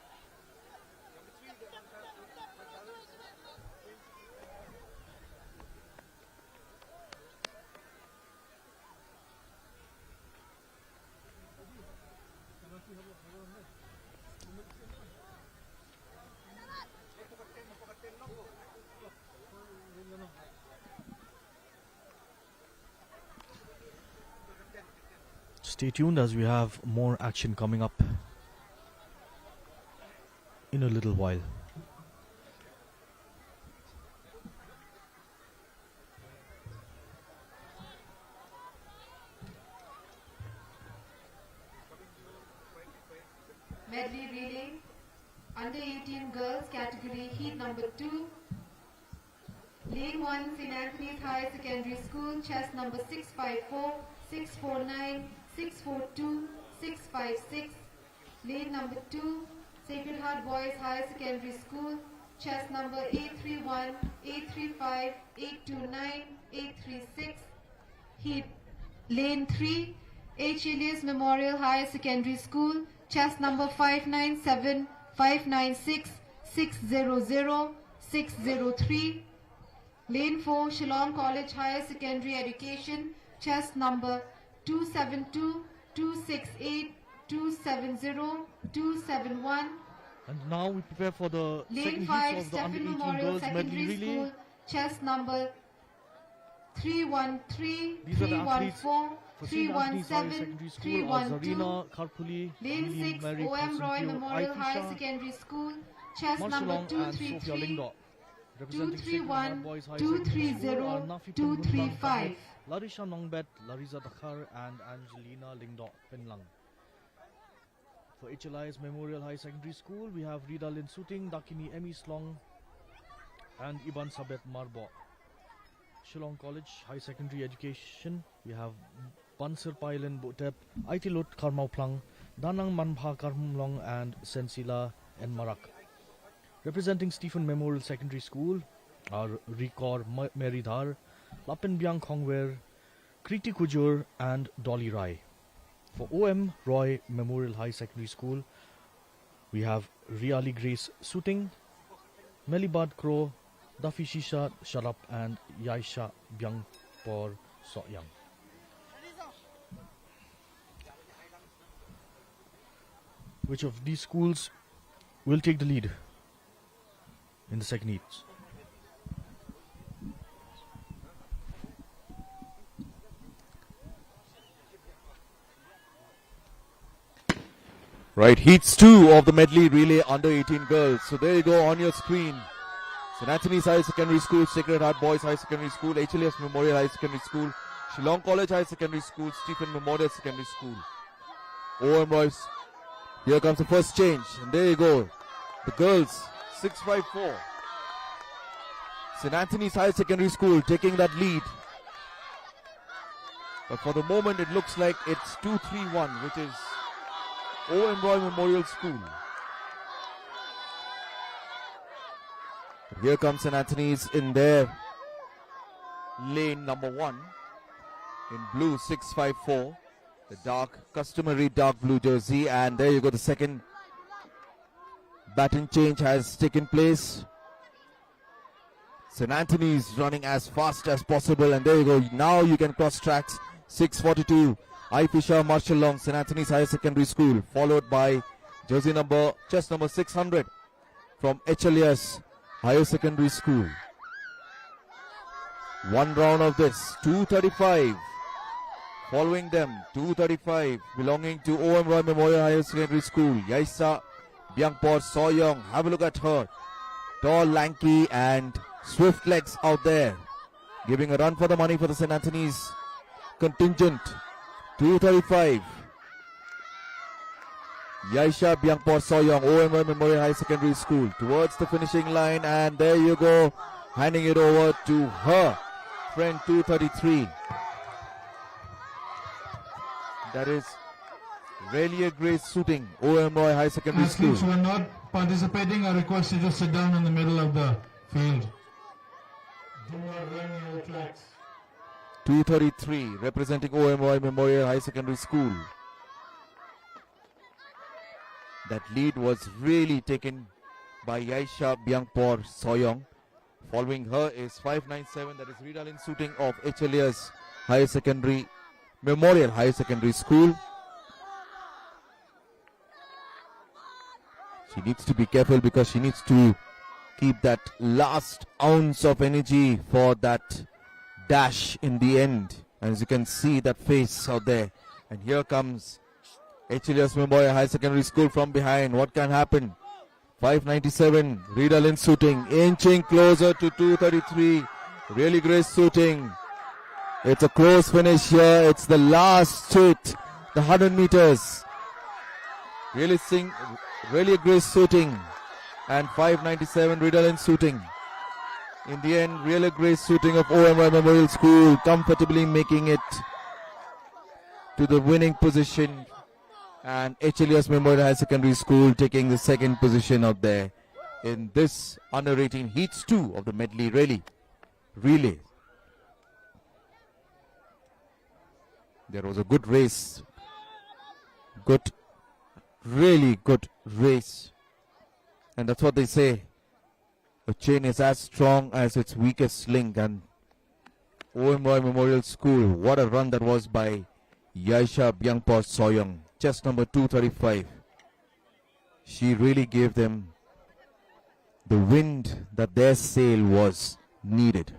Stay tuned as we have more action coming up in a little while. Medley relay, under 18 girls category, heat number 2. Lane 1, St. Anthony's High Secondary School, chest number 654, 649, 642, 656. Lane number 2, Sacred Heart Boys High Secondary School, chest number 831, 835, 829, 836. Heat Lane 3, H. Elias Memorial High Secondary School, chest number 597, 596, 600, 603. Lane 4, Shillong College Higher Secondary Education, chest number 272, 268, 270, 271. And now we prepare for the Lane second 5, heats of the under Stephen 18 Memorial girls medley Secondary relay. School, chest number 313, These are the athletes 314, for St. Anthony's High 317, Secondary School are 312. Zarina Karpuli, Lane Lily 6, Mary OM Roy Constantio, Memorial High Aifisha, Secondary School, chest number Marcelong and Sophia 233, Lingdor. Representing Sacred 231, Heart Boys High Secondary School are 230, Nafitul Munlang 235. Larisha Nongbet, Larissa Dakhar and Angelina Lingdor Penlang. For HLI's Memorial High Secondary School, we have Rida Lin Suting, Dakini Emi Slong and Iban Sabet Marbo. Shillong College High Secondary Education, we have Bansir Pailen Botep, Aitilot Karmau Plang, Danang Manbha Karmlong and Sensila and Marak. Representing Stephen Memorial Secondary School are Rikor Meridhar, Lapen Byang Khongwer, Kriti Kujur and Dolly Rai. For OM Roy Memorial High Secondary School, we have Riali Grace Suting, Melibad Kro, Dafi Shisha Sharap and Yaisha Byang Por Soyang. Which of these schools will take the lead in the second heats? Right, heats 2 of the medley relay under 18 girls. So there you go on your screen. St. Anthony's High Secondary School, Sacred Heart Boys High Secondary School, HLS Memorial High Secondary School, Shillong College High Secondary School, Stephen Memorial Secondary School. OM Royce. Here comes the first change. And there you go. The girls, 654. St. Anthony's High Secondary School taking that lead. But for the moment it looks like it's 2-3-1, which is OM Roy Memorial School. Here comes St. Anthony's in their lane number 1 in blue 654, the dark, customary dark blue jersey, and there you go, the second baton change has taken place. St. Anthony's running as fast as possible, and there you go, now you can cross tracks. 642, Aifisha Marshallong, St. Anthony's Higher Secondary School, followed by jersey number, chest number 600 from HLS Higher Secondary School. One round of this, 235. Following them, 235 belonging to OM Roy Memorial Higher Secondary School. Yaisa Byangpor Soyoung, have a look at her. Tall, lanky and swift legs out there. Giving a run for the money for the St. Anthony's contingent. 235. Yaisha Byangpor Soyoung, OM Roy Memorial High Secondary School, towards the finishing line, and there you go, handing it over to her friend 233. That is Relia Grace Suting, OM Roy High Secondary School. Athletes who are not participating are requested to sit down in the middle of the field. Do not run near the tracks. 233 representing OM Roy Memorial High Secondary School. That lead was really taken by Yaisha Byangpor Soyoung. Following her is 597, that is Ridalin Suting of HLS Higher Secondary Memorial Higher Secondary School. She needs to be careful because she needs to keep that last ounce of energy for that dash in the end. As you can see that face out there. And here comes HLS Memorial High Secondary School from behind. What can happen? 597, Ridalin Suting, inching closer to 233. Really great Suting. It's a close finish here. It's the last straight, the 100 meters. Really great Suting. And 597, Ridalin Suting. In the end, really great Suting of OMY Memorial School, comfortably making it to the winning position. And HLS Memorial High Secondary School taking the second position out there in this under 18 heats 2 of the medley relay. There was a good race. Really good race. And that's what they say. A chain is as strong as its weakest link. And OMY Memorial School, what a run that was by Yaisha Byangpor Soyoung. Chest number 235. She really gave them the wind that their sail was needed.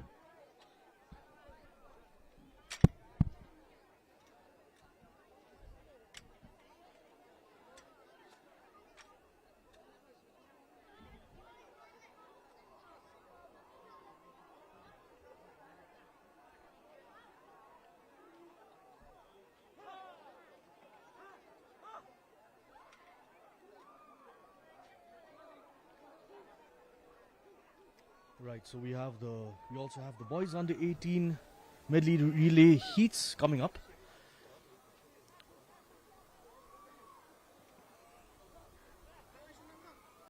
Right, so we also have the boys under 18 medley relay heats coming up.